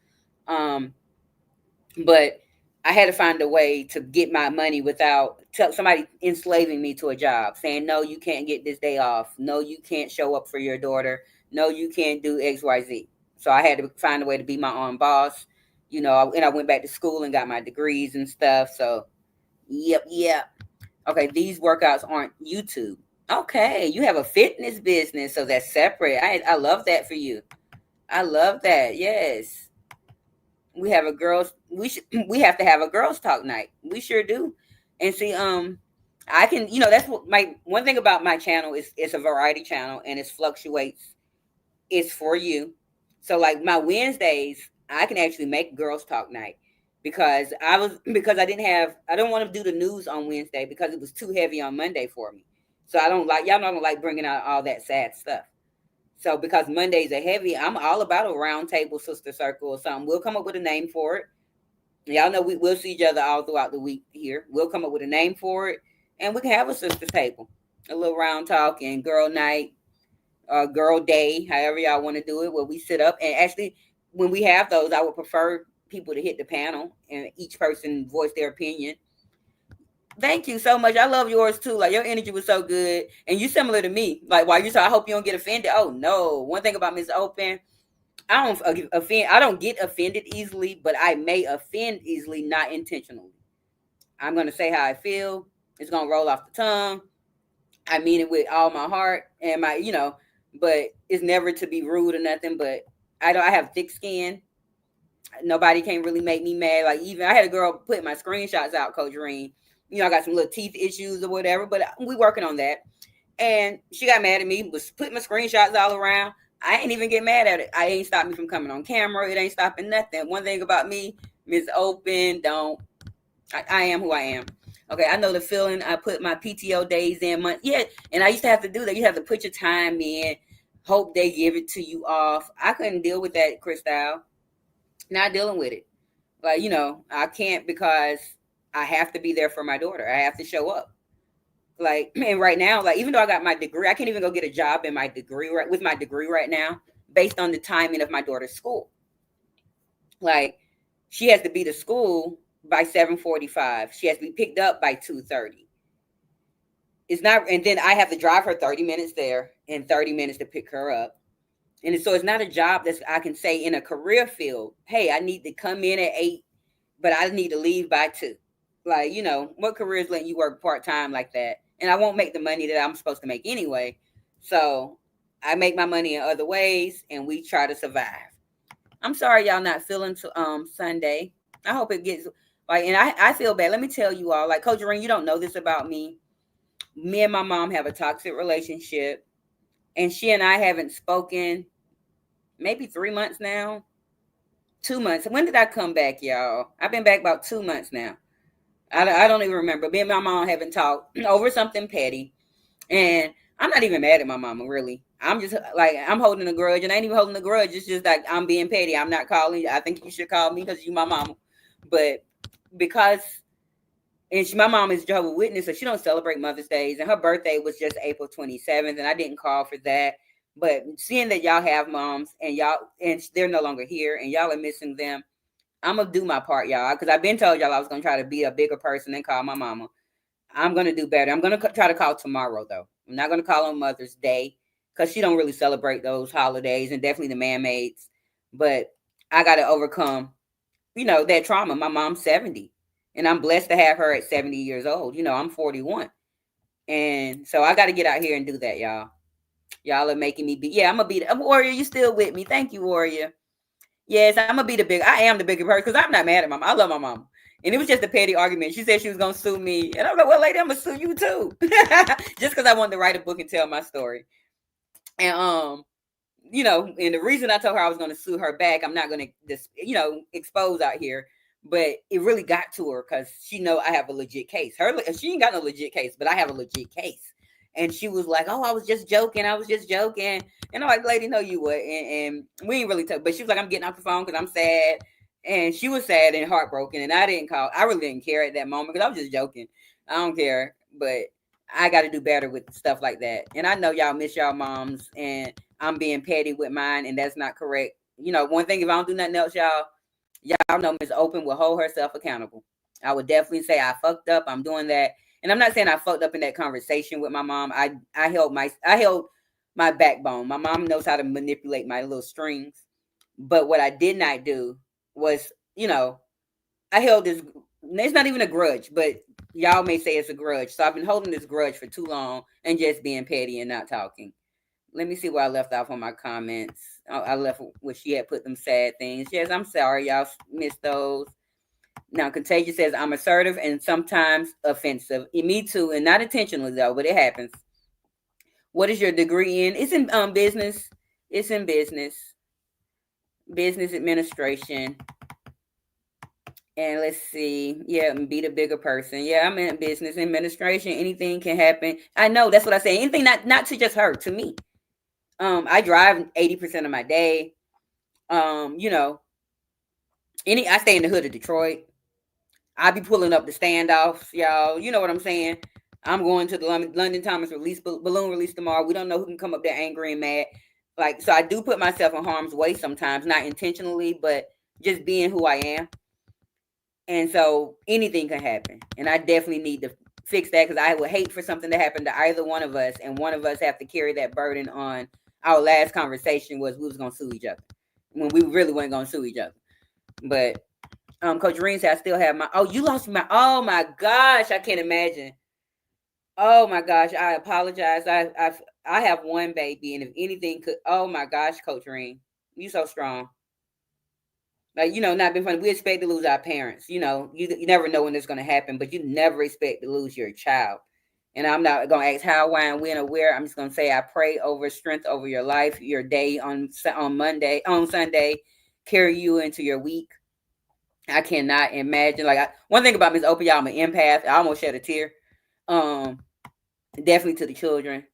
But I had to find a way to get my money without somebody enslaving me to a job, saying, no, you can't get this day off. No, you can't show up for your daughter. No, you can't do X, Y, Z. So I had to find a way to be my own boss, and I went back to school and got my degrees and stuff. So Yep. Okay, these workouts aren't YouTube. Okay, you have a fitness business, so that's separate. I love that for you. I love that. Yes. We have we have to have a girls talk night. We sure do. And see, I can, that's what my one thing about my channel is it's a variety channel and it fluctuates. It's for you. So like my Wednesdays, I can actually make girls talk night because I don't want to do the news on Wednesday because it was too heavy on Monday for me. So y'all know I don't like bringing out all that sad stuff. So because Mondays are heavy, I'm all about a round table sister circle or something. We'll come up with a name for it. Y'all know we'll see each other all throughout the week here. We'll come up with a name for it and we can have a sister table, a little round talk and girl night, girl day, however y'all want to do it, where we sit up. And actually, when we have those, I would prefer people to hit the panel and each person voice their opinion. Thank you so much. I love yours too. Like your energy was so good, and you similar to me. Like while you say, I hope you don't get offended. Oh no! One thing about Miss Open, I don't offend. I don't get offended easily, but I may offend easily, not intentionally. I'm gonna say how I feel. It's gonna roll off the tongue. I mean it with all my heart and but it's never to be rude or nothing. But I have thick skin. Nobody can really make me mad. Like even I had a girl put my screenshots out, Coach Reen. I got some little teeth issues or whatever, but we working on that. And she got mad at me, was putting my screenshots all around. I ain't even get mad at it. I ain't stopped me from coming on camera. It ain't stopping nothing. One thing about me, Miss Open, I am who I am. Okay, I know the feeling. I put my PTO days in months. Yeah, and I used to have to do that. You have to put your time in, hope they give it to you off. I couldn't deal with that, Crystal. Not dealing with it. Like, I can't because I have to be there for my daughter. I have to show up. Like, and right now, like, even though I got my degree, I can't even go get a job in my degree with my degree right now, based on the timing of my daughter's school. Like, she has to be to school by 7:45. She has to be picked up by 2:30. It's not, and then I have to drive her 30 minutes there and 30 minutes to pick her up. And so it's not a job that I can say in a career field, hey, I need to come in at 8, but I need to leave by 2. Like, what careers letting you work part-time like that? And I won't make the money that I'm supposed to make anyway. So I make my money in other ways, and we try to survive. I'm sorry y'all not feeling Sunday. I hope it gets like, and I feel bad. Let me tell you all, like, Coach Ring, you don't know this about me. Me and my mom have a toxic relationship, and she and I haven't spoken maybe 3 months now. 2 months. When did I come back, y'all? I've been back about 2 months now. I don't even remember. Me and my mom haven't talked over something petty. And I'm not even mad at my mama, really. I'm just like, I'm holding a grudge, and I ain't even holding a grudge. It's just like, I'm being petty. I'm not calling you. I think you should call me because you my mama. But because, my mom is Jehovah's Witness, so she don't celebrate Mother's Days. And her birthday was just April 27th, and I didn't call for that. But seeing that y'all have moms, and they're no longer here, and y'all are missing them, I'm going to do my part, y'all. Because I've been told y'all I was going to try to be a bigger person and call my mama. I'm going to do better. I'm going to try to call tomorrow, though. I'm not going to call on Mother's Day because she don't really celebrate those holidays, and definitely the man-maids. But I got to overcome, that trauma. My mom's 70, and I'm blessed to have her at 70 years old. I'm 41. And so I got to get out here and do that, y'all. Y'all are making me I'm going to be Warrior, you still with me. Thank you, Warrior. Yes, I am the bigger person because I'm not mad at mama. I love my mama. And it was just a petty argument. She said she was going to sue me. And I'm like, well, lady, I'm going to sue you too. Just because I wanted to write a book and tell my story. And, and the reason I told her I was going to sue her back, I'm not going to, expose out here. But it really got to her because she know I have a legit case. She ain't got no legit case, but I have a legit case. And she was like, oh, I was just joking. And I'm like, lady, no, you would. And we ain't really talk. But she was like, I'm getting off the phone because I'm sad. And she was sad and heartbroken. And I didn't call. I really didn't care at that moment because I was just joking. I don't care. But I got to do better with stuff like that. And I know y'all miss y'all moms. And I'm being petty with mine. And that's not correct. One thing, if I don't do nothing else, y'all know Miss Open will hold herself accountable. I would definitely say I fucked up. I'm doing that. And I'm not saying I fucked up in that conversation with my mom. I held my backbone. My mom knows how to manipulate my little strings. But what I did not do was, I held this. It's not even a grudge, but y'all may say it's a grudge. So I've been holding this grudge for too long and just being petty and not talking. Let me see where I left off on my comments. I left where she had put them sad things. Yes, I'm sorry. Y'all missed those. Now, Contagious says, I'm assertive and sometimes offensive. Me too, and not intentionally, though, but it happens. What is your degree in? It's in business. It's in business. Business administration. And let's see. Yeah, be the bigger person. Yeah, I'm in business administration. Anything can happen. I know, that's what I say. Anything not to just her, to me. I drive 80% of my day. I stay in the hood of Detroit. I be pulling up the standoffs, y'all. You know what I'm saying? I'm going to the London Thomas balloon release tomorrow. We don't know who can come up there angry and mad. Like, so I do put myself in harm's way sometimes, not intentionally, but just being who I am. And so anything can happen. And I definitely need to fix that because I would hate for something to happen to either one of us, and one of us have to carry that burden on. Our last conversation was we was going to sue each other when we really weren't going to sue each other. But Coach Reen said, I still have you lost oh my gosh, I can't imagine. Oh my gosh, I apologize. I have one baby, and if anything could, oh my gosh, Coach Reen, you so strong. Like, not being funny. We expect to lose our parents. You never know when it's going to happen, but you never expect to lose your child. And I'm not going to ask how, why, and when or where. I'm just going to say I pray over strength over your life, your day on Sunday, carry you into your week. I cannot imagine. One thing about Miss Open, y'all, I'm an empath. I almost shed a tear. Definitely to the children.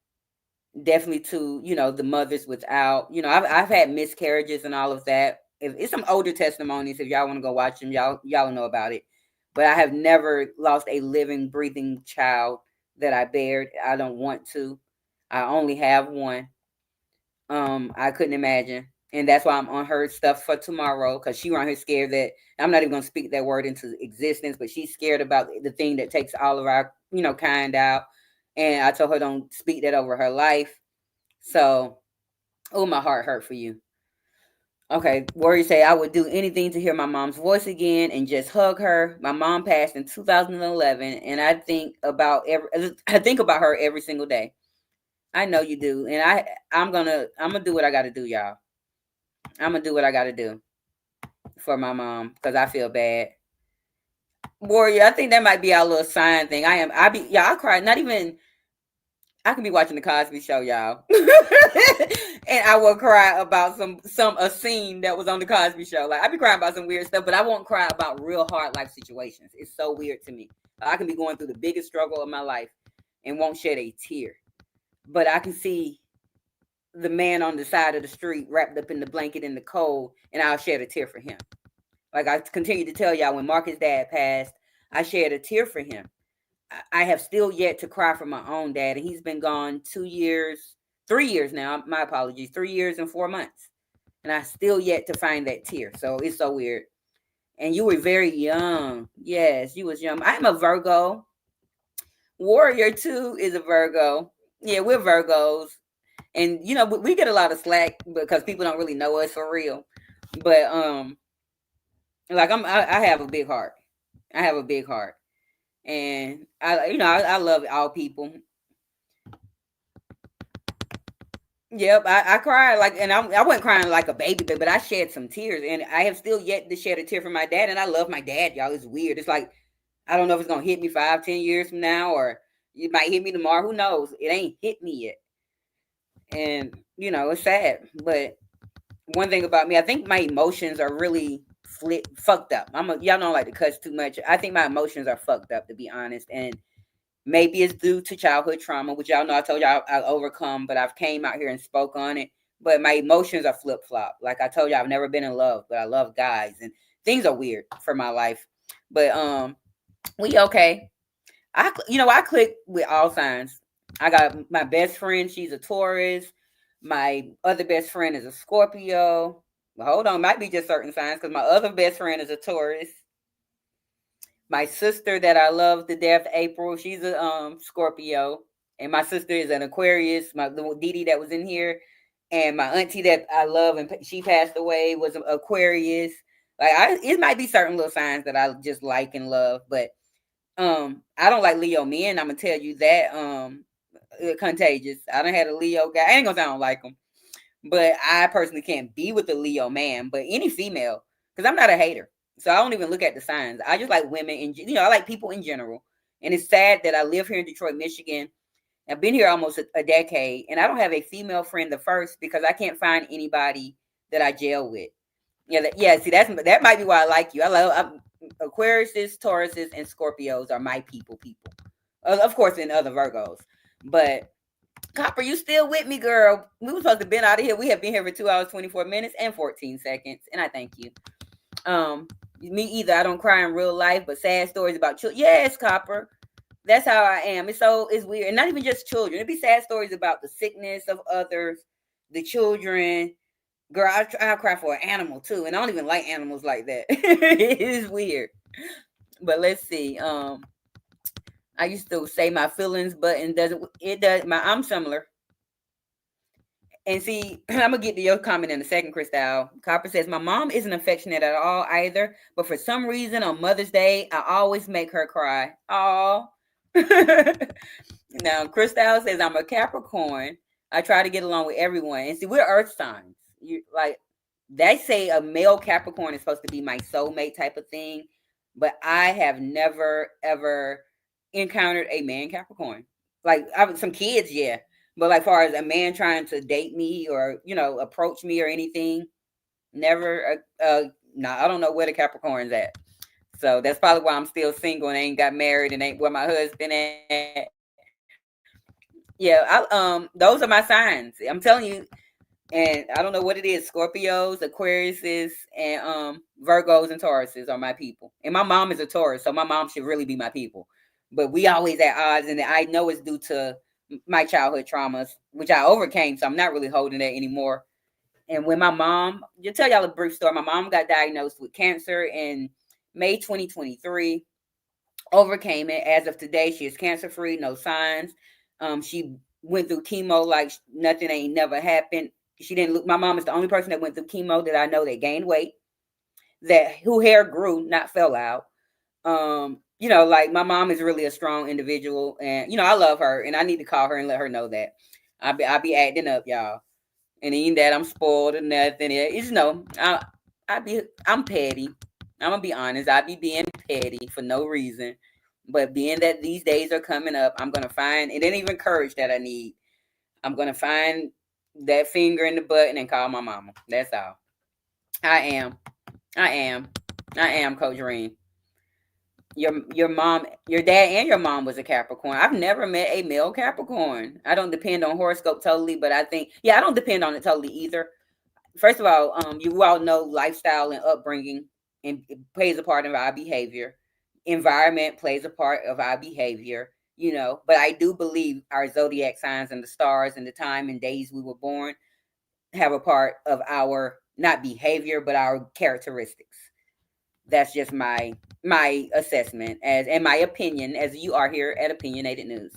Definitely to, the mothers without. I've had miscarriages and all of that. It's some older testimonies. If y'all want to go watch them, y'all know about it. But I have never lost a living, breathing child that I bared. I don't want to. I only have one. I couldn't imagine. And that's why I'm on her stuff for tomorrow because she around here scared that I'm not even gonna speak that word into existence, but she's scared about the thing that takes all of our, kind out. And I told her don't speak that over her life. So, oh, my heart hurt for you. Okay, Warrior say I would do anything to hear my mom's voice again and just hug her. My mom passed in 2011, and I think about her every single day. I know you do, and I'm gonna do what I gotta do, y'all. I'm gonna do what I gotta do for my mom because I feel bad. Warrior, I think that might be our little sign thing. I cry. Not even I can be watching the Cosby Show, y'all, and I will cry about a scene that was on the Cosby Show. Like I be crying about some weird stuff, but I won't cry about real hard life situations. It's so weird to me. I can be going through the biggest struggle of my life and won't shed a tear, but I can see the man on the side of the street wrapped up in the blanket in the cold, and I'll shed a tear for him. Like I continue to tell y'all, when Marcus' dad passed, I shed a tear for him. I have still yet to cry for my own dad, and he's been gone 2 years, 3 years now. My apologies, 3 years and 4 months, and I still yet to find that tear. So it's so weird. And you were very young. Yes, you was young. I'm a Virgo. Warrior too is a Virgo. Yeah, we're Virgos, and we get a lot of slack because people don't really know us for real. But like I have a big heart. I have a big heart, and I love all people. Yep, I cried like, and I wasn't crying like a baby, but I shed some tears, and I have still yet to shed a tear for my dad, and I love my dad, y'all. It's weird. It's like I don't know if it's gonna hit me 5, 10 years from now, or it might hit me tomorrow. Who knows? It ain't hit me yet, and it's sad. But one thing about me, I think my emotions are really fucked up. Y'all don't like to cuss too much. I think my emotions are fucked up, to be honest, and maybe it's due to childhood trauma, which y'all know I told y'all I overcome, but I've came out here and spoke on it. But my emotions are flip flop. Like I told you, I've never been in love, but I love guys, and things are weird for my life. But we okay. I click with all signs. I got my best friend. She's a Taurus. My other best friend is a Scorpio. Well, hold on, might be just certain signs because my other best friend is a Taurus. My sister that I love to death, April, she's a Scorpio, and my sister is an Aquarius. My little Didi that was in here, and my auntie that I love and she passed away was an Aquarius. Like it might be certain little signs that I just like and love, but I don't like Leo men. I'm gonna tell you that contagious. I done had a Leo guy. I ain't gonna say I don't like him, but I personally can't be with a Leo man. But any female, because I'm not a hater. So I don't even look at the signs. I just like women and I like people in general. And it's sad that I live here in Detroit, Michigan. I've been here almost a decade, and I don't have a female friend the first because I can't find anybody that I gel with. Yeah. See, that might be why I like you. Aquariuses, Tauruses, and Scorpios are my people. Of course, and other Virgos, but Copper, you still with me, girl? We were supposed to been out of here. We have been here for 2 hours, 24 minutes, and 14 seconds, and I thank you. Me either. I don't cry in real life, but sad stories about children. Yes, Copper. That's how I am. It's weird. And not even just children. It'd be sad stories about the sickness of others, the children. Girl, I cry for an animal too. And I don't even like animals like that. It is weird. But let's see. I used to say my feelings button doesn't it does I'm similar. And see, I'm gonna get to your comment in a second, Crystal. Copper says, my mom isn't affectionate at all either, but for some reason on Mother's Day, I always make her cry. Oh. Now, Crystal says, I'm a Capricorn. I try to get along with everyone. And see, we're earth signs. They say a male Capricorn is supposed to be my soulmate type of thing, but I have never, ever encountered a man Capricorn. Like, some kids, yeah. But like far as a man trying to date me or, approach me or anything, never. No, I don't know where the Capricorn's at. So that's probably why I'm still single and ain't got married and ain't where my husband at. Yeah, those are my signs. I'm telling you, and I don't know what it is. Scorpios, Aquariuses, and Virgos and Tauruses are my people. And my mom is a Taurus, so my mom should really be my people. but we always at odds, and I know it's due to my childhood traumas, which I overcame. So I'm not really holding that anymore. And when my mom, to tell y'all a brief story, my mom got diagnosed with cancer in May 2023. Overcame it. As of today, she is cancer free, no signs. She went through chemo like nothing ain't never happened. She didn't look. My mom is the only person that went through chemo that I know that gained weight, that who hair grew, not fell out. Like my mom is really a strong individual, and I love her, and I need to call her and let her know that I be acting up, y'all, and even that I'm spoiled or nothing. It's I'm petty. I'm gonna be honest. I be being petty for no reason, but being that these days are coming up, I'm gonna find it ain't even courage that I need. I'm gonna find that finger in the button and call my mama. That's all. I am. I am. I am Coach Reen. Your mom, your dad, and your mom was a Capricorn. I've never met a male Capricorn. I don't depend on horoscope totally, but I think I don't depend on it totally either. First of all, you all know lifestyle and upbringing, and it plays a part of our behavior. Environment plays a part of our behavior. But I do believe our zodiac signs and the stars and the time and days we were born have a part of our not behavior but our characteristics. That's just my assessment as and my opinion as you are here at Opinionated News.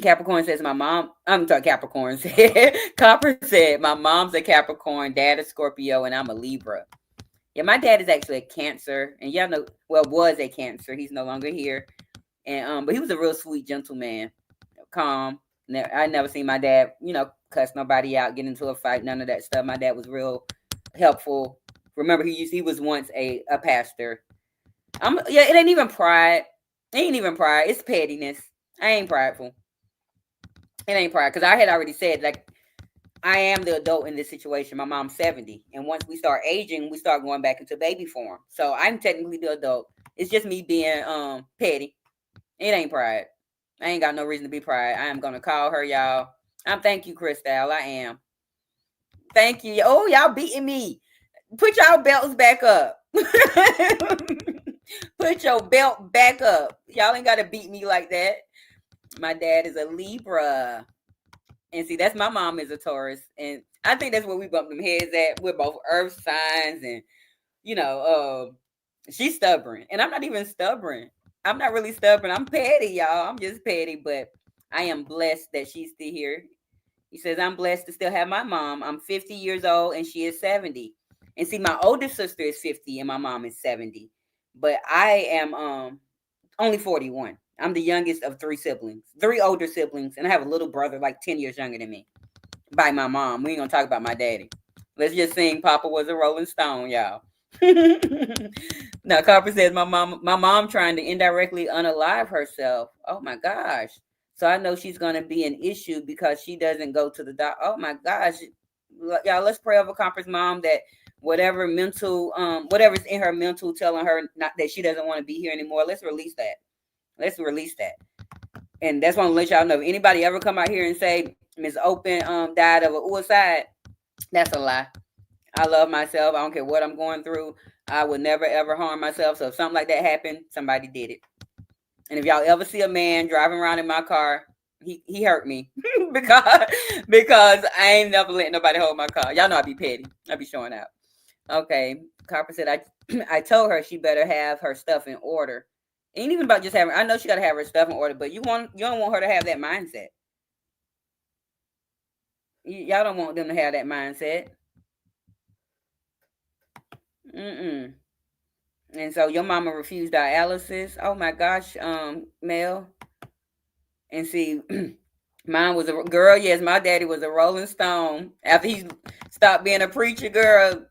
Capricorn says my mom. I'm talking Capricorn said. Copper said my mom's a Capricorn, dad a Scorpio, and I'm a Libra. Yeah, my dad is actually a Cancer, and y'all know. Well, was a Cancer. He's no longer here, and but he was a real sweet gentleman, calm. I never seen my dad, cuss nobody out, get into a fight, none of that stuff. My dad was real helpful. Remember, he was once a pastor. It ain't even pride. It ain't even pride. It's pettiness. I ain't prideful. It ain't pride because I had already said like I am the adult in this situation. My mom's 70, and once we start aging, we start going back into baby form. So I'm technically the adult. It's just me being petty. It ain't pride. I ain't got no reason to be pride. I am gonna call her, y'all. Thank you, Crystal. I am. Thank you. Oh, y'all beating me. Put y'all belts back up. Put your belt back up. Y'all ain't gotta beat me like that. My dad is a Libra. And see, that's my mom is a Taurus. And I think that's where we bump them heads at. We're both earth signs. And, she's stubborn. And I'm not even stubborn. I'm not really stubborn. I'm petty, y'all. I'm just petty. But I am blessed that she's still here. He says, I'm blessed to still have my mom. I'm 50 years old and she is 70. And see, my oldest sister is 50 and my mom is 70. But I am only 41. I'm the youngest of three older siblings, and I have a little brother like 10 years younger than me by my mom. We ain't gonna talk about my daddy. Let's just sing Papa was a Rolling Stone, y'all. Now Copper says my mom trying to indirectly unalive herself. Oh my gosh. So I know she's gonna be an issue because she doesn't go to the doctor. Oh my gosh. Y'all, let's pray over Copper's mom that whatever's in her mental telling her not that she doesn't want to be here anymore. Let's release that. And that's want to let y'all know if anybody ever come out here and say Miss Open died of a suicide, that's a lie. I love myself. I don't care what I'm going through. I would never ever harm myself. So if something like that happened, somebody did it. And if y'all ever see a man driving around in my car, he hurt me because I ain't never letting nobody hold my car. Y'all know I be petty. I be showing out. Okay, Copper said I told her she better have her stuff in order. It ain't even about just having. I know she got to have her stuff in order, but you don't want her to have that mindset. Y'all don't want them to have that mindset. And so your mama refused dialysis. Oh my gosh, Mel. And see, mine was a girl. Yes, my daddy was a Rolling Stone. After he stopped being a preacher, girl,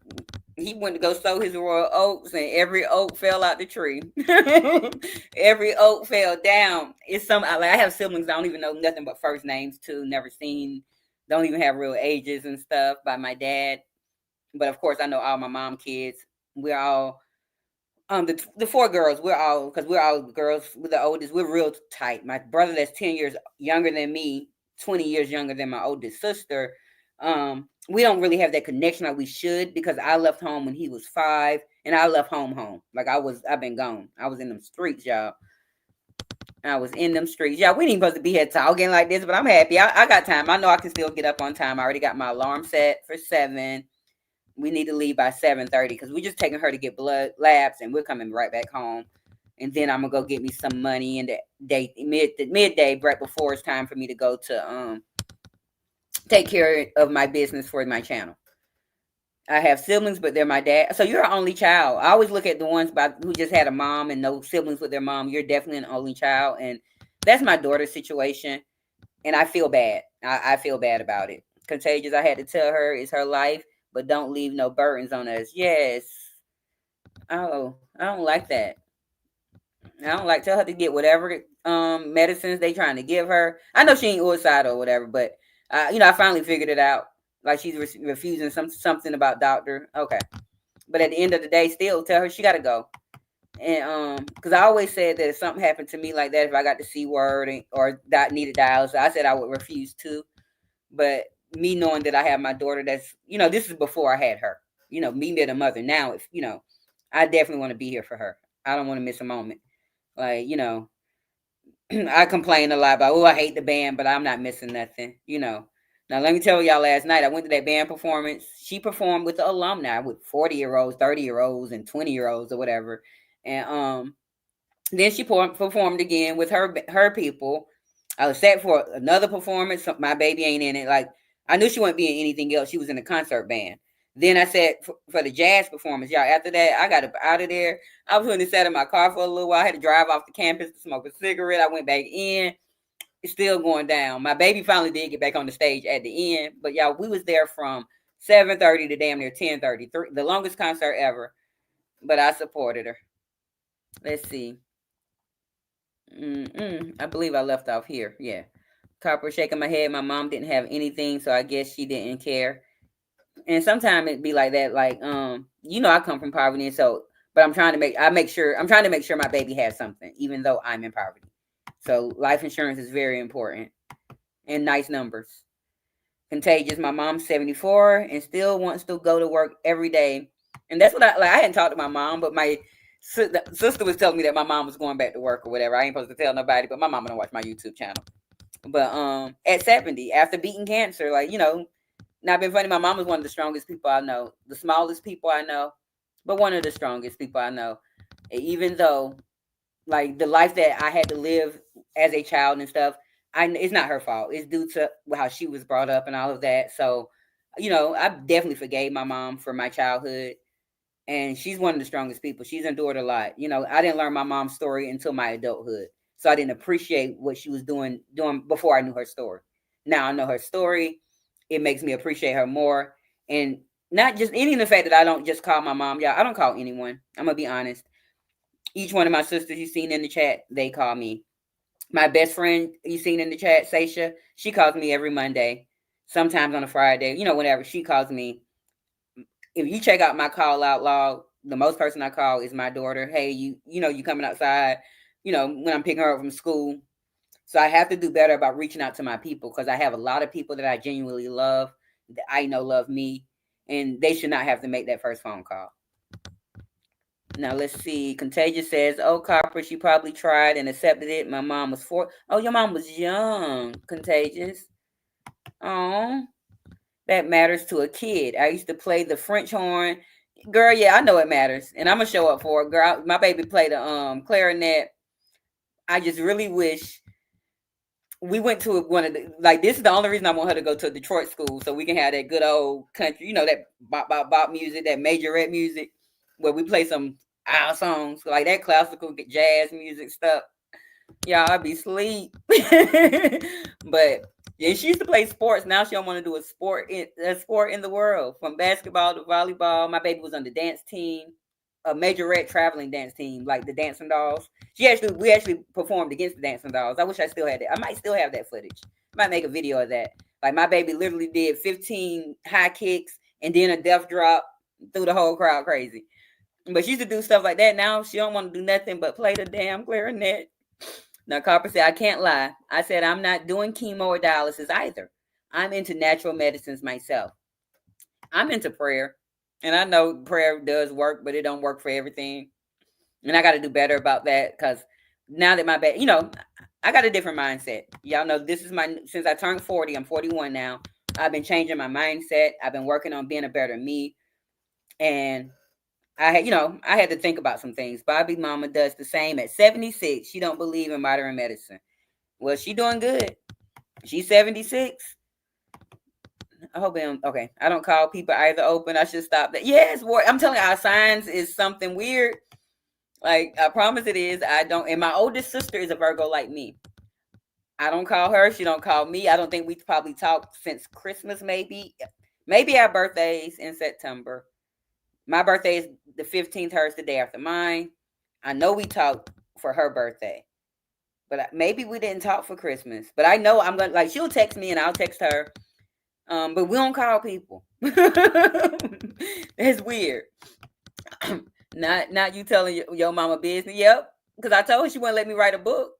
he went to go sow his royal oats, and every oak fell out the tree. Every oak fell down. It's I have siblings I don't even know nothing but first names too. Never seen, don't even have real ages and stuff by my dad. But of course, I know all my mom kids. We're all the four girls. We're all girls. We're the oldest. We're real tight. My brother that's 10 years younger than me, 20 years younger than my oldest sister. We don't really have that connection like we should because I left home when he was 5 and I left home. Like I've been gone. I was in them streets, y'all. I was in them streets. Yeah, we ain't supposed to be here talking like this, but I'm happy. I got time. I know I can still get up on time. I already got my alarm set for 7. We need to leave by 7:30 because we're just taking her to get blood labs, and we're coming right back home. And then I'm gonna go get me some money in the day midday, right before it's time for me to go to take care of my business for my channel. I have siblings, but they're my dad. So you're an only child. I always look at the ones who just had a mom and no siblings with their mom. You're definitely an only child, and that's my daughter's situation. And I feel bad. I feel bad about it. Contagious. I had to tell her it's her life, but don't leave no burdens on us. Yes. Oh, I don't like that. I don't like tell her to get whatever medicines they trying to give her. I know she ain't suicidal or whatever, but I finally figured it out. Like she's refusing something about doctor. Okay, but at the end of the day, still tell her she got to go. And because I always said that if something happened to me like that, if I got the C word or needed dialysis, I said I would refuse to. But me knowing that I have my daughter, that's this is before I had her. Me being a mother now, if I definitely want to be here for her. I don't want to miss a moment. Like I complain a lot about, I hate the band, but I'm not missing nothing. Now let me tell y'all, last night I went to that band performance. She performed with the alumni, with 40-year-olds, 30-year-olds, and 20-year-olds or whatever. And then she performed again with her people. I was set for another performance. My baby ain't in it. Like I knew she wouldn't be in anything else. She was in a concert band. Then I said for the jazz performance, y'all. After that, I got out of there. I was really sat in my car for a little while. I had to drive off the campus to smoke a cigarette. I went back in. It's still going down. My baby finally did get back on the stage at the end. But y'all, we was there from 7:30 to damn near 10:30. The longest concert ever. But I supported her. Let's see. I believe I left off here. Yeah. Copper shaking my head. My mom didn't have anything, so I guess she didn't care. And sometimes it'd be like that. Like, I come from poverty, and so, but I'm trying to make sure my baby has something, even though I'm in poverty. So life insurance is very important, and nice numbers. Contagious. My mom's 74 and still wants to go to work every day, and that's what I like. I hadn't talked to my mom, but my sister was telling me that my mom was going back to work or whatever. I ain't supposed to tell nobody, but my mom gonna watch my YouTube channel. But at 70, after beating cancer, not been funny. My mom was one of the strongest people I know, the smallest people I know, but one of the strongest people I know. Even though, like the life that I had to live as a child and stuff, it's not her fault. It's due to how she was brought up and all of that. So, I definitely forgave my mom for my childhood. And she's one of the strongest people. She's endured a lot. I didn't learn my mom's story until my adulthood. So I didn't appreciate what she was doing before I knew her story. Now I know her story. It makes me appreciate her more. And not just any of the fact that I don't just call my mom. Yeah, I don't call anyone. I'm going to be honest. Each one of my sisters you've seen in the chat, they call me. My best friend you've seen in the chat, Seisha, she calls me every Monday. Sometimes on a Friday. Whenever she calls me. If you check out my call out log, the most person I call is my daughter. Hey, you coming outside, when I'm picking her up from school. So I have to do better about reaching out to my people because I have a lot of people that I genuinely love, that I know love me, and they should not have to make that first phone call. Now, let's see. Contagious says, oh, Copper, she probably tried and accepted it. My mom was 4. Oh, your mom was young, Contagious. Oh. That matters to a kid. I used to play the French horn. Girl, yeah, I know it matters. And I'm going to show up for it. Girl, my baby played the clarinet. I just really wish we went to one of the, this is the only reason I want her to go to a Detroit school so we can have that good old country, that bop, bop, bop music, that majorette music where we play some our songs, like that classical jazz music stuff. Y'all, I'd be asleep. But yeah, she used to play sports. Now she don't want to do a sport in the world, from basketball to volleyball. My baby was on the dance team, a majorette traveling dance team, like the Dancing Dolls. We actually performed against the Dancing Dolls. I wish I still had it. I might still have that footage. I might make a video of that. Like my baby literally did 15 high kicks and then a death drop, threw the whole crowd crazy. But she used to do stuff like that. Now she don't want to do nothing but play the damn clarinet. Now, Copper said, I can't lie. I said, I'm not doing chemo or dialysis either. I'm into natural medicines myself. I'm into prayer. And I know prayer does work, but it don't work for everything. And I got to do better about that because now that my back, I got a different mindset. Y'all know this is since I turned 40, I'm 41 now. I've been changing my mindset. I've been working on being a better me. And I had to think about some things. Bobby mama does the same at 76. She don't believe in modern medicine. Well, she doing good. She's 76. I hope okay. I don't call people either open. I should stop that. Yes, I'm telling you, our signs is something weird. Like, I promise it is. I don't, and my oldest sister is a Virgo like me. I don't call her. She don't call me. I don't think we probably talked since Christmas, maybe. Maybe our birthdays in September. My birthday is the 15th. Hers the day after mine. I know we talked for her birthday. But maybe we didn't talk for Christmas. But I know I'm going to, like, she'll text me and I'll text her. But we don't call people. It's weird. Not you telling your mama business. Yep. Because I told her she wouldn't let me write a book.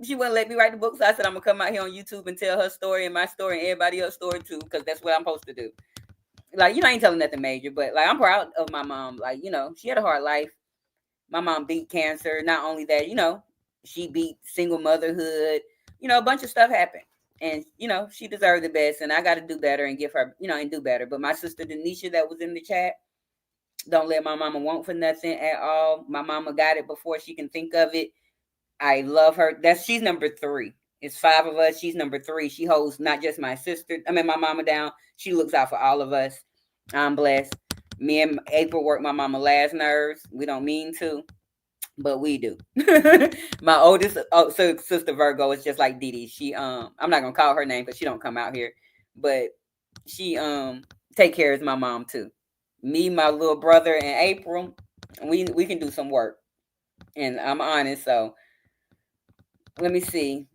She wouldn't let me write the book. So I said, I'm going to come out here on YouTube and tell her story and my story and everybody else's story too. Because that's what I'm supposed to do. Like, I ain't telling nothing major. But, like, I'm proud of my mom. Like, she had a hard life. My mom beat cancer. Not only that, she beat single motherhood. A bunch of stuff happened. And, she deserved the best. And I got to do better and give her, and do better. But my sister, Denisha, that was in the chat, don't let my mama want for nothing at all. My mama got it before she can think of it. I love her. She's number 3. It's 5 of us. She's number 3. She holds not just my mama down. She looks out for all of us. I'm blessed. Me and April work my mama last nerves. We don't mean to, but we do. My oldest sister Virgo is just like Dee Dee. She I'm not gonna call her name because she don't come out here, but she take care of my mom too. Me, my little brother, and April, we can do some work, and I'm honest. So let me see.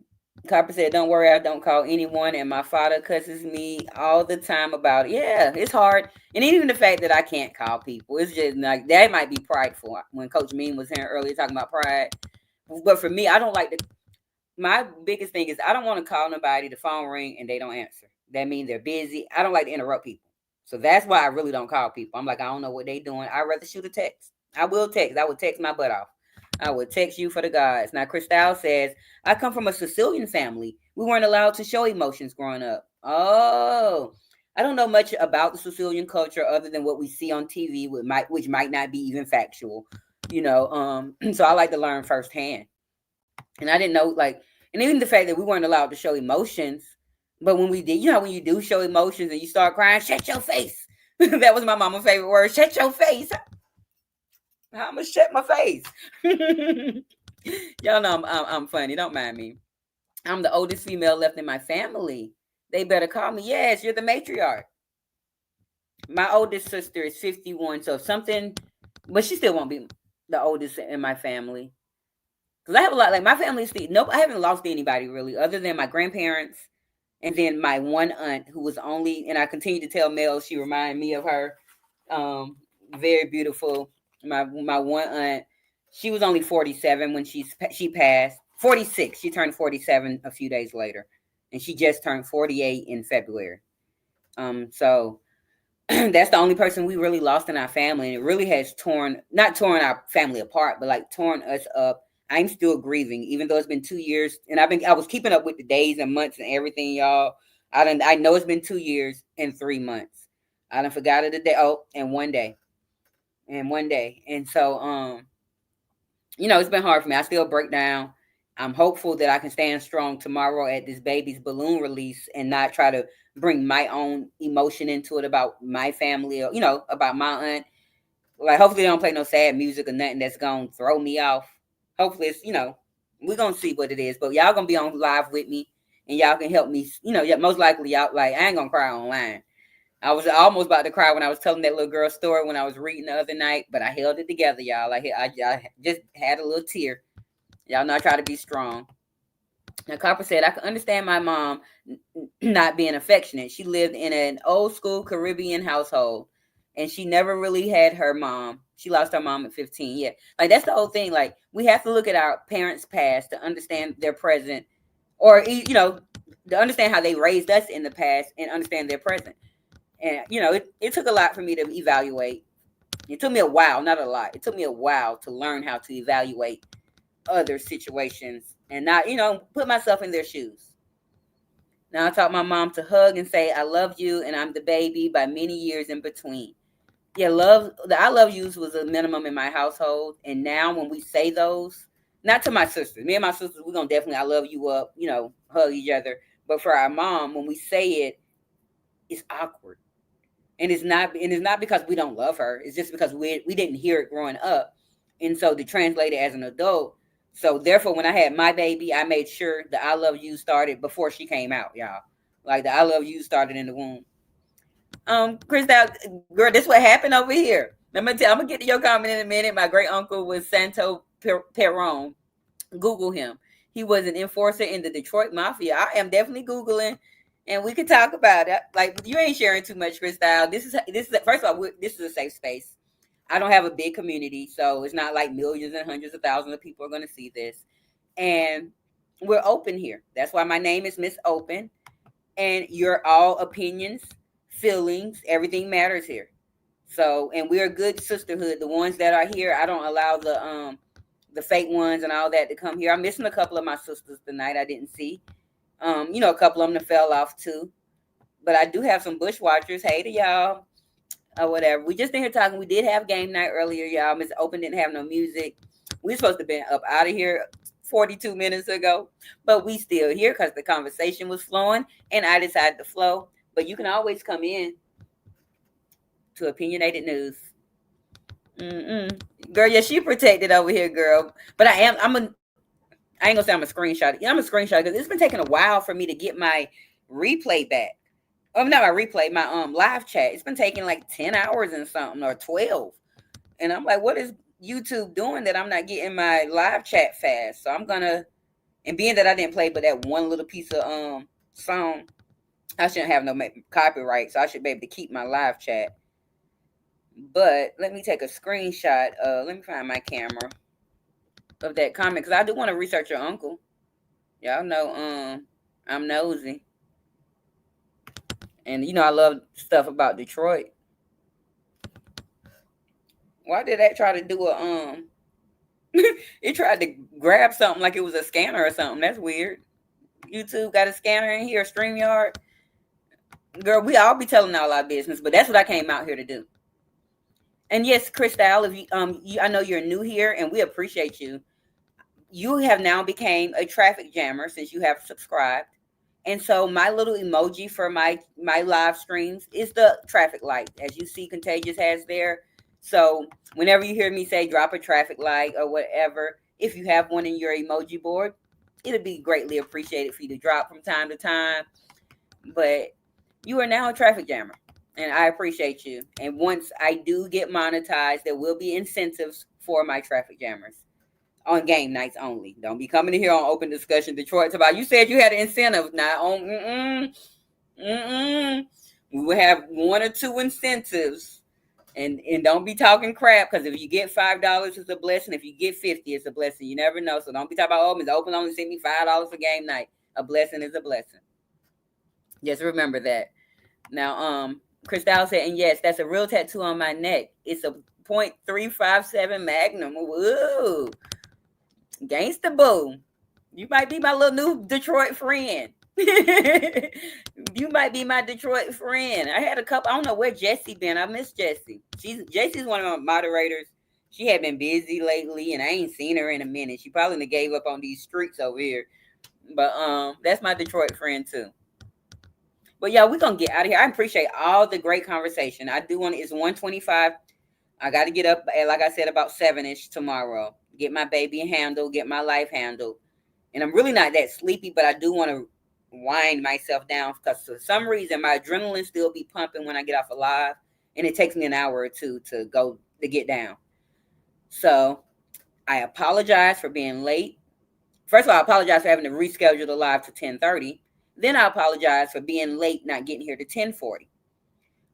Copper said, "Don't worry, I don't call anyone, and my father cusses me all the time about it." Yeah, it's hard, and even the fact that I can't call people, it's just like that might be prideful. When Coach Mean was here earlier talking about pride, but for me, I don't like to. My biggest thing is I don't want to call nobody. The phone ring and they don't answer. That means they're busy. I don't like to interrupt people, so that's why I really don't call people. I'm like, I don't know what they doing. I'd rather shoot a text. I will text. I would text my butt off. I would text you for the gods. Now, Christelle says, I come from a Sicilian family. We weren't allowed to show emotions growing up. Oh, I don't know much about the Sicilian culture other than what we see on TV, which might not be even factual, so I like to learn firsthand. And I didn't know, like, and even the fact that we weren't allowed to show emotions, but when we did, when you do show emotions and you start crying, shut your face. That was my mama's favorite word, shut your face. I'm gonna shut my face. Y'all know I'm funny. Don't mind me. I'm the oldest female left in my family. They better call me. Yes, you're the matriarch. My oldest sister is 51, so if something, but she still won't be the oldest in my family. Because I have a lot, like my family. Nope, I haven't lost anybody really, other than my grandparents, and then my one aunt who was only, and I continue to tell Mel she reminded me of her. Very beautiful. My one aunt, she was only 47 when she passed. 46. She turned 47 a few days later, and she just turned 48 in February. So that's the only person we really lost in our family, and it really has not torn our family apart, but like torn us up. I'm still grieving, even though it's been 2 years, and I was keeping up with the days and months and everything, y'all. I know it's been 2 years and 3 months. I done forgot of the day. Oh, and one day. And so it's been hard for me. I still break down. I'm hopeful that I can stand strong tomorrow at this baby's balloon release and not try to bring my own emotion into it about my family or about my aunt. Like, hopefully they don't play no sad music or nothing that's gonna throw me off. Hopefully it's we're gonna see what it is. But y'all gonna be on live with me and y'all can help me. Most likely y'all, like, I ain't gonna cry online. I was almost about to cry when I was telling that little girl story when I was reading the other night, but I held it together, y'all. I just had a little tear. Y'all know I try to be strong. Now, Copper said, I can understand my mom not being affectionate. She lived in an old school Caribbean household, and she never really had her mom. She lost her mom at 15. Yeah, like, that's the whole thing. Like, we have to look at our parents' past to understand their present, or, to understand how they raised us in the past and understand their present. And, it took a lot for me to evaluate. It took me a while, not a lot. It took me a while to learn how to evaluate other situations and not, put myself in their shoes. Now I taught my mom to hug and say, I love you and I'm the baby by many years in between. Yeah, the I love yous was a minimum in my household. And now when we say those, not to my sisters, me and my sisters, we're going to definitely, I love you up, hug each other. But for our mom, when we say it, it's awkward. And it's not because we don't love her. It's just because we didn't hear it growing up. And so to translate it as an adult. So therefore, when I had my baby, I made sure the I love you started before she came out, y'all. Like the I love you started in the womb. Crystal, girl, this what happened over here. I'm gonna get to your comment in a minute. My great uncle was Santo Perron. Google him. He was an enforcer in the Detroit Mafia. I am definitely Googling, and we could talk about it. Like you ain't sharing too much, Crystal. This is first of all, this is a safe space. I don't have a big community, so it's not like millions and hundreds of thousands of people are going to see this. And we're open here. That's why my name is Miss Open. And you're all opinions, feelings, everything matters here. So, and we're a good sisterhood. The ones that are here, I don't allow the fake ones and all that to come here. I'm missing a couple of my sisters tonight. I didn't see. A couple of them that fell off too. But I do have some bushwatchers. Hey to y'all. Or whatever. We just in here talking. We did have game night earlier, y'all. Miss Open didn't have no music. We're supposed to have been up out of here 42 minutes ago, but we still here because the conversation was flowing and I decided to flow. But you can always come in to Opinionated News. Girl, yeah, she protected over here, girl. But I ain't gonna say I'm a screenshot. Yeah, I'm a screenshot because it's been taking a while for me to get my replay back. Not my replay, my live chat. It's been taking like 10 hours and something or 12. And I'm like, what is YouTube doing that I'm not getting my live chat fast? So I'm gonna, and being that I didn't play but that one little piece of song, I shouldn't have no copyright, so I should be able to keep my live chat. But let me take a screenshot. Let me find my camera of that comment because I do want to research your uncle. Y'all know I'm nosy. And I love stuff about Detroit. Why did that try to do it tried to grab something like it was a scanner or something. That's weird. YouTube got a scanner in here, StreamYard. Girl, we all be telling all our business, but that's what I came out here to do. And yes, Crystal, if I know you're new here and we appreciate you. You have now became a traffic jammer since you have subscribed. And so my little emoji for my live streams is the traffic light, as you see Contagious has there. So whenever you hear me say drop a traffic light or whatever, if you have one in your emoji board, it'll be greatly appreciated for you to drop from time to time. But you are now a traffic jammer, and I appreciate you. And once I do get monetized, there will be incentives for my traffic jammers. On game nights only. Don't be coming in here on Open Discussion Detroit about you said you had an incentive. Not on we will have one or two incentives. And don't be talking crap because if you get $5, it's a blessing. If you get 50, it's a blessing. You never know. So don't be talking about, Miss Open only sent me $5 for game night. A blessing is a blessing. Just remember that. Now, Crystal said, and yes, that's a real tattoo on my neck. It's a .357 Magnum. Woo! Gangsta boo. You might be my little new Detroit friend. You might be my Detroit friend. I had a couple. I don't know where Jessie been. I miss Jessie. Jessie's one of my moderators. She had been busy lately, and I ain't seen her in a minute. She probably gave up on these streets over here. But that's my Detroit friend too. But yeah, we're gonna get out of here. I appreciate all the great conversation. I do want it's 1:25. I got to get up, like I said, about 7ish tomorrow. Get my baby handled, get my life handled. And I'm really not that sleepy, but I do want to wind myself down because for some reason my adrenaline still be pumping when I get off a live, and it takes me an hour or two to get down. So I apologize for being late. First of all, I apologize for having to reschedule the live to 10:30. Then I apologize for being late, not getting here to 10:40.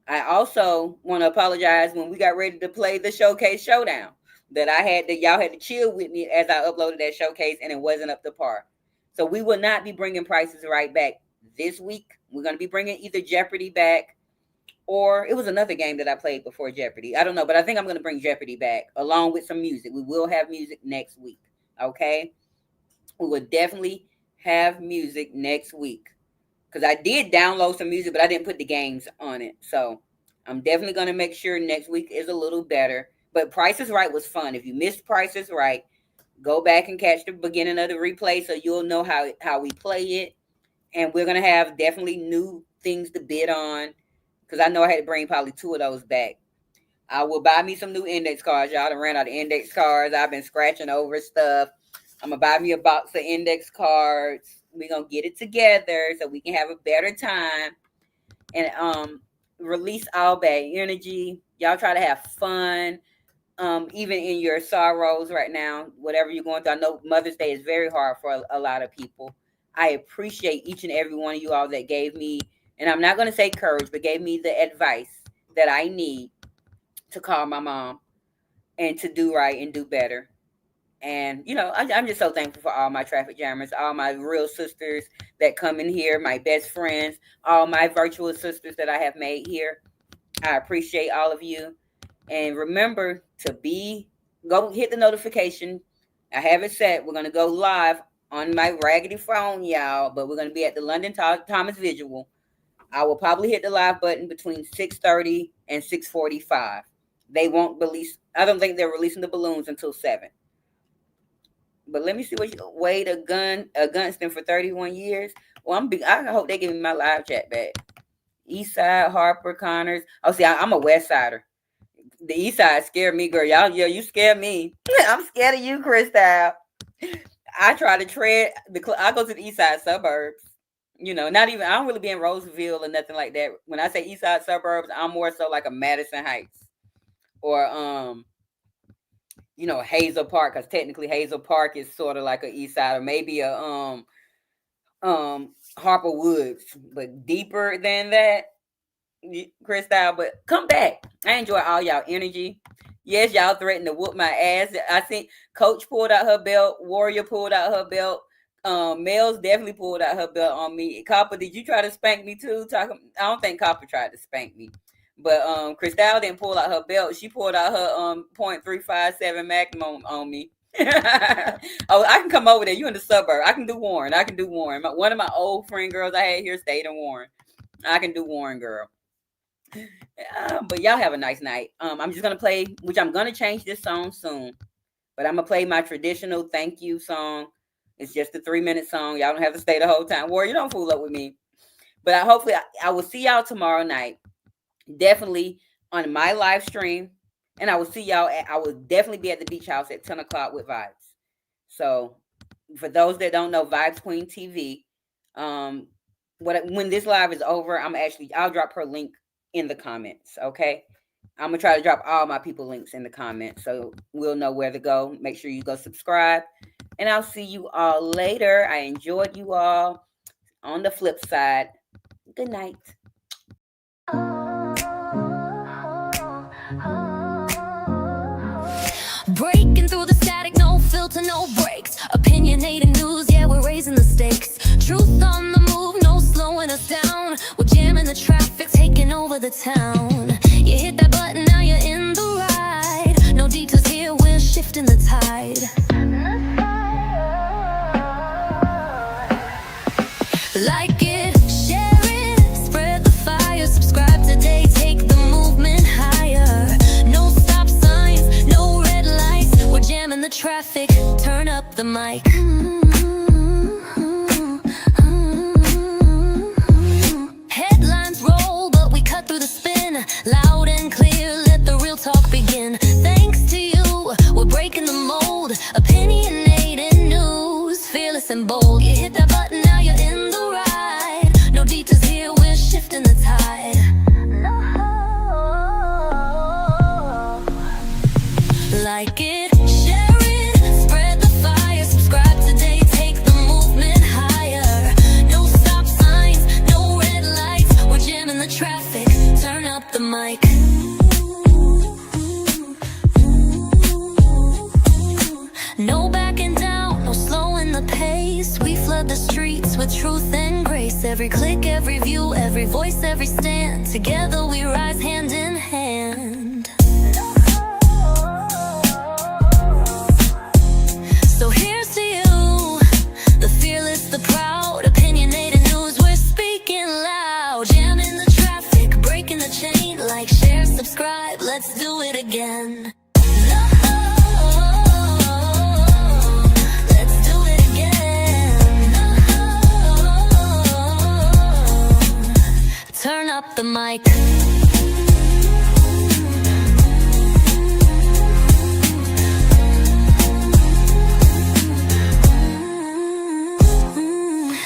I also want to apologize when we got ready to play the Showcase Showdown that y'all had to chill with me as I uploaded that showcase and it wasn't up to par. So we will not be bringing Prices Right back this week. We're going to be bringing either Jeopardy back or it was another game that I played before Jeopardy. I don't know, but I think I'm going to bring Jeopardy back along with some music. We will have music next week. Okay, we will definitely have music next week because I did download some music, but I didn't put the games on it. So I'm definitely going to make sure next week is a little better. But Price is Right was fun. If you missed Price is Right, go back and catch the beginning of the replay so you'll know how we play it. And we're going to have definitely new things to bid on because I know I had to bring probably 2 of those back. I will buy me some new index cards. Y'all done ran out of index cards. I've been scratching over stuff. I'm going to buy me a box of index cards. We're going to get it together so we can have a better time. And release all bad energy. Y'all try to have fun. Even in your sorrows right now, whatever you're going through. I know Mother's Day is very hard for a lot of people. I appreciate each and every one of you all that gave me, and I'm not going to say courage, but gave me the advice that I need to call my mom and to do right and do better. And, I'm just so thankful for all my traffic jammers, all my real sisters that come in here, my best friends, all my virtual sisters that I have made here. I appreciate all of you. And remember to go hit the notification. I have it set. We're going to go live on my raggedy phone, y'all, but we're going to be at the London Thomas Visual. I will probably hit the live button between 6:30 and 6:45. They won't release. I don't think they're releasing the balloons until 7. But let me see what you Wade a Gunston for 31 years. Well, I hope they give me my live chat back. Eastside, Harper, Connors. Oh, see, I'm a West Sider. The East Side scared me, girl. Y'all, yeah, you scare me. I'm scared of you, Freestyle. I try to tread I go to the East Side suburbs. Not even. I don't really be in Roseville or nothing like that. When I say East Side suburbs, I'm more so like a Madison Heights or Hazel Park, because technically Hazel Park is sort of like a East Side, or maybe a Harper Woods, but deeper than that. Crystal, but come back. I enjoy all y'all energy. Yes, y'all threatened to whoop my ass. I think Coach pulled out her belt. Warrior pulled out her belt. Mel's definitely pulled out her belt on me. Copper, did you try to spank me too? I don't think Copper tried to spank me. But Crystal didn't pull out her belt. She pulled out her .357 Magnum on me. Oh, I can come over there. You in the suburb. I can do Warren. One of my old friend girls I had here stayed in Warren. I can do Warren, girl. But y'all have a nice night. I'm just gonna play, which I'm gonna change this song soon, but I'm gonna play my traditional thank you song. It's just a 3-minute song. Y'all don't have to stay the whole time. Warrior, don't fool up with me. But hopefully I will see y'all tomorrow night, definitely on my live stream, and I will see y'all. I will definitely be at the beach house at 10 o'clock with Vibes. So for those that don't know, Vibes Queen TV. When this live is over, I'll drop her link in the comments. Okay, I'm gonna try to drop all my people links in the comments so we'll know where to go. Make sure you go subscribe, and I'll see you all later. I enjoyed you all. On the flip side, good night. Breaking through the static, no filter, no breaks. Opinionated news, yeah, we're raising the stakes. Truth on the move, no slowing us down. We're jamming the traffic, taking over the town. You hit that button, now you're in the ride. No detours here, we're shifting the tide. Like it, share it, spread the fire. Subscribe today, take the movement higher. No stop signs, no red lights. We're jamming the traffic, turn up the mic. Headlines roll, but we cut through the spin. Loud and clear, let the real talk begin. Thanks to you, we're breaking the mold. Opinionated news, fearless and bold. You hit that button, now you're in the ride. No detours here, we're shifting the tide. Like it, share it, spread the fire. Subscribe today, take the movement higher. No stop signs, no red lights. We're jamming the traffic, turn up the mic. No backing down, no slowing the pace. We flood the streets with truth and grace. Every click, every view, every voice, every stand. Together we rise hand in hand. So here the mic.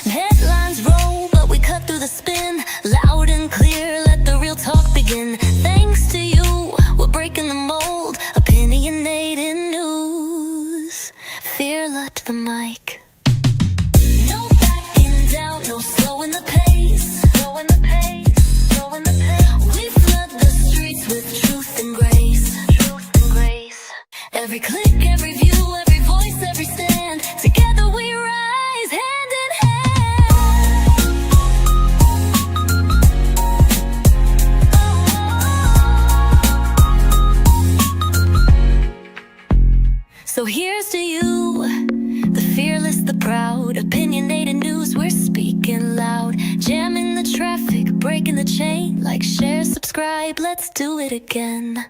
Headlines roll, but we cut through the spin. Loud and clear, let the real talk begin. Thanks to you, we're breaking the mold. Opinionated news. Fearless to the mic. No backing down, no slowing the pace. Slowing the pace, slowing the pace. We flood the streets with truth and grace. Truth and grace. Every click, every view, every voice, every stand. Together we rise, hand in hand. So here's to you, the fearless, the proud, opinionated news, we're speaking loud. Jamming the traffic, breaking the chain, like, share, subscribe, let's do it again.